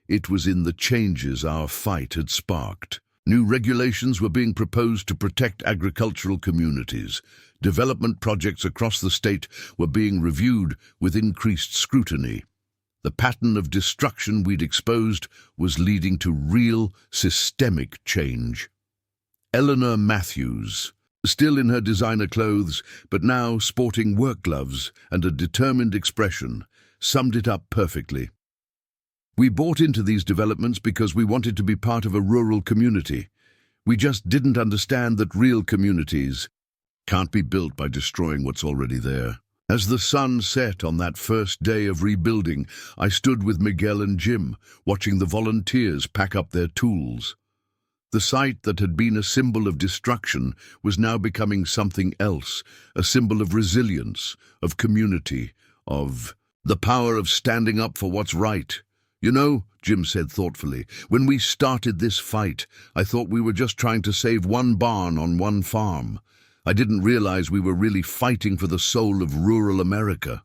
It was in the changes our fight had sparked. New regulations were being proposed to protect agricultural communities. Development projects across the state were being reviewed with increased scrutiny. The pattern of destruction we'd exposed was leading to real, systemic change. Eleanor Matthews, still in her designer clothes, but now sporting work gloves and a determined expression, summed it up perfectly. "We bought into these developments because we wanted to be part of a rural community. We just didn't understand that real communities can't be built by destroying what's already there." As the sun set on that first day of rebuilding, I stood with Miguel and Jim, watching the volunteers pack up their tools. The site that had been a symbol of destruction was now becoming something else, a symbol of resilience, of community, of the power of standing up for what's right. "You know," Jim said thoughtfully, "when we started this fight, I thought we were just trying to save one barn on one farm. I didn't realize we were really fighting for the soul of rural America."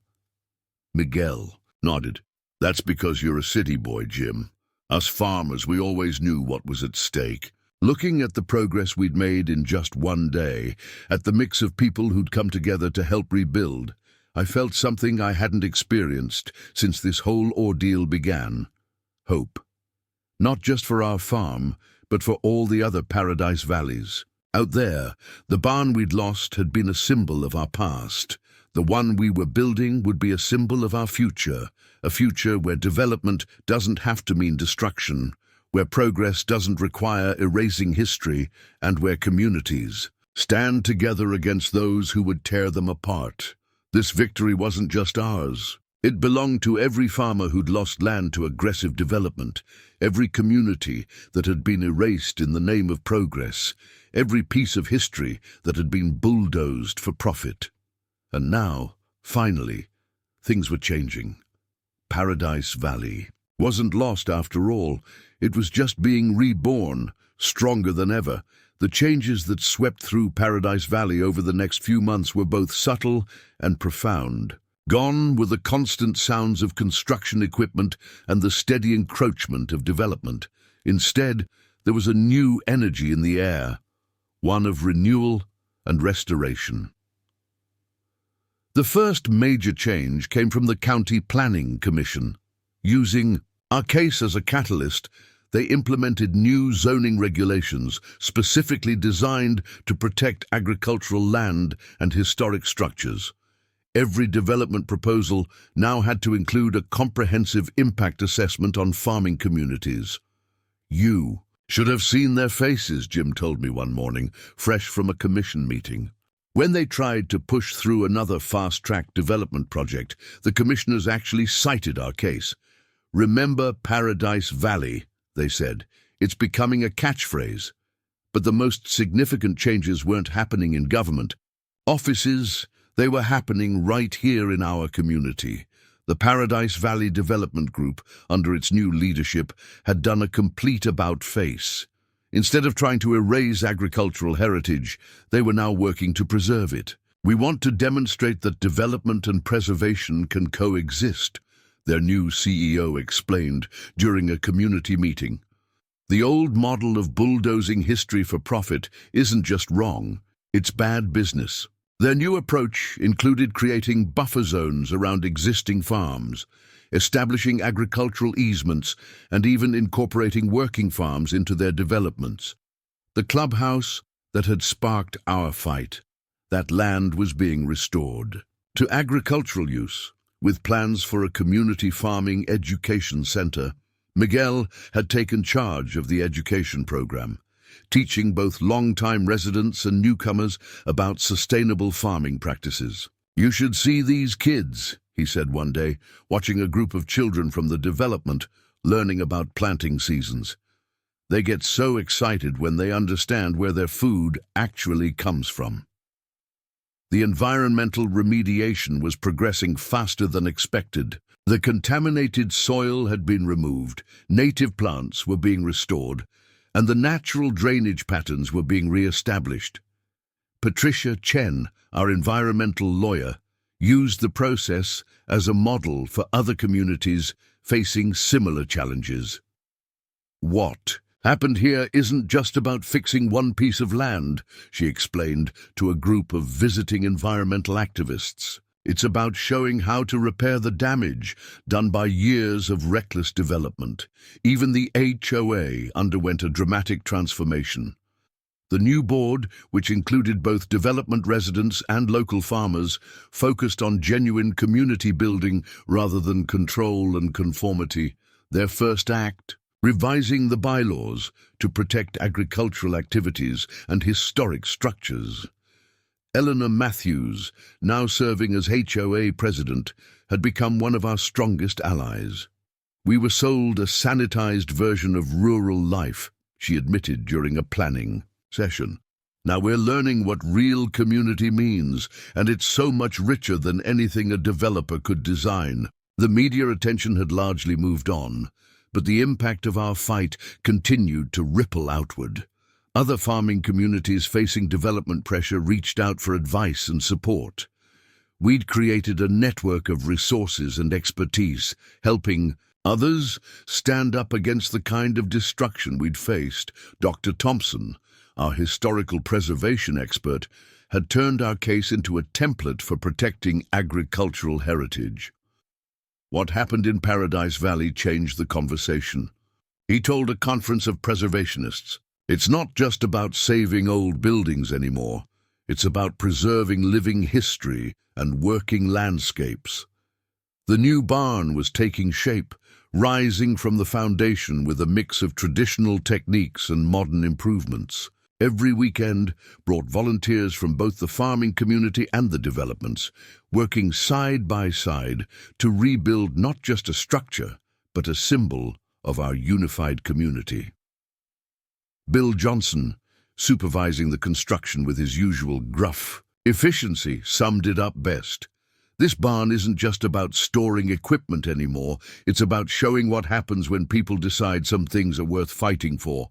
Miguel nodded. "That's because you're a city boy, Jim. Us farmers, we always knew what was at stake. Looking at the progress we'd made in just one day, at the mix of people who'd come together to help rebuild, I felt something I hadn't experienced since this whole ordeal began. Hope. Not just for our farm, but for all the other Paradise Valleys. Out there, the barn we'd lost had been a symbol of our past. The one we were building would be a symbol of our future, a future where development doesn't have to mean destruction, where progress doesn't require erasing history, and where communities stand together against those who would tear them apart. This victory wasn't just ours. It belonged to every farmer who'd lost land to aggressive development, every community that had been erased in the name of progress, every piece of history that had been bulldozed for profit. And now, finally, things were changing. Paradise Valley wasn't lost after all. It was just being reborn, stronger than ever. The changes that swept through Paradise Valley over the next few months were both subtle and profound. Gone were the constant sounds of construction equipment and the steady encroachment of development. Instead, there was a new energy in the air, one of renewal and restoration. The first major change came from the County Planning Commission. Using our case as a catalyst, they implemented new zoning regulations specifically designed to protect agricultural land and historic structures. Every development proposal now had to include a comprehensive impact assessment on farming communities. You should have seen their faces, Jim told me one morning, fresh from a commission meeting. When they tried to push through another fast-track development project, the commissioners actually cited our case. "Remember Paradise Valley," they said. "It's becoming a catchphrase." But the most significant changes weren't happening in government offices. They were happening right here in our community. The Paradise Valley Development Group, under its new leadership, had done a complete about-face. Instead of trying to erase agricultural heritage, they were now working to preserve it. "We want to demonstrate that development and preservation can coexist," their new CEO explained during a community meeting. "The old model of bulldozing history for profit isn't just wrong, it's bad business." Their new approach included creating buffer zones around existing farms, establishing agricultural easements, and even incorporating working farms into their developments. The clubhouse that had sparked our fight, that land was being restored to agricultural use, with plans for a community farming education center. Miguel had taken charge of the education program, teaching both long-time residents and newcomers about sustainable farming practices. "You should see these kids," he said one day, watching a group of children from the development learning about planting seasons. "They get so excited when they understand where their food actually comes from." The environmental remediation was progressing faster than expected. The contaminated soil had been removed, native plants were being restored, and the natural drainage patterns were being re-established. Patricia Chen, our environmental lawyer, used the process as a model for other communities facing similar challenges. "What happened here isn't just about fixing one piece of land," she explained to a group of visiting environmental activists. "It's about showing how to repair the damage done by years of reckless development." Even the HOA underwent a dramatic transformation. The new board, which included both development residents and local farmers, focused on genuine community building rather than control and conformity. Their first act, revising the bylaws to protect agricultural activities and historic structures. Eleanor Matthews, now serving as HOA president, had become one of our strongest allies. "We were sold a sanitized version of rural life," she admitted during a planning session. "Now we're learning what real community means, and it's so much richer than anything a developer could design." The media attention had largely moved on, but the impact of our fight continued to ripple outward. Other farming communities facing development pressure reached out for advice and support. We'd created a network of resources and expertise, helping Others stand up against the kind of destruction we'd faced. Dr. Thompson, our historical preservation expert, had turned our case into a template for protecting agricultural heritage. What happened in Paradise Valley changed the conversation. He told a conference of preservationists, "It's not just about saving old buildings anymore. It's about preserving living history and working landscapes." The new barn was taking shape, rising from the foundation with a mix of traditional techniques and modern improvements. Every weekend brought volunteers from both the farming community and the developments, working side by side to rebuild not just a structure, but a symbol of our unified community. Bill Johnson, supervising the construction with his usual gruff efficiency, summed it up best. "This barn isn't just about storing equipment anymore, it's about showing what happens when people decide some things are worth fighting for."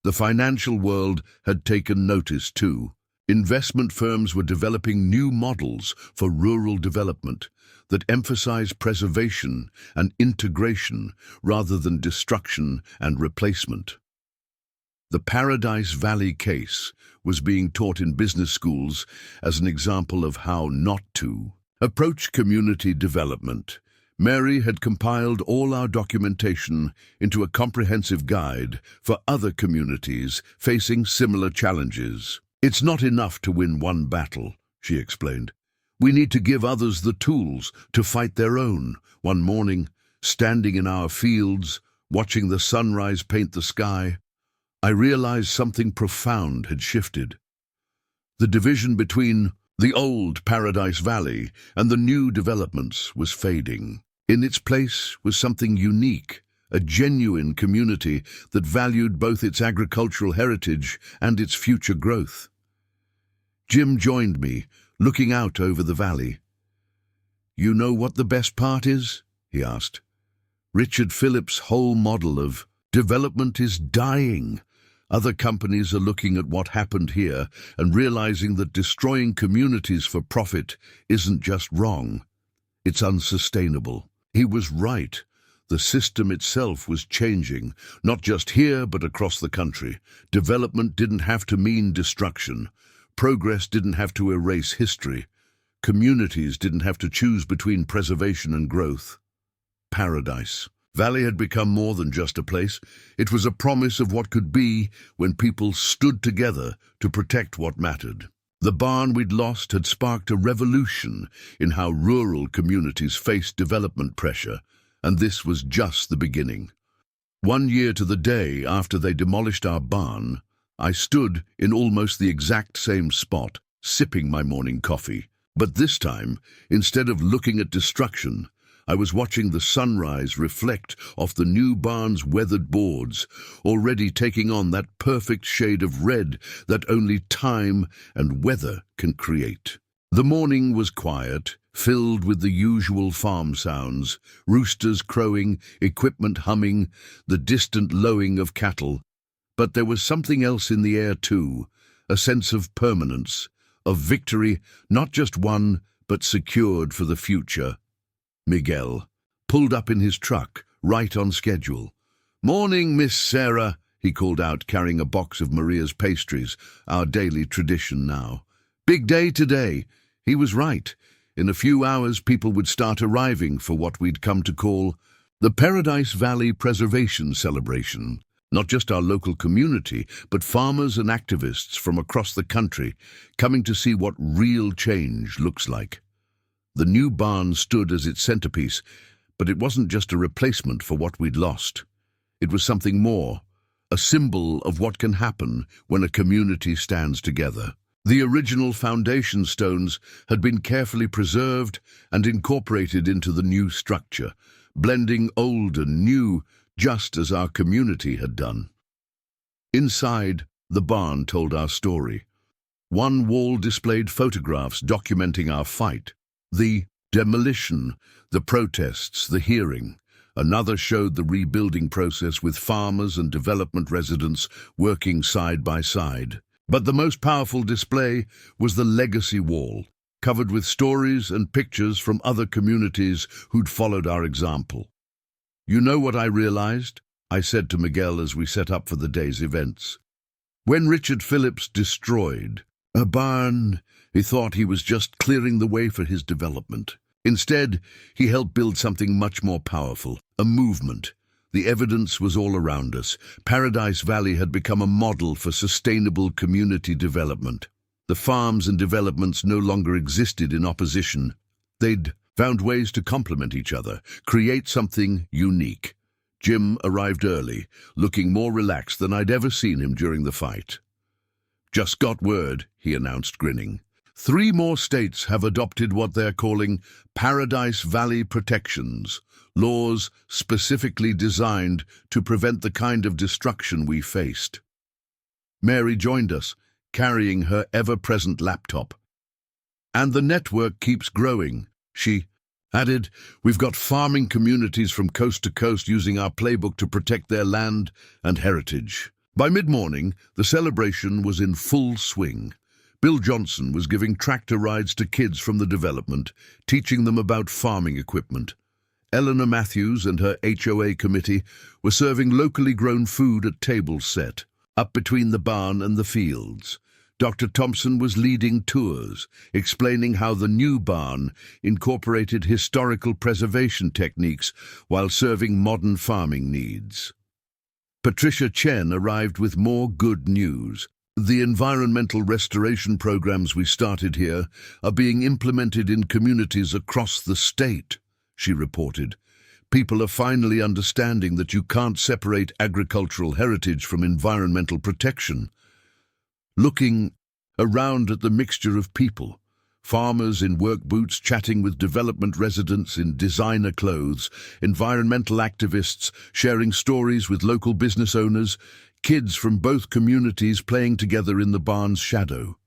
The financial world had taken notice too. Investment firms were developing new models for rural development that emphasized preservation and integration rather than destruction and replacement. The Paradise Valley case was being taught in business schools as an example of how not to approach community development. Mary had compiled all our documentation into a comprehensive guide for other communities facing similar challenges. "It's not enough to win one battle," she explained. "We need to give others the tools to fight their own." One morning, standing in our fields, watching the sunrise paint the sky, I realized something profound had shifted. The division between the old Paradise Valley and the new developments was fading. In its place was something unique, a genuine community that valued both its agricultural heritage and its future growth. Jim joined me, looking out over the valley. "You know what the best part is?" he asked. "Richard Phillips' whole model of development is dying. Other companies are looking at what happened here and realizing that destroying communities for profit isn't just wrong, it's unsustainable." He was right. The system itself was changing, not just here but across the country. Development didn't have to mean destruction. Progress didn't have to erase history. Communities didn't have to choose between preservation and growth. Paradise Valley had become more than just a place. It was a promise of what could be when people stood together to protect what mattered. The barn we'd lost had sparked a revolution in how rural communities faced development pressure, and this was just the beginning. 1 year to the day after they demolished our barn, I stood in almost the exact same spot, sipping my morning coffee. But this time, instead of looking at destruction, I was watching the sunrise reflect off the new barn's weathered boards, already taking on that perfect shade of red that only time and weather can create. The morning was quiet, filled with the usual farm sounds, roosters crowing, equipment humming, the distant lowing of cattle. But there was something else in the air too, a sense of permanence, of victory, not just won, but secured for the future. Miguel pulled up in his truck, right on schedule. "Morning, Miss Sarah," he called out, carrying a box of Maria's pastries, our daily tradition now. "Big day today." He was right. In a few hours, people would start arriving for what we'd come to call the Paradise Valley Preservation Celebration. Not just our local community, but farmers and activists from across the country coming to see what real change looks like. The new barn stood as its centerpiece, but it wasn't just a replacement for what we'd lost. It was something more, a symbol of what can happen when a community stands together. The original foundation stones had been carefully preserved and incorporated into the new structure, blending old and new just as our community had done. Inside, the barn told our story. One wall displayed photographs documenting our fight, the demolition, the protests, the hearing. Another showed the rebuilding process with farmers and development residents working side by side. But the most powerful display was the legacy wall, covered with stories and pictures from other communities who'd followed our example. You know what I realized? I said to Miguel as we set up for the day's events. When Richard Phillips destroyed a barn, he thought he was just clearing the way for his development. Instead, he helped build something much more powerful, a movement. The evidence was all around us. Paradise Valley had become a model for sustainable community development. The farms and developments no longer existed in opposition. They'd found ways to complement each other, create something unique. Jim arrived early, looking more relaxed than I'd ever seen him during the fight. "Just got word," he announced, grinning. 3 more states have adopted what they're calling Paradise Valley protections, laws specifically designed to prevent the kind of destruction we faced. Mary joined us, carrying her ever-present laptop. "And the network keeps growing," she added. "We've got farming communities from coast to coast using our playbook to protect their land and heritage." By mid-morning, the celebration was in full swing. Bill Johnson was giving tractor rides to kids from the development, teaching them about farming equipment. Eleanor Matthews and her HOA committee were serving locally grown food at tables set up between the barn and the fields. Dr. Thompson was leading tours, explaining how the new barn incorporated historical preservation techniques while serving modern farming needs. Patricia Chen arrived with more good news. "The environmental restoration programs we started here are being implemented in communities across the state," she reported. "People are finally understanding that you can't separate agricultural heritage from environmental protection." Looking around at the mixture of people, farmers in work boots chatting with development residents in designer clothes, environmental activists sharing stories with local business owners, kids from both communities playing together in the barn's shadow.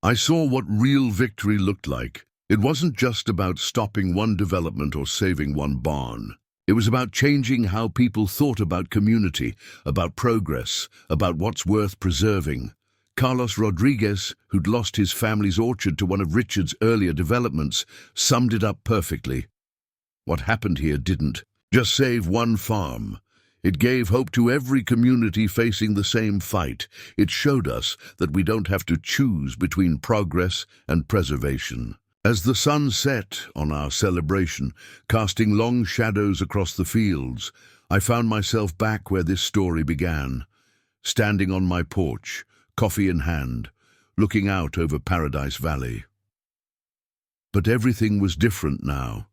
I saw what real victory looked like. It wasn't just about stopping one development or saving one barn. It was about changing how people thought about community, about progress, about what's worth preserving. Carlos Rodriguez, who'd lost his family's orchard to one of Richard's earlier developments, summed it up perfectly. What happened here didn't just save one farm. It gave hope to every community facing the same fight. It showed us that we don't have to choose between progress and preservation. As the sun set on our celebration, casting long shadows across the fields, I found myself back where this story began, standing on my porch, coffee in hand, looking out over Paradise Valley. But everything was different now.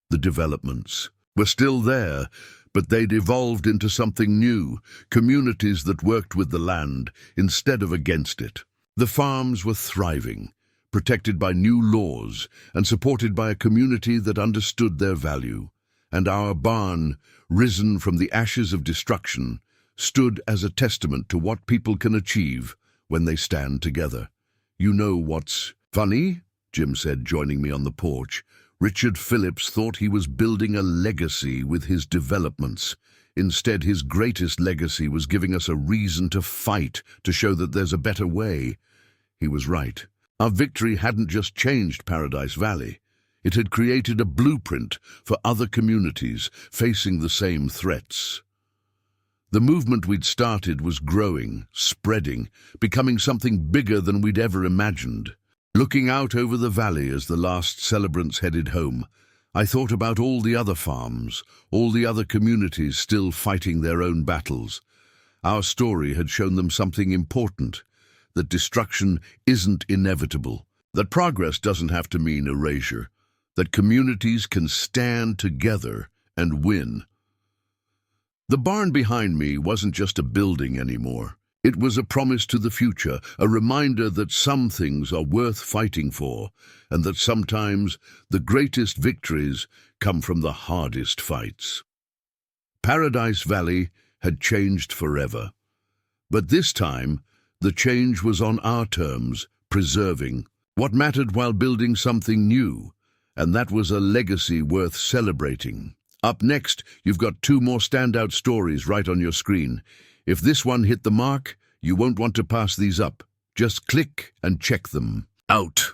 The developments were still there, but they'd evolved into something new, communities that worked with the land instead of against it. The farms were thriving, protected by new laws and supported by a community that understood their value. And our barn, risen from the ashes of destruction, stood as a testament to what people can achieve when they stand together. "You know what's funny?" Jim said, joining me on the porch. "Richard Phillips thought he was building a legacy with his developments. Instead, his greatest legacy was giving us a reason to fight, to show that there's a better way." He was right. Our victory hadn't just changed Paradise Valley. It had created a blueprint for other communities facing the same threats. The movement we'd started was growing, spreading, becoming something bigger than we'd ever imagined. Looking out over the valley as the last celebrants headed home, I thought about all the other farms, all the other communities still fighting their own battles. Our story had shown them something important, that destruction isn't inevitable, that progress doesn't have to mean erasure, that communities can stand together and win. The barn behind me wasn't just a building anymore. It was a promise to the future, a reminder that some things are worth fighting for, and that sometimes the greatest victories come from the hardest fights. Paradise Valley had changed forever. But this time, the change was on our terms, preserving what mattered while building something new, and that was a legacy worth celebrating. Up next, you've got 2 more standout stories right on your screen. If this one hit the mark, you won't want to pass these up. Just click and check them out.